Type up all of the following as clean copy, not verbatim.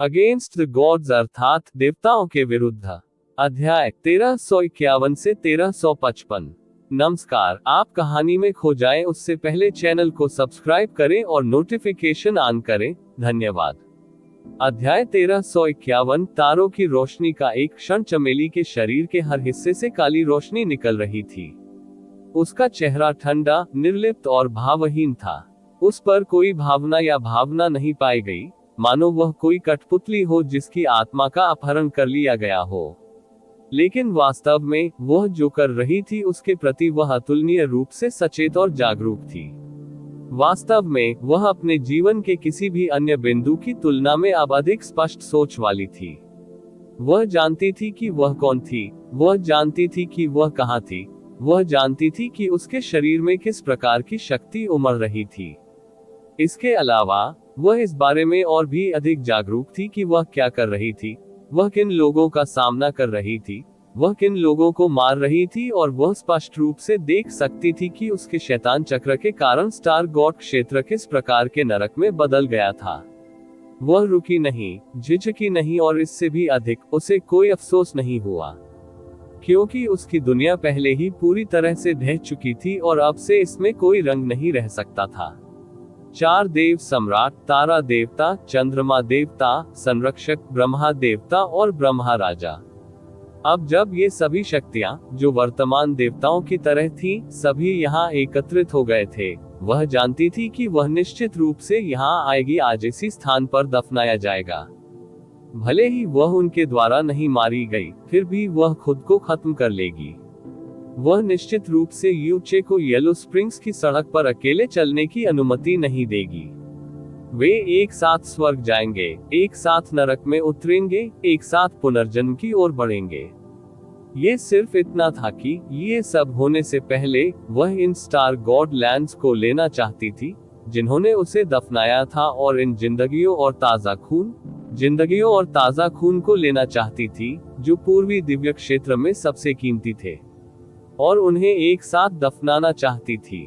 Against the gods अर्थात देवताओं के विरुद्ध। अध्याय 1351 से 1355। नमस्कार, आप कहानी में खो जाएं उससे पहले चैनल को सब्सक्राइब करें और नोटिफिकेशन ऑन करें। धन्यवाद। अध्याय 1351। तारों की रोशनी का एक क्षण। चमेली के शरीर के हर हिस्से से काली रोशनी निकल रही थी। उसका चेहरा ठंडा, निर्लिप्त और भावहीन था। उस पर कोई भावना या भावना नहीं पाई गई, मानो वह कोई कठपुतली हो जिसकी आत्मा का अपहरण कर लिया गया हो। लेकिन वास्तव में वह जो कर रही थी उसके प्रति वह अतुलनीय रूप से सचेत और जागरूक थी। वास्तव में वह अपने जीवन के किसी भी अन्य बिंदु की तुलना में अब अधिक स्पष्ट सोच वाली थी। वह जानती थी कि वह कौन थी, वह जानती थी कि वह कहाँ थी, वह जानती थी कि उसके शरीर में किस प्रकार की शक्ति उमड़ रही थी। इसके अलावा वह इस बारे में और भी अधिक जागरूक थी कि वह क्या कर रही थी, वह किन लोगों का सामना कर रही थी, वह किन लोगों को मार रही थी, और वह स्पष्ट रूप से देख सकती थी कि उसके शैतान चक्र के कारण स्टार गॉड क्षेत्र किस प्रकार के नरक में बदल गया था। वह रुकी नहीं, झिझकी नहीं, और इससे भी अधिक उसे कोई अफसोस नहीं हुआ, क्योंकि उसकी दुनिया पहले ही पूरी तरह से ढह चुकी थी और अब से इसमें कोई रंग नहीं रह सकता था। चार देव सम्राट, तारा देवता, चंद्रमा देवता, संरक्षक, ब्रह्मा देवता और ब्रह्मा राजा। अब जब ये सभी शक्तियां, जो वर्तमान देवताओं की तरह थीं, सभी यहाँ एकत्रित हो गए थे, वह जानती थी कि वह निश्चित रूप से यहाँ आएगी, आज इसी स्थान पर दफनाया जाएगा। भले ही वह उनके द्वारा नहीं मारी गई, फिर भी वह खुद को खत्म कर लेगी। वह निश्चित रूप से यूचे को येलो स्प्रिंग्स की सड़क पर अकेले चलने की अनुमति नहीं देगी। वे एक साथ स्वर्ग जाएंगे, एक साथ नरक में उतरेंगे, एक साथ पुनर्जन्म की ओर बढ़ेंगे। ये सिर्फ इतना था कि ये सब होने से पहले वह इन स्टार गॉड लैंड्स को लेना चाहती थी, जिन्होंने उसे दफनाया था, और इन जिंदगियों और ताजा खून को लेना चाहती थी, जो पूर्वी दिव्य क्षेत्र में सबसे कीमती थे, और उन्हें एक साथ दफनाना चाहती थी।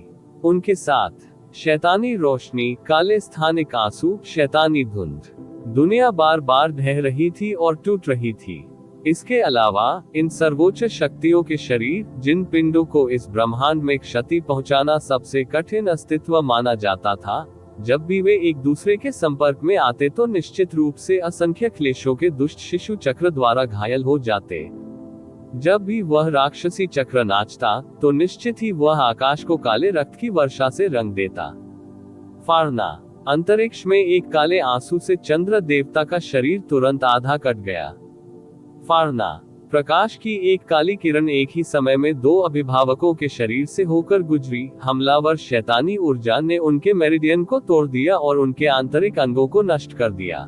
उनके साथ शैतानी रोशनी, काले स्थानिक आंसू, शैतानी धुंध। दुनिया बार बार ढह रही थी और टूट रही थी। इसके अलावा इन सर्वोच्च शक्तियों के शरीर, जिन पिंडों को इस ब्रह्मांड में क्षति पहुंचाना सबसे कठिन अस्तित्व माना जाता था, जब भी वे एक दूसरे के संपर्क में आते तो निश्चित रूप से असंख्य क्लेशों के दुष्ट शिशु चक्र द्वारा घायल हो जाते। जब भी वह राक्षसी चक्र नाचता, तो निश्चित ही वह आकाश को काले रक्त की वर्षा से रंग देता। फाड़ना। अंतरिक्ष में एक काले आंसू से चंद्र देवता का शरीर तुरंत आधा कट गया। फाड़ना। प्रकाश की एक काली किरण एक ही समय में दो अभिभावकों के शरीर से होकर गुजरी। हमलावर शैतानी ऊर्जा ने उनके मेरिडियन को तोड़ दिया और उनके आंतरिक अंगों को नष्ट कर दिया।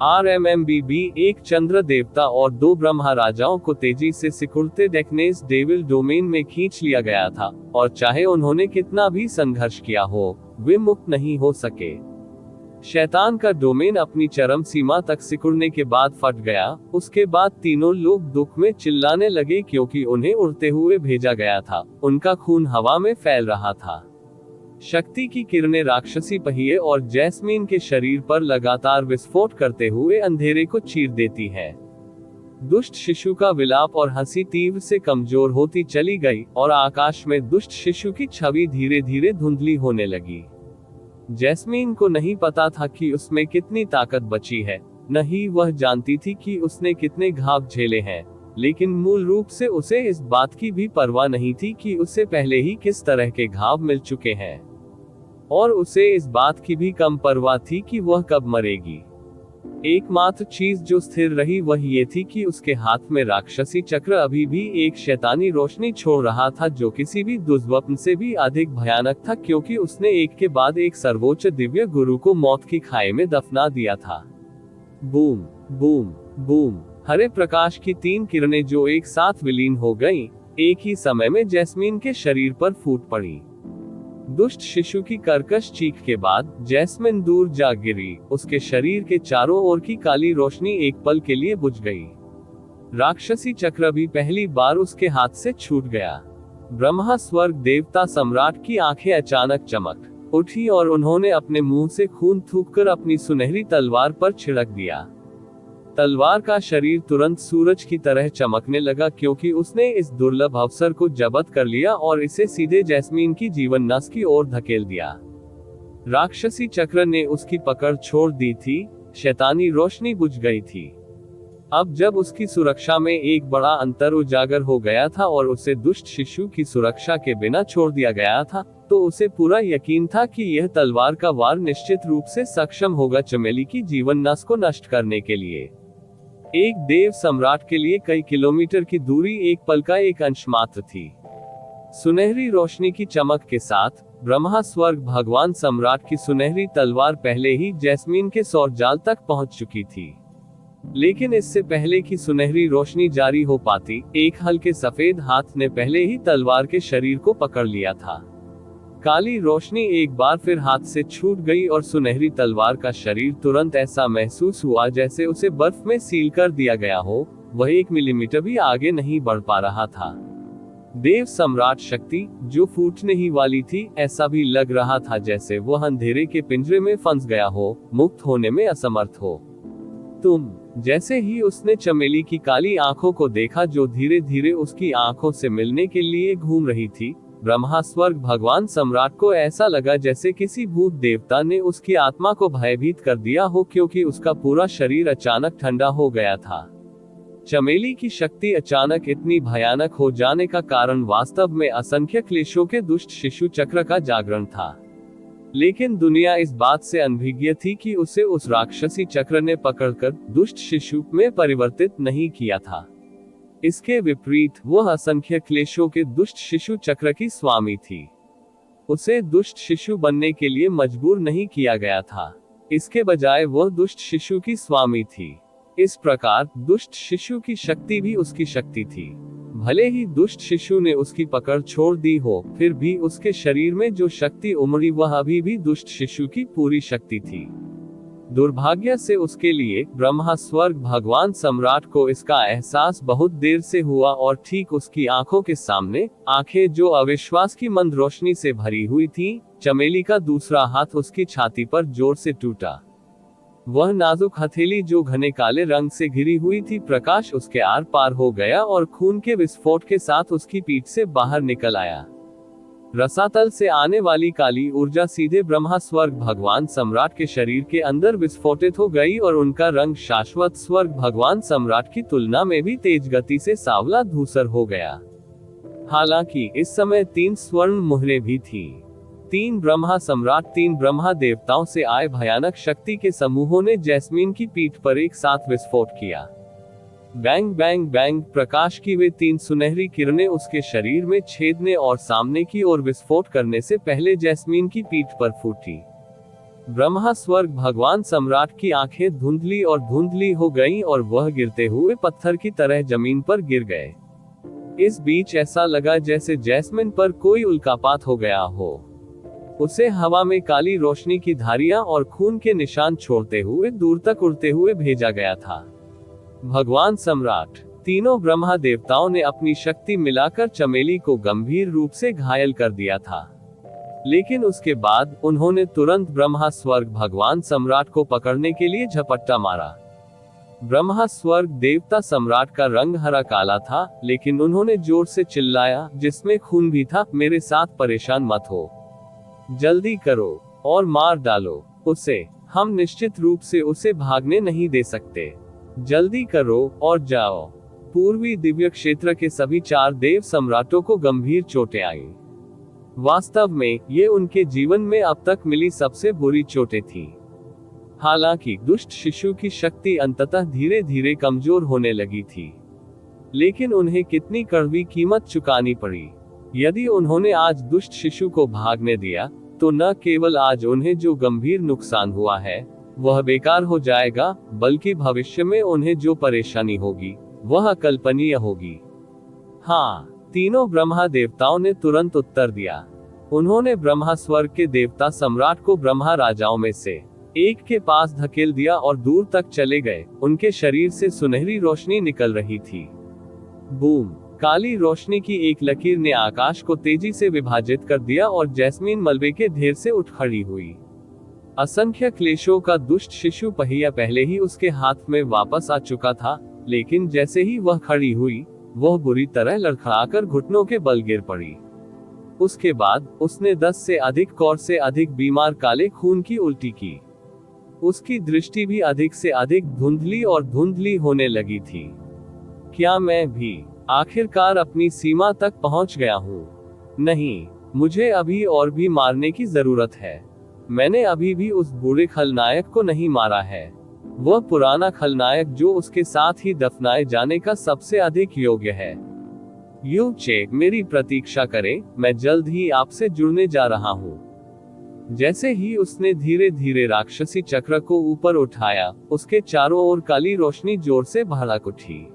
RMMBB एक चंद्र देवता और दो ब्रह्मा राजाओं को तेजी से सिकुड़ते डेक्नेस डेविल डोमेन में खींच लिया गया था, और चाहे उन्होंने कितना भी संघर्ष किया हो, वे मुक्त नहीं हो सके। शैतान का डोमेन अपनी चरम सीमा तक सिकुड़ने के बाद फट गया। उसके बाद तीनों लोग दुख में चिल्लाने लगे, क्योंकि उन्हें उड़ते हुए भेजा गया था, उनका खून हवा में फैल रहा था। शक्ति की किरणें राक्षसी पहिए और जैस्मीन के शरीर पर लगातार विस्फोट करते हुए अंधेरे को चीर देती है। दुष्ट शिशु का विलाप और हंसी तीव्र से कमजोर होती चली गई, और आकाश में दुष्ट शिशु की छवि धीरे धीरे धुंधली होने लगी। जैस्मीन को नहीं पता था कि उसमें कितनी ताकत बची है, न ही वह जानती थी कि उसने कितने घाव झेले हैं, लेकिन मूल रूप से उसे इस बात की भी परवाह नहीं थी कि उसे पहले ही किस तरह के घाव मिल चुके हैं, और उसे इस बात की भी कम परवाह थी कि वह कब मरेगी। एकमात्र चीज जो स्थिर रही वह ये थी कि उसके हाथ में राक्षसी चक्र अभी भी एक शैतानी रोशनी छोड़ रहा था, जो किसी भी दुष्स्वप्न से भी अधिक भयानक था, क्योंकि उसने एक के बाद एक सर्वोच्च दिव्य गुरु को मौत की खाई में दफना दिया था। Boom boom boom. हरे प्रकाश की तीन किरणें जो एक साथ विलीन हो गईं, एक ही समय में जैस्मीन के शरीर पर फूट पड़ी। दुष्ट शिशु की कर्कश चीख के बाद जैस्मिन दूर जा गिरी। उसके शरीर के चारों ओर की काली रोशनी एक पल के लिए बुझ गई। राक्षसी चक्र भी पहली बार उसके हाथ से छूट गया। ब्रह्मा स्वर्ग देवता सम्राट की आंखें अचानक चमक उठी और उन्होंने अपने मुंह से खून थूककर अपनी सुनहरी तलवार पर छिड़क दिया। तलवार का शरीर तुरंत सूरज की तरह चमकने लगा, क्योंकि उसने इस दुर्लभ अवसर को जब्त कर लिया और इसे सीधे जैस्मीन की जीवन नस की ओर धकेल दिया। राक्षसी चक्र ने उसकी पकड़ छोड़ दी थी, शैतानी रोशनी बुझ गई थी। अब जब उसकी सुरक्षा में एक बड़ा अंतर उजागर हो गया था और उसे दुष्ट शिशु की सुरक्षा के बिना छोड़ दिया गया था, तो उसे पूरा यकीन था कि यह तलवार का वार निश्चित रूप से सक्षम होगा चमेली की जीवन नस को नष्ट करने के लिए। एक देव सम्राट के लिए कई किलोमीटर की दूरी एक पल का एक अंश मात्र थी। सुनहरी रोशनी की चमक के साथ ब्रह्मा स्वर्ग भगवान सम्राट की सुनहरी तलवार पहले ही जैस्मीन के सौर जाल तक पहुंच चुकी थी। लेकिन इससे पहले कि सुनहरी रोशनी जारी हो पाती, एक हल्के सफेद हाथ ने पहले ही तलवार के शरीर को पकड़ लिया था। काली रोशनी एक बार फिर हाथ से छूट गई और सुनहरी तलवार का शरीर तुरंत ऐसा महसूस हुआ जैसे उसे बर्फ में सील कर दिया गया हो। वह 1 मिलीमीटर भी आगे नहीं बढ़ पा रहा था। देव सम्राट शक्ति, जो फूटने ही वाली थी, ऐसा भी लग रहा था जैसे वह अंधेरे के पिंजरे में फंस गया हो, मुक्त होने में असमर्थ हो। जैसे ही उसने चमेली की काली आंखों को देखा जो धीरे धीरे उसकी आंखों से मिलने के लिए घूम रही थी, ब्रह्मा स्वर्ग भगवान सम्राट को ऐसा लगा जैसे किसी भूत देवता ने उसकी आत्मा को भयभीत कर दिया हो, क्योंकि उसका पूरा शरीर अचानक ठंडा हो गया था। चमेली की शक्ति अचानक इतनी भयानक हो जाने का कारण वास्तव में असंख्य क्लेशों के दुष्ट शिशु चक्र का जागरण था। लेकिन दुनिया इस बात से अनभिज्ञ थी कि उसे उस राक्षसी चक्र ने पकड़कर दुष्ट शिशु में परिवर्तित नहीं किया था। इसके विपरीत वह असंख्य क्लेशों के दुष्ट शिशु चक्र की स्वामी थी। उसे दुष्ट शिशु बनने के लिए मजबूर नहीं किया गया था, इसके बजाय वह दुष्ट शिशु की स्वामी थी। इस प्रकार दुष्ट शिशु की शक्ति भी उसकी शक्ति थी। भले ही दुष्ट शिशु ने उसकी पकड़ छोड़ दी हो, फिर भी उसके शरीर में जो शक्ति उमड़ी वह अभी भी दुष्ट शिशु की पूरी शक्ति थी। दुर्भाग्य से उसके लिए ब्रह्मा स्वर्ग भगवान सम्राट को इसका एहसास बहुत देर से हुआ और ठीक उसकी आंखों के सामने, आंखें जो अविश्वास की मंद रोशनी से भरी हुई थीं, चमेली का दूसरा हाथ उसकी छाती पर जोर से टूटा। वह नाजुक हथेली जो घने काले रंग से घिरी हुई थी, प्रकाश उसके आर पार हो गया और खून के विस्फोट के साथ उसकी पीठ से बाहर निकल आया। रसातल से आने वाली काली ऊर्जा सीधे ब्रह्मा स्वर्ग भगवान सम्राट के शरीर के अंदर विस्फोटित हो गई और उनका रंग शाश्वत स्वर्ग भगवान सम्राट की तुलना में भी तेज गति से सांवला धूसर हो गया। हालांकि इस समय 3 स्वर्ण मुहरें भी थीं। 3 ब्रह्मा सम्राट, 3 ब्रह्मा देवताओं से आए भयानक शक्ति के समूहों ने जैस्मीन की पीठ पर एक साथ विस्फोट किया। बैंग बैंग बैंग प्रकाश की वे 3 सुनहरी किरणें उसके शरीर में छेदने और सामने की ओर विस्फोट करने से पहले जैस्मीन की पीठ पर फूटी। ब्रह्मा स्वर्ग भगवान सम्राट की आंखें धुंधली और धुंधली हो गईं और वह गिरते हुए पत्थर की तरह जमीन पर गिर गए। इस बीच ऐसा लगा जैसे जैस्मिन पर कोई उल्कापात हो गया हो। उसे हवा में काली रोशनी की धारियां और खून के निशान छोड़ते हुए दूर तक उड़ते हुए भेजा गया था। भगवान सम्राट, तीनों ब्रह्मा देवताओं ने अपनी शक्ति मिलाकर चमेली को गंभीर रूप से घायल कर दिया था। लेकिन उसके बाद उन्होंने तुरंत ब्रह्मा स्वर्ग भगवान सम्राट को पकड़ने के लिए झपट्टा मारा। ब्रह्मा स्वर्ग देवता सम्राट का रंग हरा काला था, लेकिन उन्होंने जोर से चिल्लाया, जिसमें खून भी था, मेरे साथ परेशान मत हो, जल्दी करो और मार डालो उसे। हम निश्चित रूप से उसे भागने नहीं दे सकते। जल्दी करो और जाओ। पूर्वी दिव्य क्षेत्र के सभी 4 देव सम्राटों को गंभीर चोटें आईं। वास्तव में ये उनके जीवन में अब तक मिली सबसे बुरी चोटें थीं। हालांकि दुष्ट शिशु की शक्ति अंततः धीरे धीरे कमजोर होने लगी थी, लेकिन उन्हें कितनी कड़वी कीमत चुकानी पड़ी। यदि उन्होंने आज दुष्ट शिशु को भागने दिया, तो न केवल आज उन्हें जो गंभीर नुकसान हुआ है वह बेकार हो जाएगा, बल्कि भविष्य में उन्हें जो परेशानी होगी वह अकल्पनीय होगी। हाँ, तीनों ब्रह्मा देवताओं ने तुरंत उत्तर दिया। उन्होंने ब्रह्मा स्वर्ग के देवता सम्राट को ब्रह्मा राजाओं में से एक के पास धकेल दिया और दूर तक चले गए। उनके शरीर से सुनहरी रोशनी निकल रही थी। बूम! काली रोशनी की एक लकीर ने आकाश को तेजी से विभाजित कर दिया और जैस्मीन मलबे के ढेर से उठ खड़ी हुई। असंख्य क्लेशों का दुष्ट शिशु पहिया पहले ही उसके हाथ में वापस आ चुका था, लेकिन जैसे ही वह खड़ी हुई, वह बुरी तरह लड़खड़ाकर घुटनों के बल गिर पड़ी। उसके बाद उसने 10 से अधिक कौर से अधिक बीमार काले खून की उल्टी की। उसकी दृष्टि भी अधिक से अधिक धुंधली और धुंधली होने लगी थी। क्या मैं भी आखिरकार अपनी सीमा तक पहुंच गया हूं? नहीं, मुझे अभी और भी मारने की जरूरत है। मैंने अभी भी उस बूढ़े खलनायक को नहीं मारा है, वह पुराना खलनायक जो उसके साथ ही दफनाए जाने का सबसे अधिक योग्य है। यू चे, मेरी प्रतीक्षा करें, मैं जल्द ही आपसे जुड़ने जा रहा हूँ। जैसे ही उसने धीरे धीरे राक्षसी चक्र को ऊपर उठाया, उसके चारों ओर काली रोशनी जोर से भड़क उठी।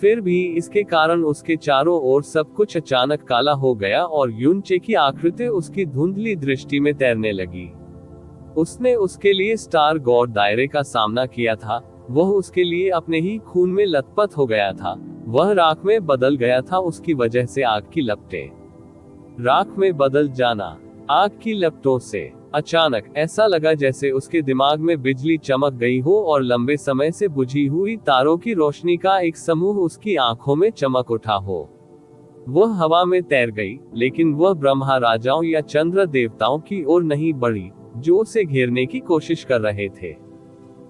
फिर भी इसके कारण उसके चारों ओर सब कुछ अचानक काला हो गया और यूनचे की आकृति उसकी धुंधली दृष्टि में तैरने लगी। उसने उसके लिए स्टार गॉड दायरे का सामना किया था, वह उसके लिए अपने ही खून में लथपथ हो गया था, वह राख में बदल गया था। उसकी वजह से आग की लपटें, राख में बदल जाना, आग की लपटों से अचानक ऐसा लगा जैसे उसके दिमाग में बिजली चमक गई हो और लंबे समय से बुझी हुई तारों की रोशनी का एक समूह उसकी आंखों में चमक उठा हो। वह हवा में तैर गई, लेकिन वह ब्रह्मा राजाओं या चंद्र देवताओं की ओर नहीं बढ़ी जो उसे घेरने की कोशिश कर रहे थे।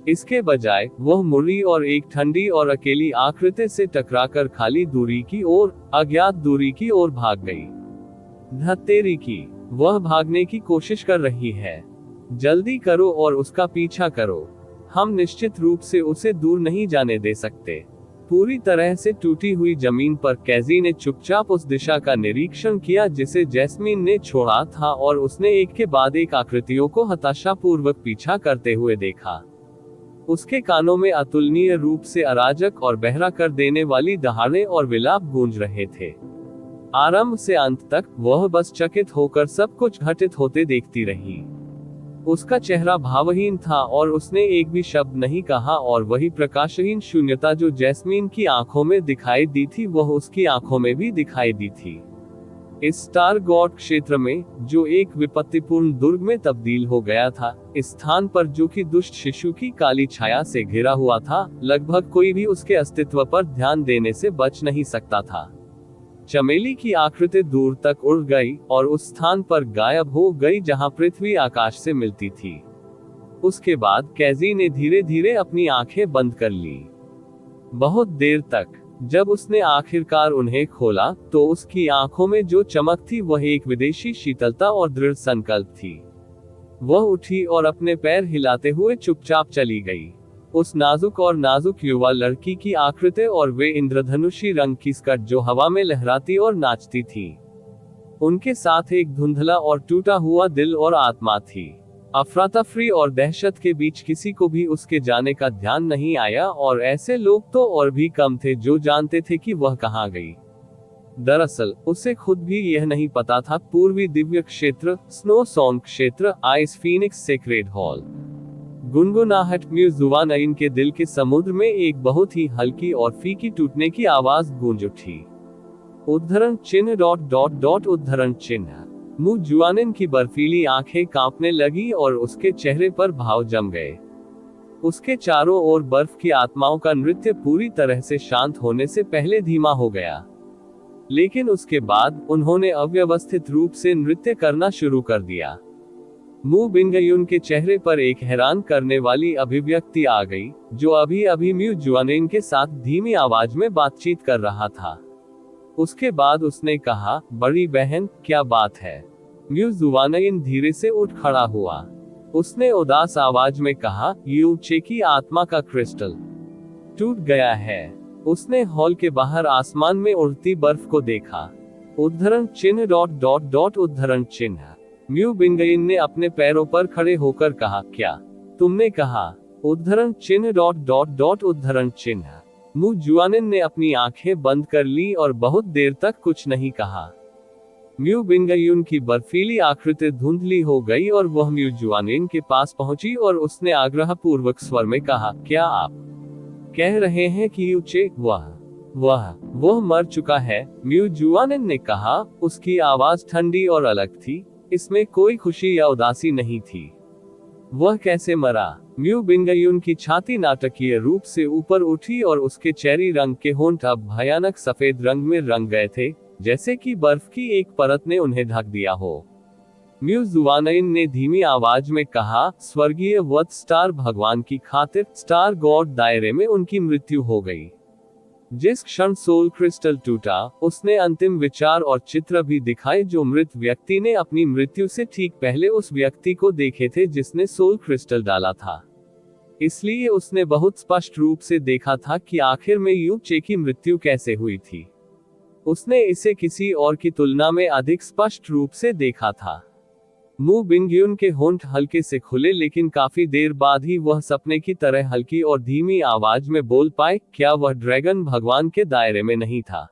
इसके बजाय वह मुड़ी और एक ठंडी और अकेली आकृति से टकराकर खाली दूरी की ओर, अज्ञात दूरी की ओर भाग गई। धत्तेरी की, वह भागने की कोशिश कर रही है। जल्दी करो और उसका पीछा करो, हम निश्चित रूप से उसे दूर नहीं जाने दे सकते। पूरी तरह से टूटी हुई जमीन पर कैजी ने चुपचाप उस दिशा का निरीक्षण किया जिसे जैस्मीन ने छोड़ा था, और उसने एक के बाद एक आकृतियों को हताशापूर्वक पीछा करते हुए देखा। उसके कानों में अतुलनीय रूप से अराजक और बहरा कर देने वाली दहाड़े और विलाप गूंज रहे थे। आरंभ से अंत तक वह बस चकित होकर सब कुछ घटित होते देखती रही। उसका चेहरा भावहीन था और उसने एक भी शब्द नहीं कहा, और वही प्रकाशहीन शून्यता जो जैस्मीन की आंखों में दिखाई दी थी, वह उसकी आंखों में भी दिखाई दी थी। इस स्टार गॉड क्षेत्र में, जो एक विपत्तिपूर्ण दुर्ग में तब्दील हो गया था, इस स्थान पर जो कि दुष्ट शिशु की काली छाया से घिरा हुआ था, लगभग कोई भी उसके अस्तित्व पर ध्यान देने से बच नहीं सकता था। चमेली की आकृति दूर तक उड़ गई और उस स्थान पर गायब हो गई जहां पृथ्वी आकाश से मिलती थी। उसके बाद कैजी ने धीरे धीरे अपनी आंखें बंद कर ली। बहुत देर तक जब उसने आखिरकार उन्हें खोला, तो उसकी आंखों में जो चमक थी वह एक विदेशी शीतलता और दृढ़ संकल्प थी। वह उठी और अपने पैर हिलाते हुए चुपचाप चली गई। उस नाजुक और नाजुक युवा लड़की की आकृति और वे इंद्रधनुषी रंग की स्कर्ट जो हवा में लहराती और नाचती थी, उनके साथ एक धुंधला और टूटा हुआ दिल और आत्मा थी। अफरातफरी और दहशत के बीच किसी को भी उसके जाने का ध्यान नहीं आया, और ऐसे लोग तो और भी कम थे जो जानते थे कि वह कहाँ गई। दरअसल उसे खुद भी यह नहीं पता था। पूर्वी दिव्य क्षेत्र, स्नो सॉन्ग क्षेत्र, आइस फीनिक्स सेक्रेड हॉल। गुनगुनाहट म्यूजुवानइन के दिल के समुद्र में एक बहुत ही हल्की और फीकी टूटने की आवाज गूंज उठी। उद्धरण चिन्ह ... उद्धरण चिन्ह। म्यूजुआनिन की बर्फीली आंखें कांपने लगी और उसके चेहरे पर भाव जम गए। उसके चारों ओर बर्फ की आत्माओं का नृत्य पूरी तरह से शांत होने से पहले धीमा हो गया, लेकिन उसके बाद उन्होंने अव्यवस्थित रूप से नृत्य करना शुरू कर दिया। मू बिंगयुन के चेहरे पर एक हैरान करने वाली अभिव्यक्ति आ गई, जो अभी अभी म्यूजुआनिन के साथ धीमी आवाज में बातचीत कर रहा था। उसके बाद उसने कहा, बड़ी बहन, क्या बात है? म्यूजुआनिन धीरे से उठ खड़ा हुआ। उसने उदास आवाज में कहा, यू चे की आत्मा का क्रिस्टल टूट गया है। उसने हॉल के बाहर आसमान में उड़ती बर्फ को देखा। उद्धरण चिन्ह ... उद्धरण चिन्ह। म्यू बिंगइन ने अपने पैरों पर खड़े होकर कहा, क्या तुमने कहा? उद्धरण चिन्ह ... उद्धरण चिन्ह। म्यूजुआनिन ने अपनी आंखें बंद कर ली और बहुत देर तक कुछ नहीं कहा। म्यू बिंगयुन की बर्फीली आकृति धुंधली हो गई और वह म्यूजुआनिन के पास पहुंची और उसने आग्रहपूर्वक स्वर में कहा, क्या आप कह रहे हैं कि यूचे? वह वह मर चुका है, म्यू जुआनिन ने कहा। उसकी आवाज ठंडी और अलग थी, इसमें कोई खुशी या उदासी नहीं थी। वह कैसे मरा? म्यू बिंगयुन की छाती नाटकीय रूप से ऊपर उठी और उसके चेरी रंग के होंठ अब भयानक सफेद रंग में रंग गए थे, जैसे कि बर्फ की एक परत ने उन्हें ढक दिया हो। म्यू जुआनिन ने धीमी आवाज में कहा, स्वर्गीय वध स्टार भगवान की खातिर स्टार गॉड दायरे में उनकी मृत्यु हो गई। जिस क्षण सोल क्रिस्टल टूटा, उसने अंतिम विचार और चित्र भी दिखाए जो मृत व्यक्ति ने अपनी मृत्यु से ठीक पहले उस व्यक्ति को देखे थे जिसने सोल क्रिस्टल डाला था। इसलिए उसने बहुत स्पष्ट रूप से देखा था कि आखिर में यू चे की मृत्यु कैसे हुई थी। उसने इसे किसी और की तुलना में अधिक स्पष्ट रूप से देखा था। मू बिंगयुन के होंठ हल्के से खुले, लेकिन काफी देर बाद ही वह सपने की तरह हल्की और धीमी आवाज में बोल पाए, क्या वह ड्रैगन भगवान के दायरे में नहीं था?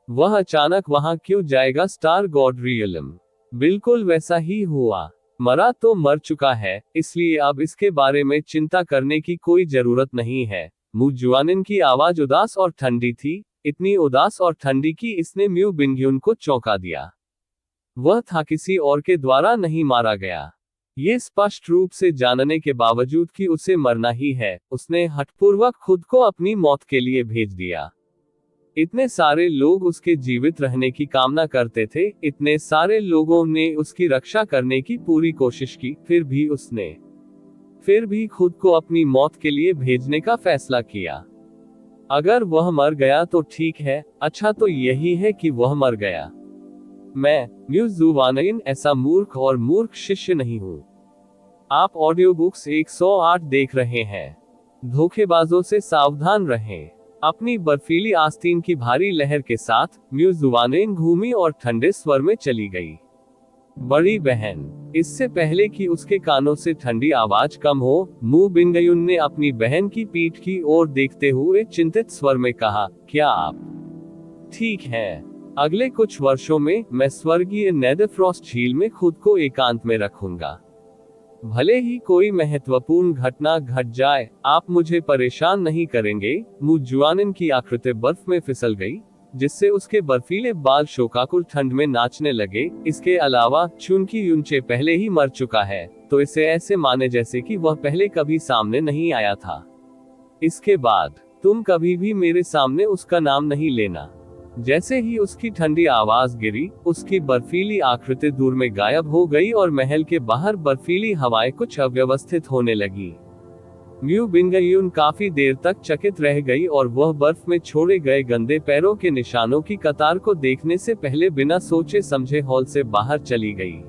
वह अचानक वहां क्यों जाएगा स्टार गॉड रियलम? बिल्कुल वैसा ही हुआ। मरा तो मर चुका है, इसलिए अब इसके बारे में चिंता करने की कोई जरूरत नहीं है। मू जुआनिन की आवाज उदास और ठंडी थी, इतनी उदास और ठंडी कि इसने म्यू बिंगयुन को चौंका दिया। वह था किसी और के द्वारा नहीं मारा गया। ये स्पष्ट रूप से जानने के बावजूद कि उसे मरना ही है, उसने हठपूर्वक खुद को अपनी मौत के लिए भेज दिया। इतने सारे लोग उसके जीवित रहने की कामना करते थे, इतने सारे लोगों ने उसकी रक्षा करने की पूरी कोशिश की, फिर भी खुद को अपनी मौत के लिए भेजने का फैसला किया। अगर वह मर गया तो ठीक है, अच्छा तो यही है कि वह मर गया। मैं म्यू जुआनिन ऐसा मूर्ख और मूर्ख शिष्य नहीं हूं। आप ऑडियो बुक्स 108 देख रहे हैं। धोखेबाजों से सावधान रहें। अपनी बर्फीली आस्तीन की भारी लहर के साथ म्यू जुआनिन घूमी और ठंडे स्वर में चली गई। बड़ी बहन। इससे पहले कि उसके कानों से ठंडी आवाज कम हो, मू बिंगयुन ने अपनी बहन की पीठ की ओर देखते हुए चिंतित स्वर में कहा, क्या आप ठीक हैं? अगले कुछ वर्षों में मैं स्वर्गीय नेदरफ्रॉस्ट झील में खुद को एकांत में रखूंगा। भले ही कोई महत्वपूर्ण घटना घट जाए, आप मुझे परेशान नहीं करेंगे। मू जुआनिन की आकृति बर्फ में फिसल गई, जिससे उसके बर्फीले बाल शोकाकुल ठंड में नाचने लगे। इसके अलावा चूंकि यूनचे पहले ही मर चुका है, तो इसे ऐसे माने जैसे कि वह पहले कभी सामने नहीं आया था। इसके बाद तुम कभी भी मेरे सामने उसका नाम नहीं लेना। जैसे ही उसकी ठंडी आवाज गिरी, उसकी बर्फीली आकृति दूर में गायब हो गई और महल के बाहर बर्फीली हवाएं कुछ अव्यवस्थित होने लगी। म्यू बिंगयुन काफी देर तक चकित रह गई और वह बर्फ में छोड़े गए गंदे पैरों के निशानों की कतार को देखने से पहले बिना सोचे समझे हॉल से बाहर चली गई।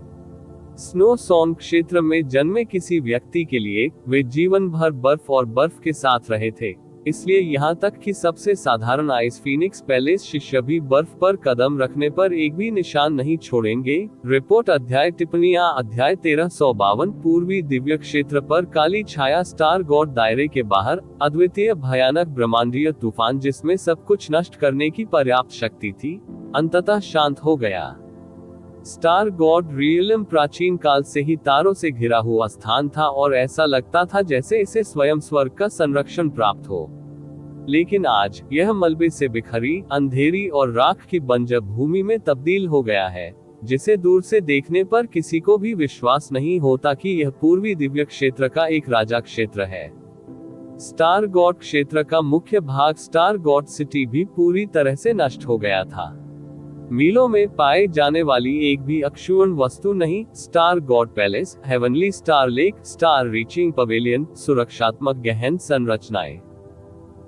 स्नो सॉन क्षेत्र में जन्मे किसी व्यक्ति के लिए वे जीवन भर बर्फ और बर्फ के साथ रहे थे, इसलिए यहाँ तक कि सबसे साधारण आइस फीनिक्स पैलेस शिष्य भी बर्फ पर कदम रखने पर एक भी निशान नहीं छोड़ेंगे। रिपोर्ट अध्याय टिप्पणियां अध्याय 1352 पूर्वी दिव्य क्षेत्र पर काली छाया स्टार गॉड दायरे के बाहर अद्वितीय भयानक ब्रह्मांडीय तूफान जिसमें सब कुछ नष्ट करने की पर्याप्त शक्ति थी, अंततः शांत हो गया। स्टार गॉड रियलम प्राचीन काल से ही तारों से घिरा हुआ स्थान था और ऐसा लगता था जैसे इसे स्वयं स्वर्ग का संरक्षण प्राप्त हो। लेकिन आज यह मलबे से बिखरी, अंधेरी और राख की बंजर भूमि में तब्दील हो गया है, जिसे दूर से देखने पर किसी को भी विश्वास नहीं होता कि यह पूर्वी दिव्य क्षेत्र का एक राजा क्षेत्र है। स्टार गॉड क्षेत्र का मुख्य भाग स्टार गॉड सिटी भी पूरी तरह से नष्ट हो गया था। मीलों में पाए जाने वाली एक भी अक्षुण वस्तु नहीं, star God palace, heavenly star lake, star reaching pavilion, सुरक्षात्मक गहन संरचनाएं,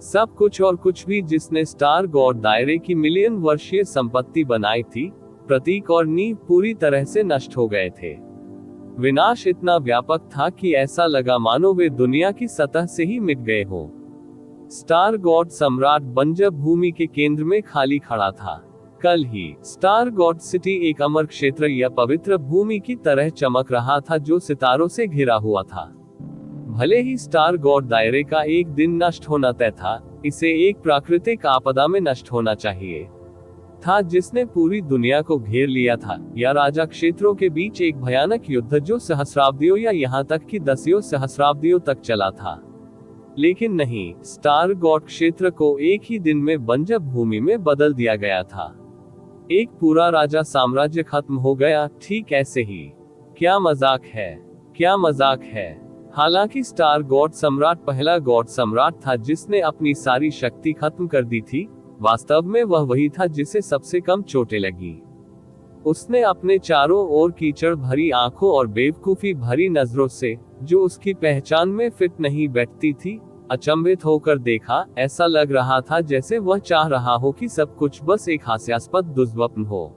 सब कुछ और कुछ भी जिसने स्टार गॉड दायरे की मिलियन वर्षीय संपत्ति बनाई थी, प्रतीक और नींव पूरी तरह से नष्ट हो गए थे। विनाश इतना व्यापक था कि ऐसा लगा मानो वे दुनिया की सतह से ही मिट गए हो। स्टार गॉड सम्राट बंजर भूमि के केंद्र में खाली खड़ा था। कल ही स्टार गॉड सिटी एक अमर क्षेत्र या पवित्र भूमि की तरह चमक रहा था जो सितारों से घिरा हुआ था। भले ही स्टार गॉड दायरे का एक दिन नष्ट होना तय था, इसे एक प्राकृतिक आपदा में नष्ट होना चाहिए था जिसने पूरी दुनिया को घेर लिया था, या राजा क्षेत्रों के बीच एक भयानक युद्ध जो सहस्राब्दियों या यहाँ तक कि दसियों सहस्राब्दियों तक चला था। लेकिन नहीं, स्टार गॉड क्षेत्र को एक ही दिन में बंजर भूमि में बदल दिया गया था। एक पूरा राजा साम्राज्य खत्म हो गया, ठीक ऐसे ही। क्या मजाक है, क्या मजाक है। हालांकि स्टार गॉड सम्राट पहला गॉड सम्राट था जिसने अपनी सारी शक्ति खत्म कर दी थी, वास्तव में वह वही था जिसे सबसे कम चोटें लगी। उसने अपने चारों ओर कीचड़ भरी आंखों और बेवकूफी भरी नजरों से, जो उसकी पहचान में फिट नहीं बैठती थी, अचंभित होकर देखा। ऐसा लग रहा था जैसे वह चाह रहा हो कि सब कुछ बस एक हास्यास्पद दुर्स्वप्न हो।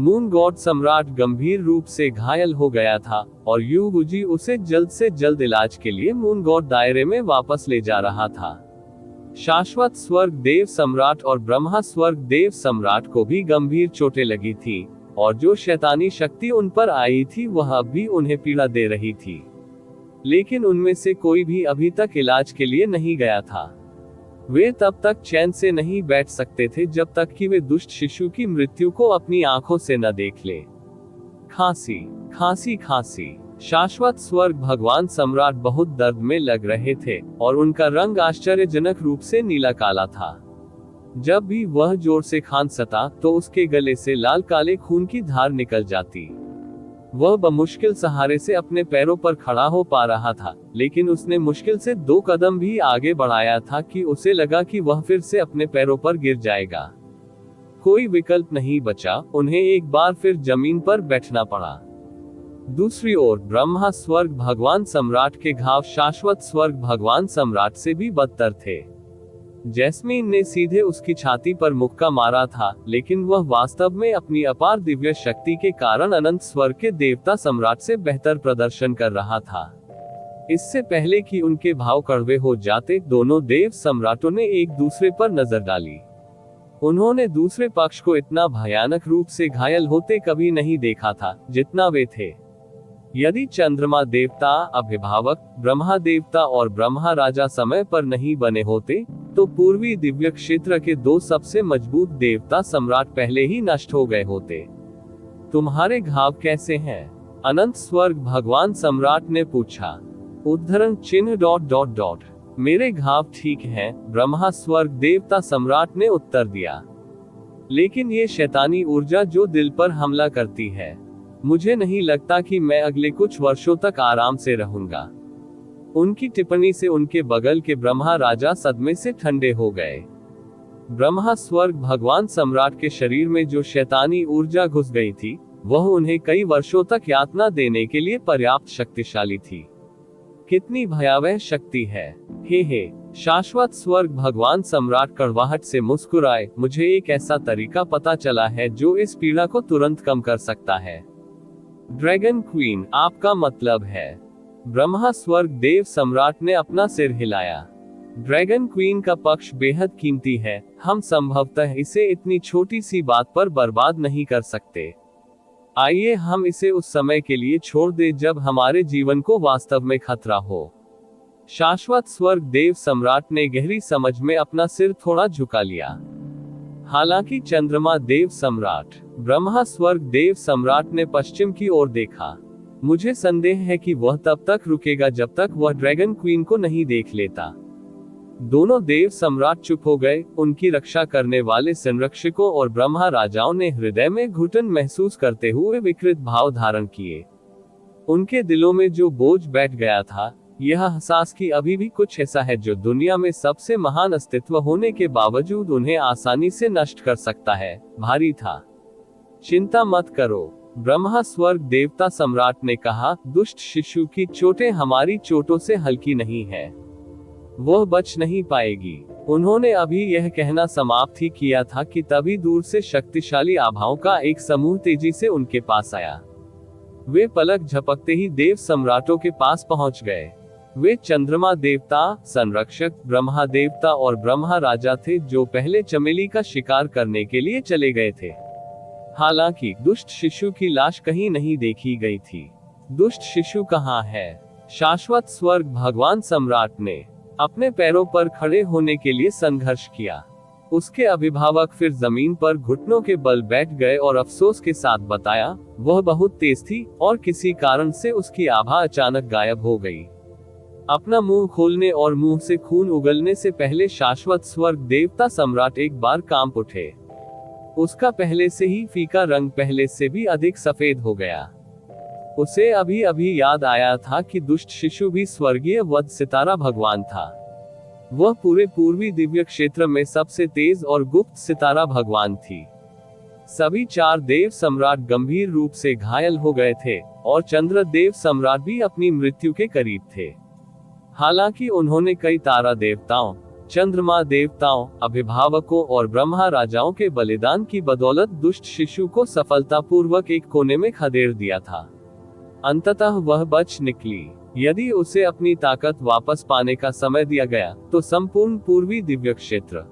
मून गॉड सम्राट गंभीर रूप से घायल हो गया था और यूगुजी उसे जल्द से जल्द इलाज के लिए मून गॉड दायरे में वापस ले जा रहा था। शाश्वत स्वर्ग देव सम्राट और ब्रह्मा स्वर्ग देव सम्राट को भी गंभीर चोटें लगी थी, और जो शैतानी शक्ति उन पर आई थी वह अब भी उन्हें पीड़ा दे रही थी। लेकिन उनमें से कोई भी अभी तक इलाज के लिए नहीं गया था। वे तब तक चैन से नहीं बैठ सकते थे जब तक कि वे दुष्ट शिशु की मृत्यु को अपनी आंखों से न देख ले। खांसी, खांसी, खांसी। शाश्वत स्वर्ग भगवान सम्राट बहुत दर्द में लग रहे थे और उनका रंग आश्चर्यजनक रूप से नीला काला था। जब भी वह जोर से खांसता तो उसके गले से लाल काले खून की धार निकल जाती। वह बमुश्किल सहारे से अपने पैरों पर खड़ा हो पा रहा था, लेकिन उसने मुश्किल से 2 कदम भी आगे बढ़ाया था कि उसे लगा कि वह फिर से अपने पैरों पर गिर जाएगा। कोई विकल्प नहीं बचा, उन्हें एक बार फिर जमीन पर बैठना पड़ा। दूसरी ओर ब्रह्मा स्वर्ग भगवान सम्राट के घाव शाश्वत स्वर्ग भगवान सम्राट से भी बदतर थे। जैस्मीन ने सीधे उसकी छाती पर मुक्का मारा था, लेकिन वह वास्तव में अपनी अपार दिव्य शक्ति के कारण अनंत स्वर्ग के देवता सम्राट से बेहतर प्रदर्शन कर रहा था। इससे पहले कि उनके भाव कड़वे हो जाते, दोनों देव सम्राटों ने एक दूसरे पर नजर डाली। उन्होंने दूसरे पक्ष को इतना भयानक रूप से घायल होते कभी नहीं देखा था जितना वे थे। यदि चंद्रमा देवता, अभिभावक, ब्रह्मा देवता और ब्रह्मा राजा समय पर नहीं बने होते, तो पूर्वी दिव्य क्षेत्र के 2 सबसे मजबूत देवता सम्राट पहले ही नष्ट हो गए होते। तुम्हारे घाव कैसे हैं? अनंत स्वर्ग भगवान सम्राट ने पूछा। उद्धरण चिन्ह ... मेरे घाव ठीक हैं, ब्रह्मा स्वर्ग देवता सम्राट ने उत्तर दिया। लेकिन ये शैतानी ऊर्जा जो दिल पर हमला करती है, मुझे नहीं लगता कि मैं अगले कुछ वर्षों तक आराम से रहूंगा। उनकी टिप्पणी से उनके बगल के ब्रह्मा राजा सदमे से ठंडे हो गए। ब्रह्मा स्वर्ग भगवान सम्राट के शरीर में जो शैतानी ऊर्जा घुस गई थी, वह उन्हें कई वर्षों तक यातना देने के लिए पर्याप्त शक्तिशाली थी। कितनी भयावह शक्ति है। हे शाश्वत स्वर्ग भगवान सम्राट कड़वाहट से मुस्कुराए। मुझे एक ऐसा तरीका पता चला है जो इस पीड़ा को तुरंत कम कर सकता है। ड्रैगन क्वीन, आपका मतलब है? ब्रह्मा स्वर्ग देव सम्राट ने अपना सिर हिलाया। ड्रैगन क्वीन का पक्ष बेहद कीमती है, हम संभवतः इसे इतनी छोटी सी बात पर बर्बाद नहीं कर सकते। आइए हम इसे उस समय के लिए छोड़ दें जब हमारे जीवन को वास्तव में खतरा हो। शाश्वत स्वर्ग देव सम्राट ने गहरी समझ में अपना सिर थोड़ा झुका लिया। हालांकि चंद्रमा देव सम्राट, ब्रह्मा स्वर्ग देव सम्राट ने पश्चिम की ओर देखा। मुझे संदेह है कि वह तब तक रुकेगा जब तक वह ड्रैगन क्वीन को नहीं देख लेता। दोनों देव सम्राट चुप हो गए। उनकी रक्षा करने वाले संरक्षकों और ब्रह्मा राजाओं ने हृदय में घुटन महसूस करते हुए विकृत भाव धारण किए। उनके दिलों में जो बोझ बैठ गया था, यह एहसास कि अभी भी कुछ ऐसा है जो दुनिया में सबसे महान अस्तित्व होने के बावजूद उन्हें आसानी से नष्ट कर सकता है, भारी था। चिंता मत करो, ब्रह्मा स्वर्ग देवता सम्राट ने कहा, दुष्ट शिशु की चोटें हमारी चोटों से हल्की नहीं है। वह बच नहीं पाएगी। उन्होंने अभी यह कहना समाप्त ही किया था कि तभी दूर से शक्तिशाली आभाओं का एक समूह तेजी से उनके पास आया। वे पलक झपकते ही देव सम्राटों के पास पहुंच गए। वे चंद्रमा देवता, संरक्षक, ब्रह्मा देवता और ब्रह्मा राजा थे जो पहले चमेली का शिकार करने के लिए चले गए थे। हालांकि दुष्ट शिशु की लाश कहीं नहीं देखी गई थी। दुष्ट शिशु कहाँ है? शाश्वत स्वर्ग भगवान सम्राट ने अपने पैरों पर खड़े होने के लिए संघर्ष किया। उसके अभिभावक फिर जमीन पर घुटनों के बल बैठ गए और अफसोस के साथ बताया, वह बहुत तेज थी और किसी कारण से उसकी आभा अचानक गायब हो गई। अपना मुंह खोलने और मुंह से खून उगलने से पहले शाश्वत स्वर्ग देवता सम्राट एक बार कांप उठे। उसका पहले से ही फीका रंग पहले से भी अधिक सफेद हो गया। उसे अभी अभी याद आया था कि दुष्ट शिशु भी स्वर्गीय वध सितारा भगवान था। वह पूरे पूर्वी दिव्य क्षेत्र में सबसे तेज और गुप्त सितारा भगवान थी। सभी 4 देव सम्राट गंभीर रूप से घायल हो गए थे और चंद्रदेव सम्राट भी अपनी मृत्यु के करीब थे। हालांकि उन्होंने कई तारा देवताओं, चंद्रमा देवताओं, अभिभावकों और ब्रह्मा राजाओं के बलिदान की बदौलत दुष्ट शिशु को सफलतापूर्वक एक कोने में खदेड़ दिया था। अंततः वह बच निकली। यदि उसे अपनी ताकत वापस पाने का समय दिया गया तो संपूर्ण पूर्वी दिव्य क्षेत्र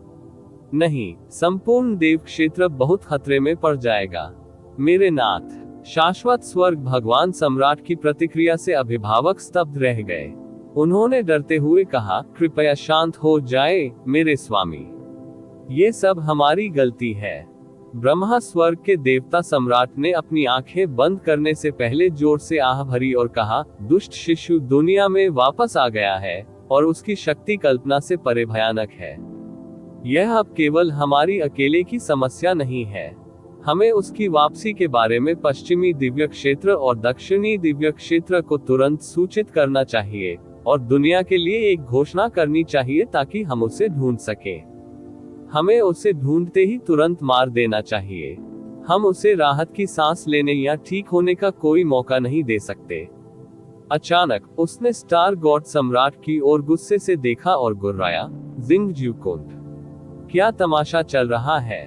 नहीं, संपूर्ण देव क्षेत्र बहुत खतरे में पड़ जाएगा। मेरे नाथ, शाश्वत स्वर्ग भगवान सम्राट की प्रतिक्रिया से अभिभावक स्तब्ध रह गए। उन्होंने डरते हुए कहा, कृपया शांत हो जाए मेरे स्वामी, ये सब हमारी गलती है। ब्रह्मा स्वर्ग के देवता सम्राट ने अपनी आंखें बंद करने से पहले जोर से आह भरी और कहा, दुष्ट शिशु दुनिया में वापस आ गया है और उसकी शक्ति कल्पना से परे भयानक है। यह अब केवल हमारी अकेले की समस्या नहीं है। हमें उसकी वापसी के बारे में पश्चिमी दिव्य क्षेत्र और दक्षिणी दिव्य क्षेत्र को तुरंत सूचित करना चाहिए और दुनिया के लिए एक घोषणा करनी चाहिए ताकि हम उसे ढूंढ सकें। हमें उसे ढूंढते ही तुरंत मार देना चाहिए। हम उसे राहत की सांस लेने या ठीक होने का कोई मौका नहीं दे सकते। अचानक उसने स्टार गॉड सम्राट की ओर गुस्से से देखा और गुर्राया, जिंग ज्यूकुंड, क्या तमाशा चल रहा है?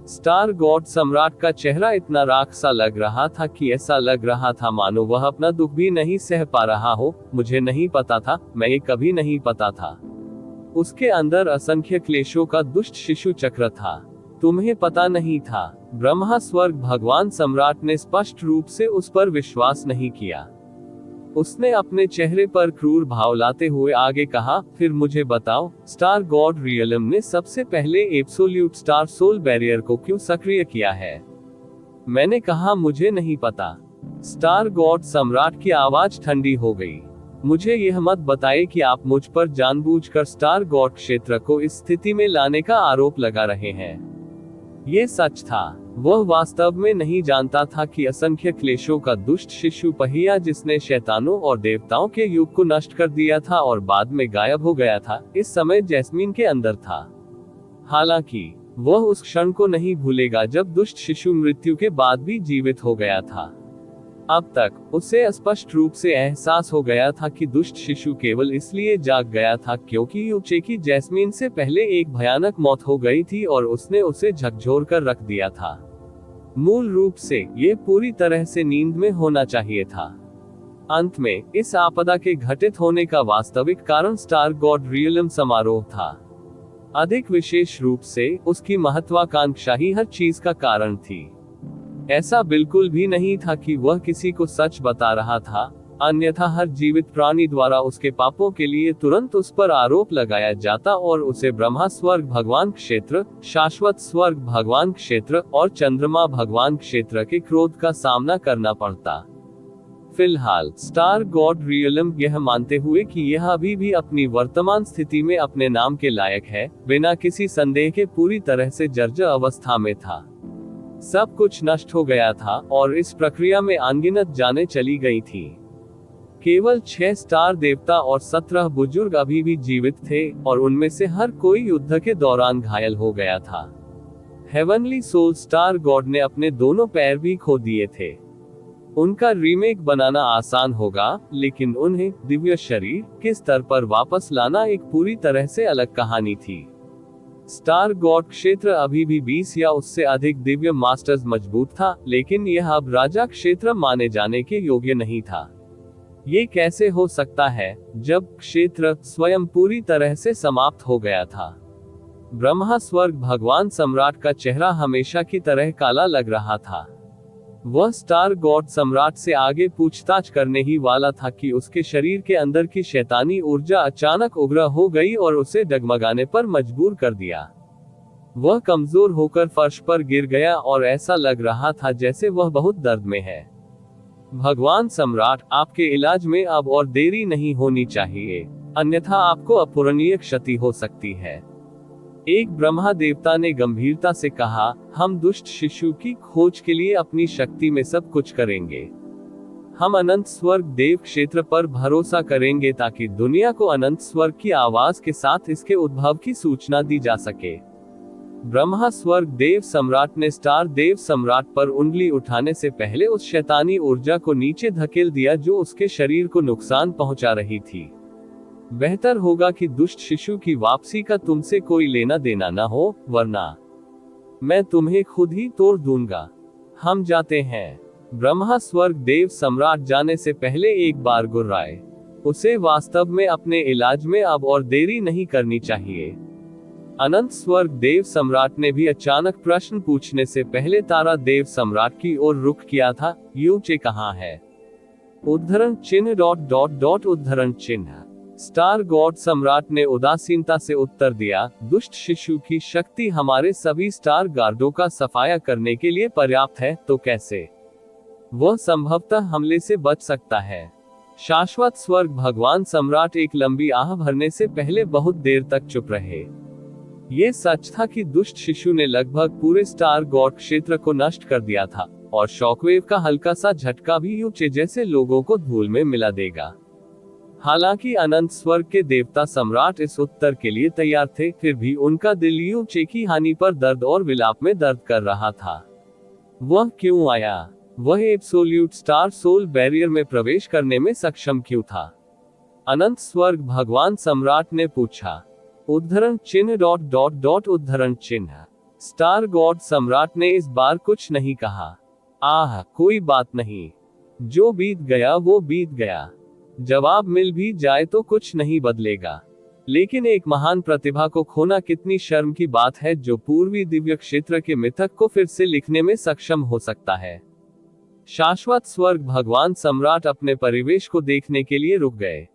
स्टार गॉड सम्राट का चेहरा इतना राख सा लग रहा था कि ऐसा लग रहा था मानो वह अपना दुख भी नहीं सह पा रहा हो। मुझे नहीं पता था, मैं ये कभी नहीं पता था। उसके अंदर असंख्य क्लेशों का दुष्ट शिशु चक्र था। तुम्हें पता नहीं था? ब्रह्मा स्वर्ग भगवान सम्राट ने स्पष्ट रूप से उस पर विश्वास नहीं किया। उसने अपने चेहरे पर क्रूर भाव लाते हुए आगे कहा, फिर मुझे बताओ, स्टार गॉड रियलम ने सबसे पहले एब्सोल्यूट स्टार सोल बैरियर को क्यों सक्रिय किया है? मैंने कहा, मुझे नहीं पता। स्टार गॉड सम्राट की आवाज ठंडी हो गई। मुझे यह मत बताइए कि आप मुझ पर जानबूझकर स्टार गॉड क्षेत्र को इस स्थिति में लाने का आरोप लगा रहे हैं। ये सच था। वह वास्तव में नहीं जानता था कि असंख्य क्लेशों का दुष्ट शिशु पहिया, जिसने शैतानों और देवताओं के युग को नष्ट कर दिया था और बाद में गायब हो गया था, इस समय जैस्मीन के अंदर था। हालांकि वह उस क्षण को नहीं भूलेगा जब दुष्ट शिशु मृत्यु के बाद भी जीवित हो गया था। अब तक उसे स्पष्ट रूप से एहसास हो गया था कि दुष्ट शिशु केवल इसलिए जाग गया था क्योंकि यूचे की जैस्मीन से पहले एक भयानक मौत हो गई थी और उसने उसे झकझोर कर रख दिया था। मूल रूप से ये पूरी तरह से नींद में होना चाहिए था। अंत में इस आपदा के घटित होने का वास्तविक कारण स्टार गॉड रियलम समारोह था। अधिक विशेष रूप से उसकी महत्वाकांक्षा ही हर चीज का कारण थी। ऐसा बिल्कुल भी नहीं था कि वह किसी को सच बता रहा था, अन्यथा हर जीवित प्राणी द्वारा उसके पापों के लिए तुरंत उस पर आरोप लगाया जाता और उसे ब्रह्मा स्वर्ग भगवान क्षेत्र, शाश्वत स्वर्ग भगवान क्षेत्र और चंद्रमा भगवान क्षेत्र के क्रोध का सामना करना पड़ता। फिलहाल स्टार गॉड रियलम यह मानते हुए कि यह अभी भी अपनी वर्तमान स्थिति में अपने नाम के लायक है, बिना किसी संदेह के पूरी तरह से जर्जर अवस्था में था। सब कुछ नष्ट हो गया था और इस प्रक्रिया में अनगिनत जानें चली गई थी। केवल 6 स्टार देवता और 17 बुजुर्ग अभी भी जीवित थे और उनमें से हर कोई युद्ध के दौरान घायल हो गया था। हेवनली सोल स्टार गॉड ने अपने दोनों पैर भी खो दिए थे। उनका रीमेक बनाना आसान होगा, लेकिन उन्हें दिव्य शरीर के स्तर पर वापस लाना एक पूरी तरह से अलग कहानी थी। स्टार गॉड क्षेत्र अभी भी 20 या उससे अधिक दिव्य मास्टर्स मजबूत था, लेकिन यह अब राजा क्षेत्र माने जाने के योग्य नहीं था। ये कैसे हो सकता है जब क्षेत्र स्वयं पूरी तरह से समाप्त हो गया था? ब्रह्मा स्वर्ग भगवान सम्राट का चेहरा हमेशा की तरह काला लग रहा था। वह स्टार गॉड सम्राट से आगे पूछताछ करने ही वाला था कि उसके शरीर के अंदर की शैतानी ऊर्जा अचानक उग्र हो गई और उसे डगमगाने पर मजबूर कर दिया। वह कमजोर होकर फर्श पर गिर गया और ऐसा लग रहा था जैसे वह बहुत दर्द में है। भगवान सम्राट, आपके इलाज में अब और देरी नहीं होनी चाहिए, अन्यथा आपको अपूरणीय क्षति हो सकती है। एक ब्रह्मा देवता ने गंभीरता से कहा, हम दुष्ट शिशु की खोज के लिए अपनी शक्ति में सब कुछ करेंगे। हम अनंत स्वर्ग देव क्षेत्र पर भरोसा करेंगे ताकि दुनिया को अनंत स्वर्ग की आवाज के साथ इसके उद्भव की सूचना दी जा सके। ब्रह्मा स्वर्ग देव सम्राट ने स्टार देव सम्राट पर उंगली उठाने से पहले उस शैतानी ऊर्जा को नीचे धकेल दिया जो उसके शरीर को नुकसान पहुंचा रही थी। बेहतर होगा कि दुष्ट शिशु की वापसी का तुमसे कोई लेना देना न हो, वरना मैं तुम्हें खुद ही तोड़ दूंगा। हम जाते हैं। ब्रह्मा स्वर्ग देव सम्राट जाने से पहले एक बार गुर्राए। उसे वास्तव में अपने इलाज में अब और देरी नहीं करनी चाहिए। अनंत स्वर्ग देव सम्राट ने भी अचानक प्रश्न पूछने से पहले तारा देव सम्राट की ओर रुख किया था। यूचे कहाँ है? उद्धरण चिन्ह ... उद्धरण चिन्ह। स्टार गॉड सम्राट ने उदासीनता से उत्तर दिया, दुष्ट शिशु की शक्ति हमारे सभी स्टार गार्डों का सफाया करने के लिए पर्याप्त है, तो कैसे वह संभवतः हमले से बच सकता है? शाश्वत स्वर्ग भगवान सम्राट एक लंबी आह भरने से पहले बहुत देर तक चुप रहे। ये सच था कि दुष्ट शिशु ने लगभग पूरे स्टार गॉड क्षेत्र को नष्ट कर दिया था, और शॉकवेव का हल्का सा झटका भी यूचे जैसे लोगों को धूल में मिला देगा। हालांकि अनंत स्वर्ग के देवता सम्राट इस उत्तर के लिए तैयार थे, फिर भी उनका दिल यूचे की हानि पर दर्द और विलाप में दर्द कर रहा था। वह क्यों आया? वह एब्सोल्यूट स्टार सोल बैरियर में प्रवेश करने में सक्षम क्यों था? अनंत स्वर्ग भगवान सम्राट ने पूछा। उद्धरण चिन्ह ... उद्धरण चिन्ह। स्टार गॉड सम्राट ने इस बार कुछ नहीं कहा। आह, कोई बात नहीं, जो बीत गया वो बीत गया। जवाब मिल भी जाए तो कुछ नहीं बदलेगा, लेकिन एक महान प्रतिभा को खोना कितनी शर्म की बात है जो पूर्वी दिव्य क्षेत्र के मिथक को फिर से लिखने में सक्षम हो सकता है। शाश्वत स्वर्ग भगवान सम्राट अपने परिवेश को देखने के लिए रुक गए।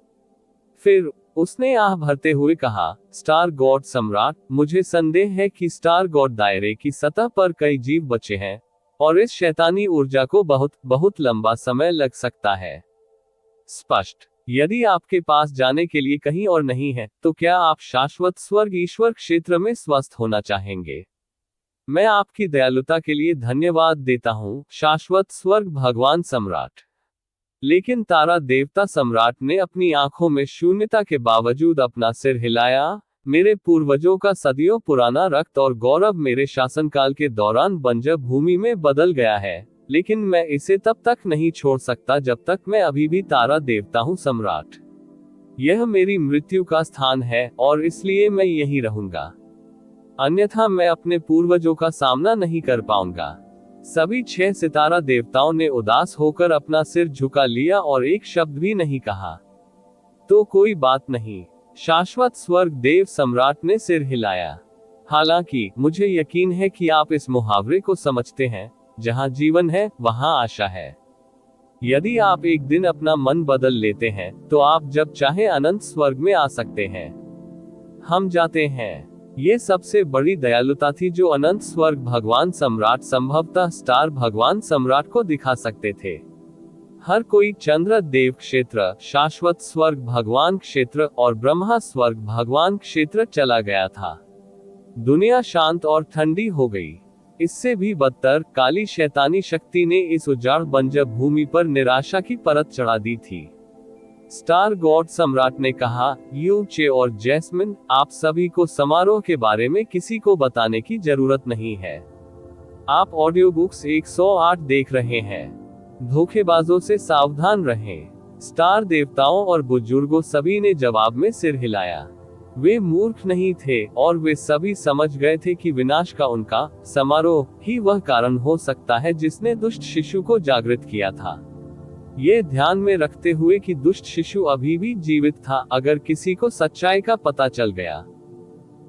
फिर उसने आह भरते हुए कहा, स्टार गॉड सम्राट, मुझे संदेह है कि स्टार गॉड दायरे की सतह पर कई जीव बचे हैं, और इस शैतानी ऊर्जा को बहुत बहुत लंबा समय लग सकता है। स्पष्ट, यदि आपके पास जाने के लिए कहीं और नहीं है, तो क्या आप शाश्वत स्वर्ग ईश्वर क्षेत्र में स्वस्थ होना चाहेंगे? मैं आपकी दयालुता के लिए धन्यवाद देता हूँ, शाश्वत स्वर्ग भगवान सम्राट। लेकिन तारा देवता सम्राट ने अपनी आंखों में शून्यता के बावजूद अपना सिर हिलाया। मेरे पूर्वजों का सदियों पुराना रक्त और गौरव मेरे शासनकाल के दौरान बंजर भूमि में बदल गया है, लेकिन मैं इसे तब तक नहीं छोड़ सकता जब तक मैं अभी भी तारा देवता हूँ सम्राट। यह मेरी मृत्यु का स्थान है, और इसलिए मैं यहीं रहूंगा, अन्यथा मैं अपने पूर्वजों का सामना नहीं कर पाऊंगा। सभी 6 सितारा देवताओं ने उदास होकर अपना सिर झुका लिया और एक शब्द भी नहीं कहा। तो कोई बात नहीं, शाश्वत स्वर्ग देव सम्राट ने सिर हिलाया। हालांकि मुझे यकीन है कि आप इस मुहावरे को समझते हैं, जहां जीवन है वहां आशा है। यदि आप एक दिन अपना मन बदल लेते हैं, तो आप जब चाहे अनंत स्वर्ग में आ सकते हैं। हम जाते हैं। ये सबसे बड़ी दयालुता थी जो अनंत स्वर्ग भगवान सम्राट संभवतः स्टार भगवान सम्राट को दिखा सकते थे। हर कोई चंद्र देव क्षेत्र, शाश्वत स्वर्ग भगवान क्षेत्र और ब्रह्मा स्वर्ग भगवान क्षेत्र चला गया था। दुनिया शांत और ठंडी हो गई। इससे भी बदतर, काली शैतानी शक्ति ने इस उजाड़ बंजर भूमि पर निराशा की परत चढ़ा दी थी। स्टार गॉड सम्राट ने कहा, यूचे और जैस्मिन, आप सभी को समारोह के बारे में किसी को बताने की जरूरत नहीं है। आप ऑडियो बुक्स 108 देख रहे हैं। धोखेबाजों से सावधान रहें। स्टार देवताओं और बुजुर्गों सभी ने जवाब में सिर हिलाया। वे मूर्ख नहीं थे, और वे सभी समझ गए थे कि विनाश का उनका समारोह ही वह कारण हो सकता है जिसने दुष्ट शिशु को जागृत किया था। ये ध्यान में रखते हुए कि दुष्ट शिशु अभी भी जीवित था, अगर किसी को सच्चाई का पता चल गया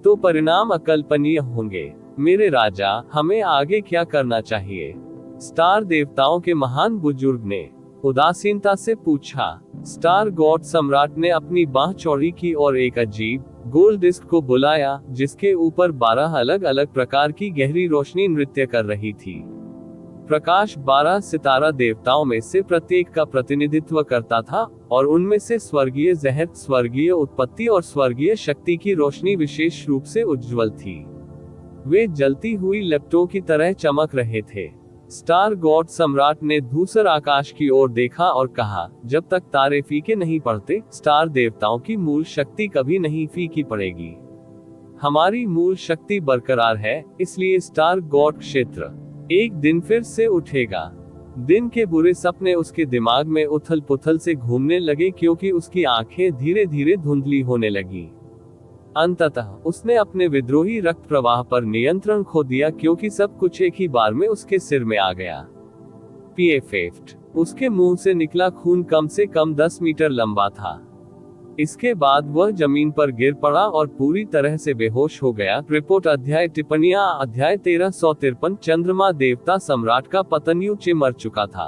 तो परिणाम अकल्पनीय होंगे। मेरे राजा, हमें आगे क्या करना चाहिए? स्टार देवताओं के महान बुजुर्ग ने उदासीनता से पूछा। स्टार गॉड सम्राट ने अपनी बाह चौड़ी की और एक अजीब गोल डिस्क को बुलाया, जिसके ऊपर 12 अलग अलग प्रकार की गहरी रोशनी नृत्य कर रही थी। प्रकाश 12 सितारा देवताओं में से प्रत्येक का प्रतिनिधित्व करता था, और उनमें से स्वर्गीय जहर, स्वर्गीय उत्पत्ति और स्वर्गीय शक्ति की रोशनी विशेष रूप से उज्ज्वल थी। वे जलती हुई लपटों की तरह चमक रहे थे। स्टार गॉड सम्राट ने धूसर आकाश की ओर देखा और कहा, जब तक तारे फीके नहीं पड़ते, स्टार देवताओं की मूल शक्ति कभी नहीं फीकी पड़ेगी। हमारी मूल शक्ति बरकरार है, इसलिए स्टार गॉड क्षेत्र एक दिन फिर से उठेगा। दिन के बुरे सपने उसके दिमाग में उथल पुथल से घूमने लगे, क्योंकि उसकी आंखें धीरे धीरे धुंधली होने लगी। अंततः उसने अपने विद्रोही रक्त प्रवाह पर नियंत्रण खो दिया, क्योंकि सब कुछ एक ही बार में उसके सिर में आ गया। पीएफएफ्ट, उसके मुंह से निकला खून कम से कम 10 मीटर लंबा था। इसके बाद वह जमीन पर गिर पड़ा और पूरी तरह से बेहोश हो गया। रिपोर्ट अध्याय टिप्पणियां अध्याय 1353 चंद्रमा देवता सम्राट का पतन यूचे मर चुका था।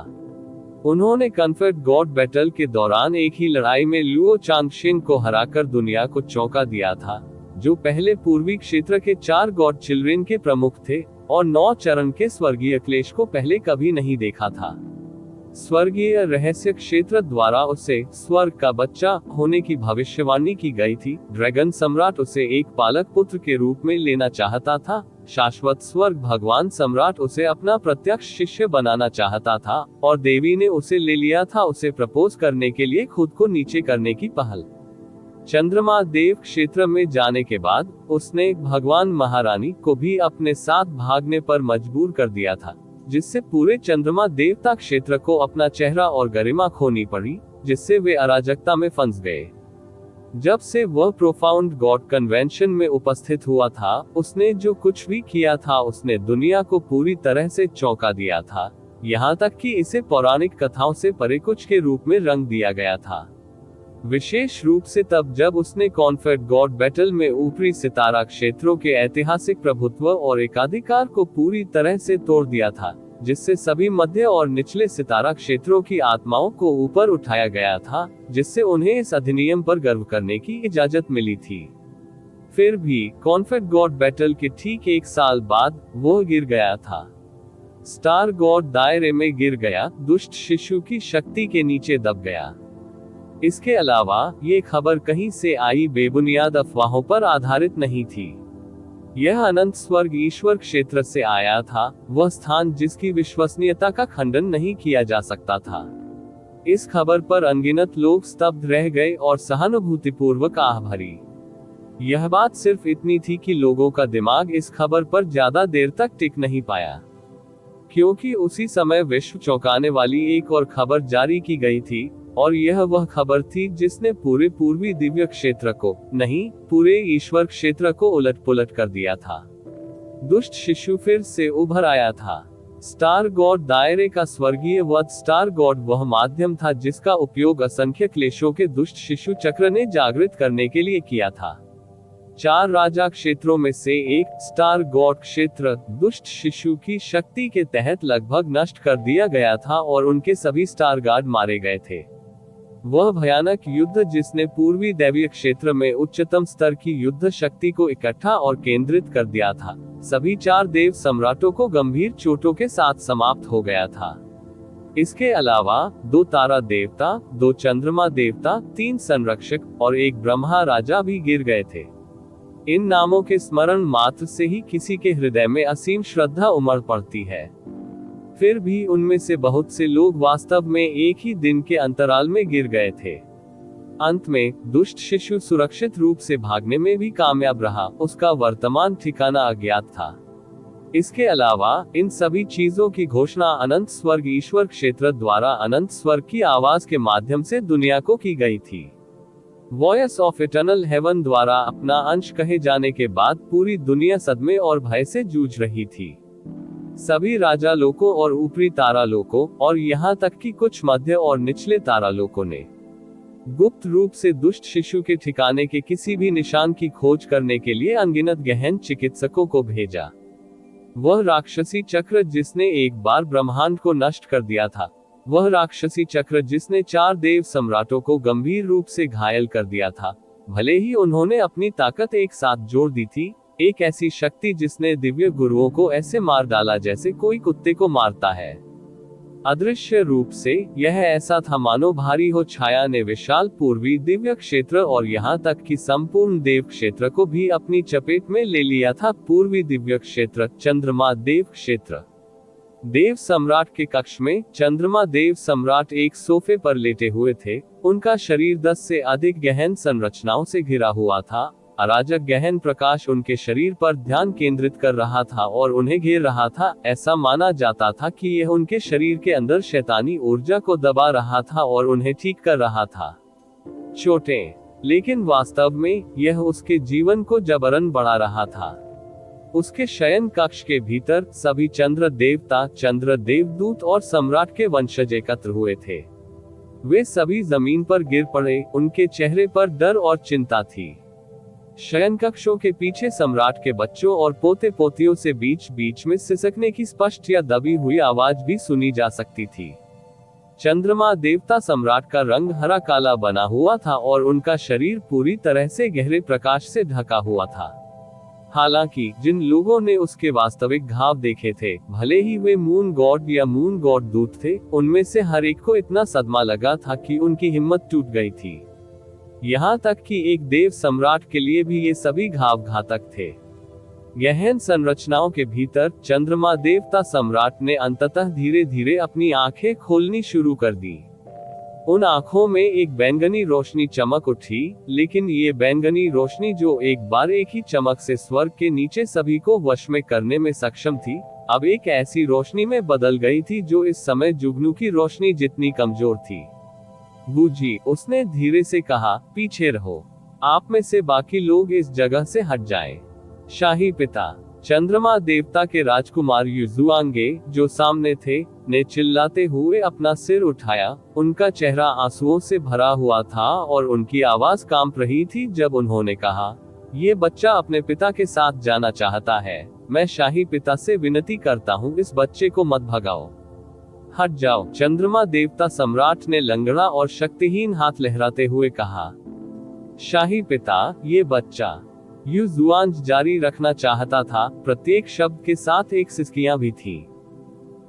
उन्होंने कन्फेड गॉड बैटल के दौरान एक ही लड़ाई में लुओ चांगशेन को हराकर दुनिया को चौंका दिया था, जो पहले पूर्वी क्षेत्र के 4 गॉड चिल्ड्रेन के प्रमुख थे और 9 चरण के स्वर्गीय क्लेश को पहले कभी नहीं देखा था। स्वर्गीय रहस्य क्षेत्र द्वारा उसे स्वर्ग का बच्चा होने की भविष्यवाणी की गई थी। ड्रैगन सम्राट उसे एक पालक पुत्र के रूप में लेना चाहता था। शाश्वत स्वर्ग भगवान सम्राट उसे अपना प्रत्यक्ष शिष्य बनाना चाहता था, और देवी ने उसे ले लिया था, उसे प्रपोज करने के लिए खुद को नीचे करने की पहल। चंद्रमा देव क्षेत्र में जाने के बाद उसने भगवान महारानी को भी अपने साथ भागने पर मजबूर कर दिया था, जिससे पूरे चंद्रमा देवता क्षेत्र को अपना चेहरा और गरिमा खोनी पड़ी, जिससे वे अराजकता में फंस गए। जब से वह प्रोफाउंड गॉड कन्वेंशन में उपस्थित हुआ था, उसने जो कुछ भी किया था उसने दुनिया को पूरी तरह से चौंका दिया था, यहाँ तक कि इसे पौराणिक कथाओं से परे कुछ के रूप में रंग दिया गया था। विशेष रूप से तब जब उसने कॉन्फेड गॉड बैटल में ऊपरी सितारा क्षेत्रों के ऐतिहासिक प्रभुत्व और एकाधिकार को पूरी तरह से तोड़ दिया था, जिससे सभी मध्य और निचले सितारा क्षेत्रों की आत्माओं को ऊपर उठाया गया था, जिससे उन्हें इस अधिनियम पर गर्व करने की इजाजत मिली थी। फिर भी कॉन्फेड गॉड बैटल के ठीक 1 साल बाद वह गिर गया था। स्टार गॉड दायरे में गिर गया, दुष्ट शिशु की शक्ति के नीचे दब गया। इसके अलावा ये खबर कहीं से आई बेबुनियाद अफवाहों पर आधारित नहीं थी। यह अनंत स्वर्ग ईश्वर क्षेत्र से आया था, वह स्थान जिसकी विश्वसनीयता का खंडन नहीं किया जा सकता था। इस खबर पर अनगिनत लोग स्तब्ध रह गए और सहानुभूतिपूर्वक आह भरी। यह बात सिर्फ इतनी थी कि लोगों का दिमाग इस खबर पर ज्यादा देर तक टिक नहीं पाया, क्योंकि उसी समय विश्व चौंकाने वाली एक और खबर जारी की गई थी, और यह वह खबर थी जिसने पूरे पूर्वी दिव्य क्षेत्र को नहीं, पूरे ईश्वर क्षेत्र को उलट-पुलट कर दिया था। दुष्ट शिशु फिर से उभर आया था। स्टार गॉड दायरे का स्वर्गीय वध स्टार गॉड वह माध्यम था जिसका उपयोग असंख्य क्लेशों के दुष्ट शिशु चक्र ने जागृत करने के लिए किया था। 4 राजा क्षेत्रों में से एक स्टार गॉड क्षेत्र दुष्ट शिशु की शक्ति के तहत लगभग नष्ट कर दिया गया था और उनके सभी स्टार गार्ड मारे गए थे। वह भयानक युद्ध जिसने पूर्वी दैवीय क्षेत्र में उच्चतम स्तर की युद्ध शक्ति को इकट्ठा और केंद्रित कर दिया था, सभी 4 देव सम्राटों को गंभीर चोटों के साथ समाप्त हो गया था। इसके अलावा 2 तारा देवता, 2 चंद्रमा देवता, 3 संरक्षक और 1 ब्रह्मा राजा भी गिर गए थे। इन नामों के स्मरण मात्र से ही किसी के हृदय में असीम श्रद्धा उमड़ पड़ती है। फिर भी उनमें से बहुत से लोग वास्तव में एक ही दिन के अंतराल में गिर गए थे। अंत में दुष्ट शिशु सुरक्षित रूप से भागने में भी कामयाब रहा, उसका वर्तमान ठिकाना अज्ञात था। इसके अलावा इन सभी चीजों की घोषणा अनंत स्वर्ग ईश्वर क्षेत्र द्वारा अनंत स्वर्ग की आवाज के माध्यम से दुनिया को की गई थी। वॉयस ऑफ इटर्नल हेवन द्वारा अपना अंश कहे जाने के बाद पूरी दुनिया सदमे और भय से जूझ रही थी। सभी राजा लोकों और ऊपरी तारा लोकों और यहाँ तक कि कुछ मध्य और निचले तारा लोकों ने गुप्त रूप से दुष्ट शिशु के ठिकाने के किसी भी निशान की खोज करने के लिए अनगिनत गहन चिकित्सकों को भेजा। वह राक्षसी चक्र जिसने एक बार ब्रह्मांड को नष्ट कर दिया था, वह राक्षसी चक्र जिसने 4 देव सम्राटों को गंभीर रूप से घायल कर दिया था, भले ही उन्होंने अपनी ताकत एक साथ जोड़ दी थी, एक ऐसी शक्ति जिसने दिव्य गुरुओं को ऐसे मार डाला जैसे कोई कुत्ते को मारता है। अदृश्य रूप से यह ऐसा था मानो भारी हो छाया ने विशाल पूर्वी दिव्य क्षेत्र और यहाँ तक कि संपूर्ण देव क्षेत्र को भी अपनी चपेट में ले लिया था। पूर्वी दिव्य क्षेत्र, चंद्रमा देव क्षेत्र। देव सम्राट के कक्ष में चंद्रमा देव सम्राट एक सोफे पर लेटे हुए थे। उनका शरीर 10 से अधिक गहन संरचनाओं से घिरा हुआ था। अराजक गहन प्रकाश उनके शरीर पर ध्यान केंद्रित कर रहा था और उन्हें घेर रहा था। ऐसा माना जाता था कि यह उनके शरीर के अंदर शैतानी ऊर्जा को दबा रहा था और उन्हें ठीक कर रहा था। छोटे, लेकिन वास्तव में यह उसके जीवन को जबरन बढ़ा रहा था। उसके शयन कक्ष के भीतर सभी चंद्र देवता, चंद्र देवदूत और सम्राट के वंशज एकत्र हुए थे। वे सभी जमीन पर गिर पड़े। उनके चेहरे पर डर और चिंता थी। शयन कक्षों के पीछे सम्राट के बच्चों और पोते पोतियों से बीच बीच में सिसकने की स्पष्ट या दबी हुई आवाज भी सुनी जा सकती थी। चंद्रमा देवता सम्राट का रंग हरा काला बना हुआ था और उनका शरीर पूरी तरह से गहरे प्रकाश से ढका हुआ था। हालांकि जिन लोगों ने उसके वास्तविक घाव देखे थे, भले ही वे मून गॉड या मून गॉड दूत थे, उनमें से हर एक को इतना सदमा लगा था कि उनकी हिम्मत टूट गई थी। यहाँ तक कि एक देव सम्राट के लिए भी ये सभी घाव घातक थे। गहन संरचनाओं के भीतर चंद्रमा देवता सम्राट ने अंततः धीरे धीरे अपनी आंखें खोलनी शुरू कर दी। उन आंखों में एक बैंगनी रोशनी चमक उठी, लेकिन ये बैंगनी रोशनी जो एक बार एक ही चमक से स्वर्ग के नीचे सभी को वश में करने में सक्षम थी, अब एक ऐसी रोशनी में बदल गई थी जो इस समय जुगनू की रोशनी जितनी कमजोर थी। बूजी, उसने धीरे से कहा, पीछे रहो। आप में से बाकी लोग इस जगह से हट जाएं। शाही पिता चंद्रमा देवता के राजकुमार युजुआंगे, जो सामने थे, ने चिल्लाते हुए अपना सिर उठाया। उनका चेहरा आंसुओं से भरा हुआ था और उनकी आवाज कांप रही थी जब उन्होंने कहा, ये बच्चा अपने पिता के साथ जाना चाहता है। मैं शाही पिता से विनती करता हूँ, इस बच्चे को मत भगाओ। हट जाओ, चंद्रमा देवता सम्राट ने लंगड़ा और शक्तिहीन हाथ लहराते हुए कहा। शाही पिता, ये बच्चा, युजुआंग जारी रखना चाहता था। प्रत्येक शब्द के साथ एक सिसकियां भी थी।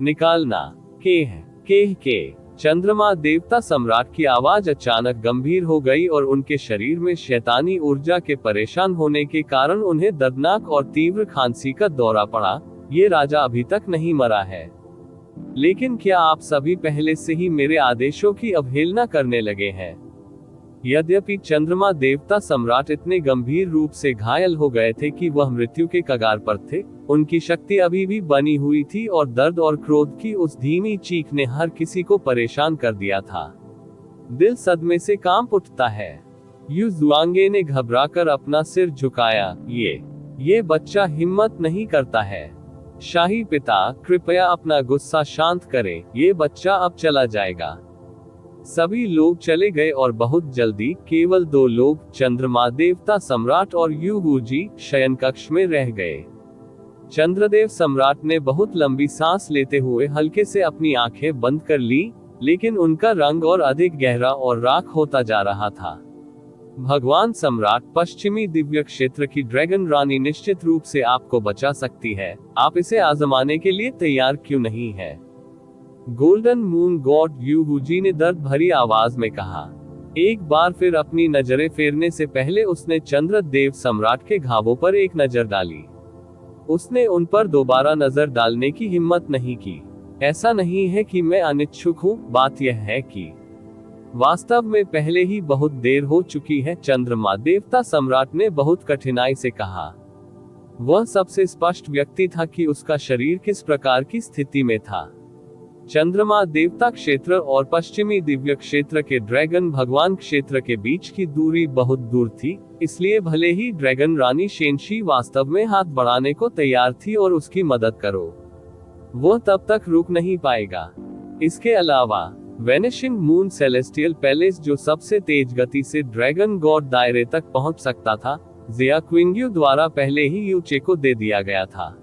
निकालना। के चंद्रमा देवता सम्राट की आवाज अचानक गंभीर हो गई और उनके शरीर में शैतानी ऊर्जा के परेशान होने के कारण उन्हें दर्दनाक और तीव्र खांसी का दौरा पड़ा। ये राजा अभी तक नहीं मरा है, लेकिन क्या आप सभी पहले से ही मेरे आदेशों की अवहेलना करने लगे हैं? यद्यपि चंद्रमा देवता सम्राट इतने गंभीर रूप से घायल हो गए थे कि वह मृत्यु के कगार पर थे, उनकी शक्ति अभी भी बनी हुई थी और दर्द और क्रोध की उस धीमी चीख ने हर किसी को परेशान कर दिया था। दिल सदमे से कांप उठता है। युजुआंगे ने घबराकर अपना सिर झुकाया। ये बच्चा हिम्मत नहीं करता है। शाही पिता, कृपया अपना गुस्सा शांत करें। ये बच्चा अब चला जाएगा। सभी लोग चले गए और बहुत जल्दी केवल 2 लोग, चंद्रमा देवता सम्राट और युगुजी, शयन कक्ष में रह गए। चंद्रदेव सम्राट ने बहुत लंबी सांस लेते हुए हल्के से अपनी आंखें बंद कर ली, लेकिन उनका रंग और अधिक गहरा और राख होता जा रहा था। भगवान सम्राट, पश्चिमी दिव्य क्षेत्र की ड्रैगन रानी निश्चित रूप से आपको बचा सकती है। आप इसे आजमाने के लिए तैयार क्यों नहीं है? गोल्डन मून गॉड युगुजी ने दर्द भरी आवाज में कहा। एक बार फिर अपनी नजरें फेरने से पहले उसने चंद्रदेव सम्राट के घावों पर एक नजर डाली। उसने उन पर दोबारा नजर डालने की हिम्मत नहीं की। ऐसा नहीं है कि मैं अनिच्छुक हूँ, बात यह है कि वास्तव में पहले ही बहुत देर हो चुकी है, चंद्रमा देवता सम्राट ने बहुत कठिनाई से कहा। वह सबसे स्पष्ट व्यक्ति था कि उसका शरीर किस प्रकार की स्थिति में था। चंद्रमा देवता क्षेत्र और पश्चिमी दिव्य क्षेत्र के ड्रैगन भगवान क्षेत्र के बीच की दूरी बहुत दूर थी, इसलिए भले ही ड्रैगन रानी शेनशी वास्तव में हाथ बढ़ाने को तैयार थी और उसकी मदद करो, वह तब तक रुक नहीं पाएगा। इसके अलावा वेनिशिंग मून सेलेस्टियल पैलेस, जो सबसे तेज गति से ड्रैगन गॉड दायरे तक पहुंच सकता था, जिया क्विंग्यू द्वारा पहले ही यूचे को दे दिया गया था।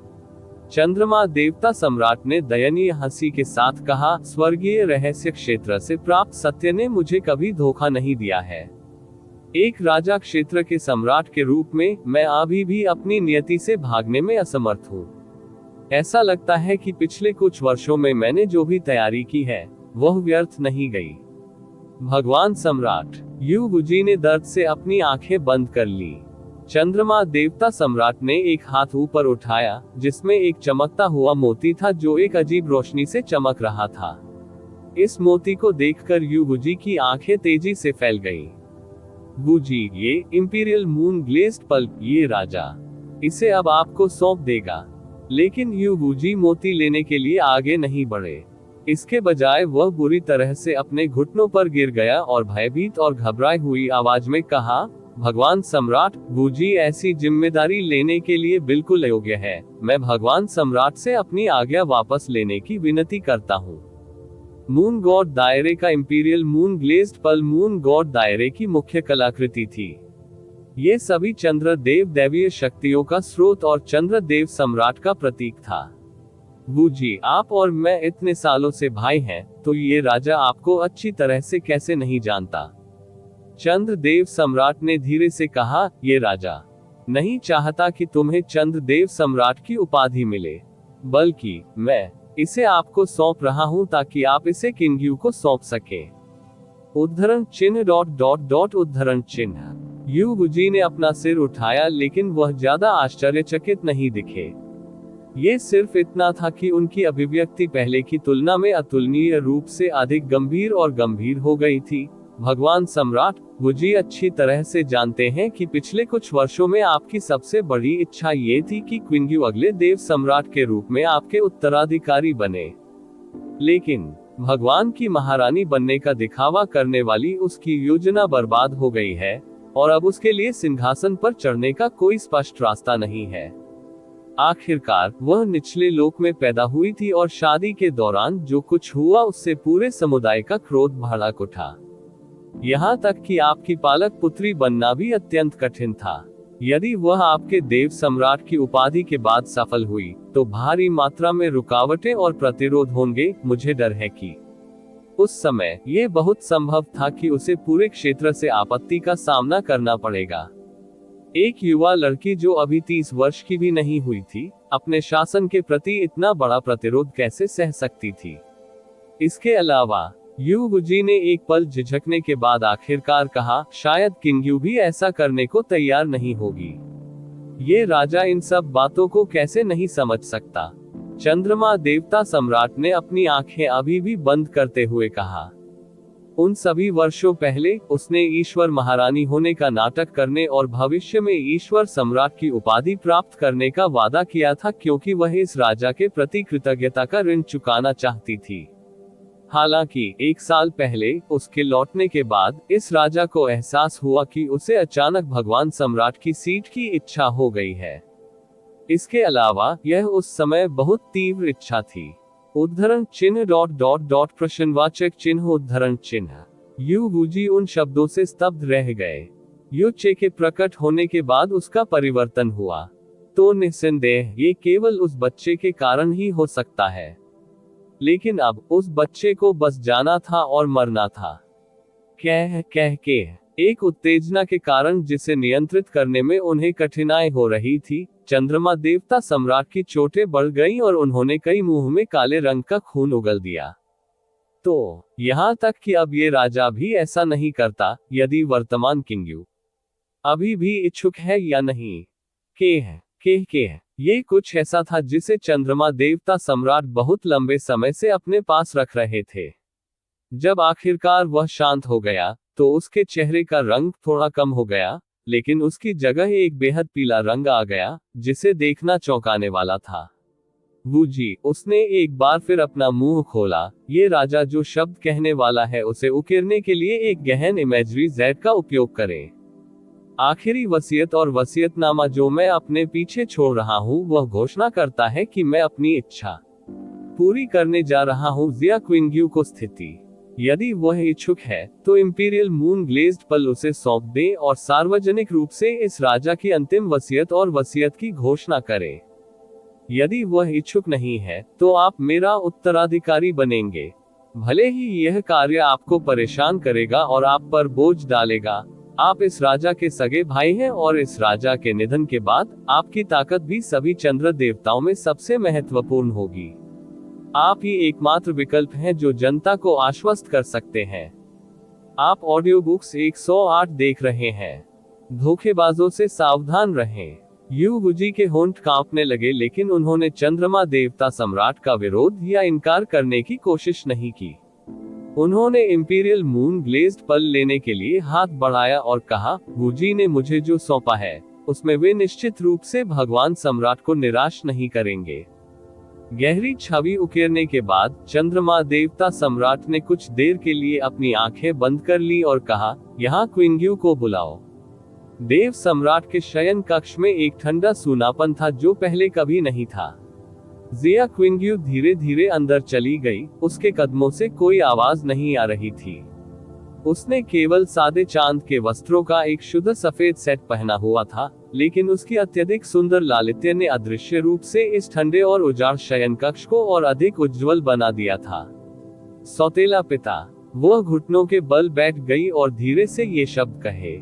चंद्रमा देवता सम्राट ने दयनीय हंसी के साथ कहा, स्वर्गीय रहस्य क्षेत्र से प्राप्त सत्य ने मुझे कभी धोखा नहीं दिया है। एक राजा क्षेत्र के सम्राट के रूप में मैं अभी भी अपनी नियति से भागने में असमर्थ हूँ। ऐसा लगता है कि पिछले कुछ वर्षों में मैंने जो भी तैयारी की है वह व्यर्थ नहीं गई। भगवान सम्राट, यू वुजी ने दर्द से अपनी आंखें बंद कर ली। चंद्रमा देवता सम्राट ने एक हाथ ऊपर उठाया जिसमें एक चमकता हुआ मोती था जो एक अजीब रोशनी से चमक रहा था। इस मोती को देखकर यू वुजी की आंखें तेजी से फैल गईं। वुजी, ये इंपीरियल मून ग्लेज्ड पल्प, ये राजा इसे अब आपको सौंप देगा। लेकिन यू वुजी मोती लेने के लिए आगे नहीं बढ़े। इसके बजाय वह बुरी तरह से अपने घुटनों पर गिर गया और भयभीत और घबराई हुई आवाज में कहा, भगवान सम्राट, वुजी ऐसी जिम्मेदारी लेने के लिए बिल्कुल अयोग्य है। मैं भगवान सम्राट से अपनी आज्ञा वापस लेने की विनती करता हूँ। मून गॉड दायरे का इंपीरियल मून ग्लेज्ड पल मून गॉड दायरे की मुख्य कलाकृति थी। ये सभी चंद्र देव दैवीय शक्तियों का स्रोत और चंद्र देव सम्राट का प्रतीक था। वुजी, आप और मैं इतने सालों से भाई हैं, तो ये राजा आपको अच्छी तरह से कैसे नहीं जानता? चंद्र देव सम्राट ने धीरे से कहा, ये राजा नहीं चाहता कि तुम्हें चंद्र देव सम्राट की उपाधि मिले, बल्कि मैं इसे आपको सौंप रहा हूं ताकि आप इसे किंग्यू को सौंप सके। उद्धरण चिन्ह डॉट डॉट डॉट उद्धरण चिन्ह। यू वुजी ने अपना सिर उठाया लेकिन वह ज्यादा आश्चर्यचकित नहीं दिखे। ये सिर्फ इतना था कि उनकी अभिव्यक्ति पहले की तुलना में अतुलनीय रूप से अधिक गंभीर और गंभीर हो गई थी। भगवान सम्राट, वुजी अच्छी तरह से जानते हैं कि पिछले कुछ वर्षों में आपकी सबसे बड़ी इच्छा ये थी कि क्विंग्यू अगले देव सम्राट के रूप में आपके उत्तराधिकारी बने। लेकिन भगवान की महारानी बनने का दिखावा करने वाली उसकी योजना बर्बाद हो गई है और अब उसके लिए सिंहासन पर चढ़ने का कोई स्पष्ट रास्ता नहीं है। आखिरकार वह निचले लोक में पैदा हुई थी और शादी के दौरान जो कुछ हुआ उससे पूरे समुदाय का क्रोध भड़क उठा। यहाँ तक कि आपकी पालक पुत्री बनना भी अत्यंत कठिन था। यदि वह आपके देव सम्राट की उपाधि के बाद सफल हुई तो भारी मात्रा में रुकावटें और प्रतिरोध होंगे। मुझे डर है कि उस समय यह बहुत संभव था कि उसे पूरे क्षेत्र से आपत्ति का सामना करना पड़ेगा। एक युवा लड़की जो अभी 30 वर्ष की भी नहीं हुई थी, अपने शासन के प्रति इतना बड़ा प्रतिरोध कैसे सह सकती थी? इसके अलावा यू वुजी ने एक पल झिझकने के बाद आखिरकार कहा, शायद किंग्यू भी ऐसा करने को तैयार नहीं होगी। ये राजा इन सब बातों को कैसे नहीं समझ सकता? चंद्रमा देवता सम्राट ने अपनी आंखें अभी भी बंद करते हुए कहा, उन सभी वर्षों पहले उसने ईश्वर महारानी होने का नाटक करने और भविष्य में ईश्वर सम्राट की उपाधि प्राप्त करने का वादा किया था क्योंकि वह इस राजा के प्रति कृतज्ञता का ऋण चुकाना चाहती थी। हालांकि 1 साल पहले उसके लौटने के बाद इस राजा को एहसास हुआ कि उसे अचानक भगवान सम्राट की सीट की इच्छा हो गई है। इसके अलावा यह उस समय बहुत तीव्र इच्छा थी। उद्धरण चिन्ह डॉट डॉट डॉट प्रश्नवाचक चिन्ह उद्धरण चिन्ह। यू वुजी उन शब्दों से स्तब्ध रह गए। युचे के प्रकट होने के बाद उसका परिवर्तन हुआ तो निस्संदेह ये केवल उस बच्चे के कारण ही हो सकता है। लेकिन अब उस बच्चे को बस जाना था और मरना था। कह के एक उत्तेजना के कारण जिसे नियंत्रित करने में उन्हें कठिनाई हो रही थी, चंद्रमा देवता सम्राट की चोटें बढ़ गईं और उन्होंने कई मुंह में काले रंग का खून उगल दिया। तो यहाँ तक कि अब ये राजा भी ऐसा नहीं करता यदि वर्तमान किंग्यू अभी भी इच्छुक है या नहीं। के ये कुछ ऐसा था जिसे चंद्रमा देवता सम्राट बहुत लंबे समय से अपने पास रख रहे थे। जब आखिरकार वह शांत हो गया तो उसके चेहरे का रंग थोड़ा कम हो गया, लेकिन उसकी जगह एक बेहद पीला रंग आ गया जिसे देखना चौंकाने वाला था। वुजी, उसने एक बार फिर अपना मुंह खोला। ये राजा जो शब्द कहने वाला है उसे उकेरने के लिए एक गहन इमेजरी जेड का उपयोग करें। आखिरी वसीयत और वसीयतनामा जो मैं अपने पीछे छोड़ रहा हूं वह घोषणा करता है कि मैं अपनी इच्छा पूरी करने जा रहा हूं जिया क्विंग्यू को स्थिति। यदि वह इच्छुक है तो इंपीरियल मून ग्लेज्ड पल उसे सौंप दें और सार्वजनिक रूप से इस राजा की अंतिम वसीयत और वसीयत की घोषणा करें। यदि वह इच्छुक नहीं है तो आप मेरा उत्तराधिकारी बनेंगे। भले ही यह कार्य आपको परेशान करेगा और आप पर बोझ डालेगा, आप इस राजा के सगे भाई हैं और इस राजा के निधन के बाद आपकी ताकत भी सभी चंद्र देवताओं में सबसे महत्वपूर्ण होगी। आप ही एकमात्र विकल्प हैं जो जनता को आश्वस्त कर सकते हैं। आप ऑडियो बुक्स 108 देख रहे हैं। धोखेबाजों से सावधान रहें। यू वुजी के होंठ कांपने लगे, लेकिन उन्होंने चंद्रमा देवता सम्राट का विरोध या इनकार करने की कोशिश नहीं की। उन्होंने इंपीरियल मून ग्लेज्ड पल लेने के लिए हाथ बढ़ाया और कहा, वुजी ने मुझे जो सौंपा है उसमें वे निश्चित रूप से भगवान सम्राट को निराश नहीं करेंगे। गहरी छवि उकेरने के बाद चंद्रमा देवता सम्राट ने कुछ देर के लिए अपनी आंखें बंद कर ली और कहा, यहाँ क्विंग्यू को बुलाओ। देव सम्राट के शयन कक्ष में एक ठंडा सूनापन था जो पहले कभी नहीं था। जिया क्विंग्यू धीरे धीरे अंदर चली गई। उसके कदमों से कोई आवाज नहीं आ रही थी। उसने केवल सादे चांद के वस्त्रों का एक शुद्ध सफेद सेट पहना हुआ था, लेकिन उसकी अत्यधिक सुंदर लालित्य ने अदृश्य रूप से इस ठंडे और उजाड़ शयन कक्ष को और अधिक उज्जवल बना दिया था। सौतेला पिता। वह घुटनों के बल बैठ गई और धीरे से ये शब्द कहे।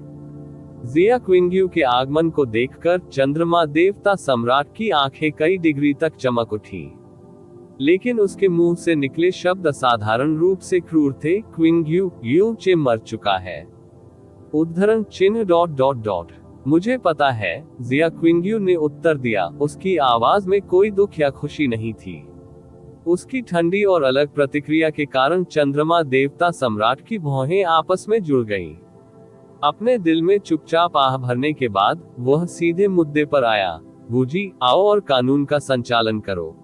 जिया क्विंग्यू के आगमन को देखकर चंद्रमा देवता सम्राट की आंखें कई डिग्री तक चमक उठी, लेकिन उसके मुंह से निकले शब्द असाधारण रूप से क्रूर थे। क्विंग्यू यूचे मर चुका है। उद्धरण चिन्ह ... मुझे पता है, जिया क्विंग्यू ने उत्तर दिया। उसकी आवाज में कोई दुख या खुशी नहीं थी। उसकी ठंडी और अलग प्रतिक्रिया के कारण चंद्रमा देवता सम्राट की भौहें आपस में जुड़ गईं। अपने दिल में चुपचाप आह भरने के बाद वह सीधे मुद्दे पर आया। वुजी, आओ और कानून का संचालन करो।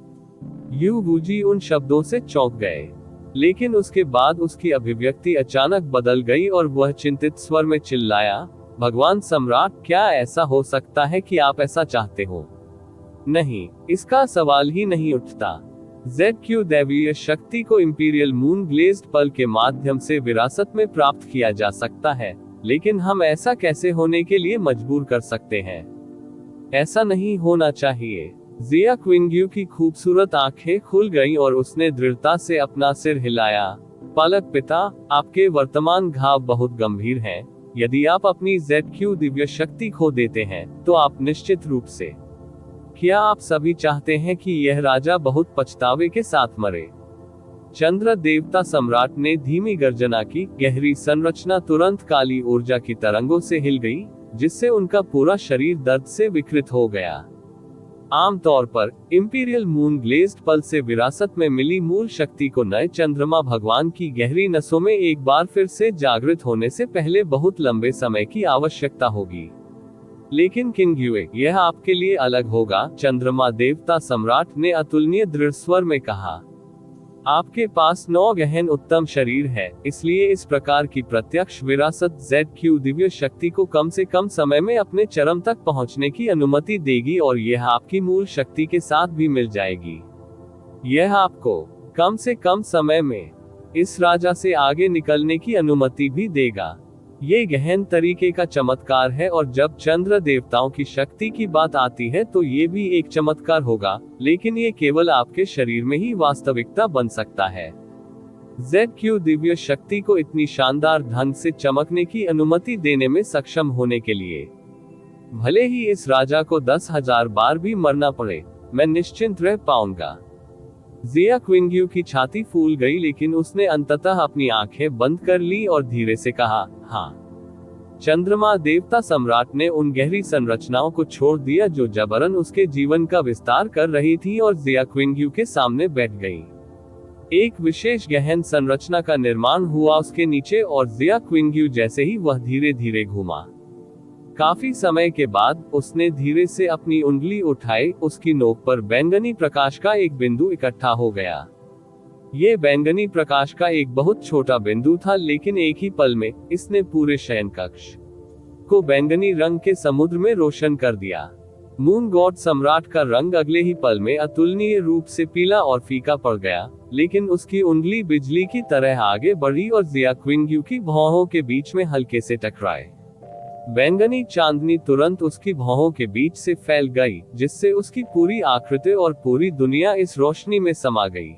यू वुजी उन शब्दों से चौंक गए, लेकिन उसके बाद उसकी अभिव्यक्ति अचानक बदल गई और वह चिंतित स्वर में चिल्लाया, भगवान सम्राट, क्या ऐसा हो सकता है कि आप ऐसा चाहते हो? नहीं, इसका सवाल ही नहीं उठता। ZQ दैवीय शक्ति को इंपीरियल मून ग्लेज्ड पल के माध्यम से विरासत में प्राप्त किया जा सकता है, लेकिन हम ऐसा कैसे होने के लिए मजबूर कर सकते हैं? ऐसा नहीं होना चाहिए। जिया क्विंग्यू की खूबसूरत आंखें खुल गईं और उसने दृढ़ता से अपना सिर हिलाया। पालक पिता, आपके वर्तमान घाव बहुत गंभीर हैं। यदि आप अपनी ZQ दिव्य शक्ति खो देते हैं, तो आप निश्चित रूप से। क्या आप सभी चाहते हैं कि यह राजा बहुत पछतावे के साथ मरे? चंद्र देवता सम्राट ने धीमी गर्जना की। गहरी संरचना तुरंत काली ऊर्जा की तरंगों से हिल गई, जिससे उनका पूरा शरीर दर्द से विकृत हो गया। आमतौर पर इंपीरियल मून ग्लेज्ड पल से विरासत में मिली मूल शक्ति को नए चंद्रमा भगवान की गहरी नसों में एक बार फिर से जागृत होने से पहले बहुत लंबे समय की आवश्यकता होगी। लेकिन किंग्युए, यह आपके लिए अलग होगा, चंद्रमा देवता सम्राट ने अतुलनीय दृढ़ स्वर में कहा। आपके पास 9 गहन उत्तम शरीर है, इसलिए इस प्रकार की प्रत्यक्ष विरासत ZQ दिव्य शक्ति को कम से कम समय में अपने चरम तक पहुंचने की अनुमति देगी और यह आपकी मूल शक्ति के साथ भी मिल जाएगी। यह आपको कम से कम समय में इस राजा से आगे निकलने की अनुमति भी देगा। ये गहन तरीके का चमत्कार है, और जब चंद्र देवताओं की शक्ति की बात आती है तो ये भी एक चमत्कार होगा, लेकिन ये केवल आपके शरीर में ही वास्तविकता बन सकता है। ZQ दिव्य शक्ति को इतनी शानदार ढंग से चमकने की अनुमति देने में सक्षम होने के लिए, भले ही इस राजा को 10,000 बार भी मरना पड़े, मैं निश्चिंत रह पाऊंगा। जिया क्विंग्यू की छाती फूल गई, लेकिन उसने अंततः अपनी आंखें बंद कर ली और धीरे से कहा, हाँ। चंद्रमा देवता सम्राट ने उन गहरी संरचनाओं को छोड़ दिया जो जबरन उसके जीवन का विस्तार कर रही थी और जिया क्विंग्यू के सामने बैठ गई। एक विशेष गहन संरचना का निर्माण हुआ उसके नीचे, और जिया क्विंग्यू जैसे ही वह धीरे धीरे घूमा, काफी समय के बाद उसने धीरे से अपनी उंगली उठाई। उसकी नोक पर बैंगनी प्रकाश का एक बिंदु इकट्ठा हो गया। ये बैंगनी प्रकाश का एक बहुत छोटा बिंदु था, लेकिन एक ही पल में इसने पूरे शयन कक्ष को बैंगनी रंग के समुद्र में रोशन कर दिया। मून गॉड सम्राट का रंग अगले ही पल में अतुलनीय रूप से पीला और फीका पड़ गया, लेकिन उसकी उंगली बिजली की तरह आगे बढ़ी और जिया क्विंग्यू की भौहों के बीच में हल्के से टकराए। बैंगनी चांदनी तुरंत उसकी भौहों के बीच से फैल गई, जिससे उसकी पूरी आकृति और पूरी दुनिया इस रोशनी में समा गई।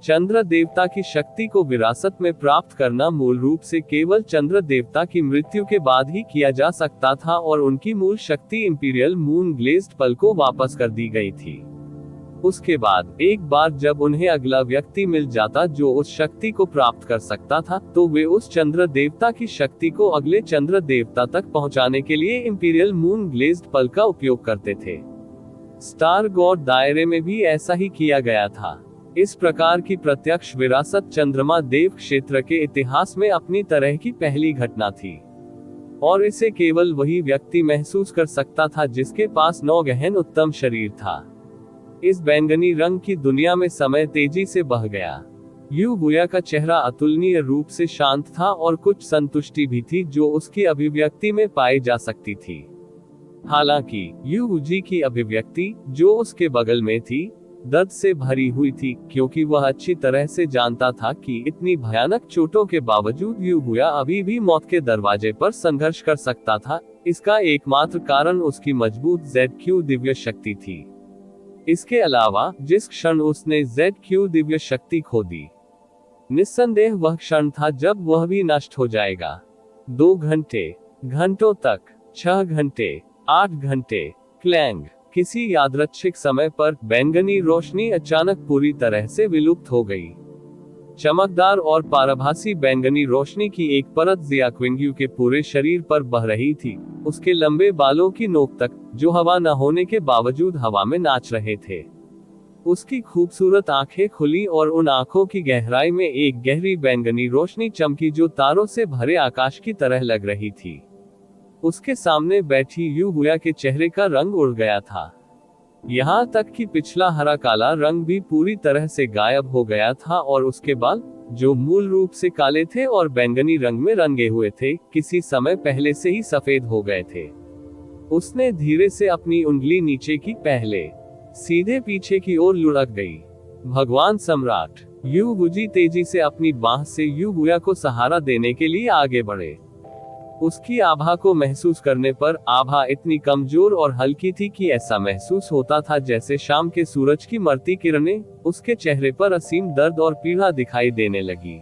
चंद्र देवता की शक्ति को विरासत में प्राप्त करना मूल रूप से केवल चंद्र देवता की मृत्यु के बाद ही किया जा सकता था और उनकी मूल शक्ति इंपीरियल मून ग्लेज्ड पल को वापस कर दी गई थी। उसके बाद एक बार जब उन्हें अगला व्यक्ति मिल जाता जो उस शक्ति को प्राप्त कर सकता था, तो वे उस चंद्र देवता की शक्ति को अगले चंद्र देवता तक पहुंचाने के लिए इंपीरियल मून ग्लेज्ड पल का उपयोग करते थे। स्टार गॉड दायरे में भी ऐसा ही किया गया था। इस प्रकार की प्रत्यक्ष विरासत चंद्रमा देव क्षेत्र के इतिहास में अपनी तरह की पहली घटना थी, और इसे केवल वही व्यक्ति महसूस कर सकता था जिसके पास 9 गहन उत्तम शरीर था। इस बैंगनी रंग की दुनिया में समय तेजी से बह गया। यू बुया का चेहरा अतुलनीय रूप से शांत था और कुछ संतुष्टि भी थी जो उसकी अभिव्यक्ति में पाई जा सकती थी। हालांकि यू जी की अभिव्यक्ति, जो उसके बगल में थी, दर्द से भरी हुई थी, क्योंकि वह अच्छी तरह से जानता था कि इतनी भयानक चोटों के बावजूद यू बुया अभी भी मौत के दरवाजे पर संघर्ष कर सकता था। इसका एकमात्र कारण उसकी मजबूत ZQ दिव्य शक्ति थी। इसके अलावा जिस क्षण उसने ZQ दिव्य शक्ति खो दी, निस्संदेह वह क्षण था जब वह भी नष्ट हो जाएगा। 2 घंटे, घंटों तक, 6 घंटे, 8 घंटे, क्लैंग। किसी यादृच्छिक समय पर बैंगनी रोशनी अचानक पूरी तरह से विलुप्त हो गई। चमकदार और पारभासी बैंगनी रोशनी की एक परत जिया क्विंग्यू के पूरे शरीर पर बह रही थी, उसके लंबे बालों की नोक तक, जो हवा न होने के बावजूद हवा में नाच रहे थे। उसकी खूबसूरत आंखें खुली और उन आंखों की गहराई में एक गहरी बैंगनी रोशनी चमकी जो तारों से भरे आकाश की तरह लग रही थी। उसके सामने बैठी यू बुया के चेहरे का रंग उड़ गया था। यहाँ तक कि पिछला हरा काला रंग भी पूरी तरह से गायब हो गया था और उसके बाल, जो मूल रूप से काले थे और बैंगनी रंग में रंगे हुए थे, किसी समय पहले से ही सफेद हो गए थे। उसने धीरे से अपनी उंगली नीचे की पहले सीधे पीछे की ओर लुढ़क गई। भगवान सम्राट यू बुजी तेजी से अपनी बाह से यू बुया को सहारा देने के लिए आगे बढ़े। उसकी आभा को महसूस करने पर आभा इतनी कमजोर और हल्की थी कि ऐसा महसूस होता था जैसे शाम के सूरज की मरती किरणें उसके चेहरे पर असीम दर्द और पीड़ा दिखाई देने लगी।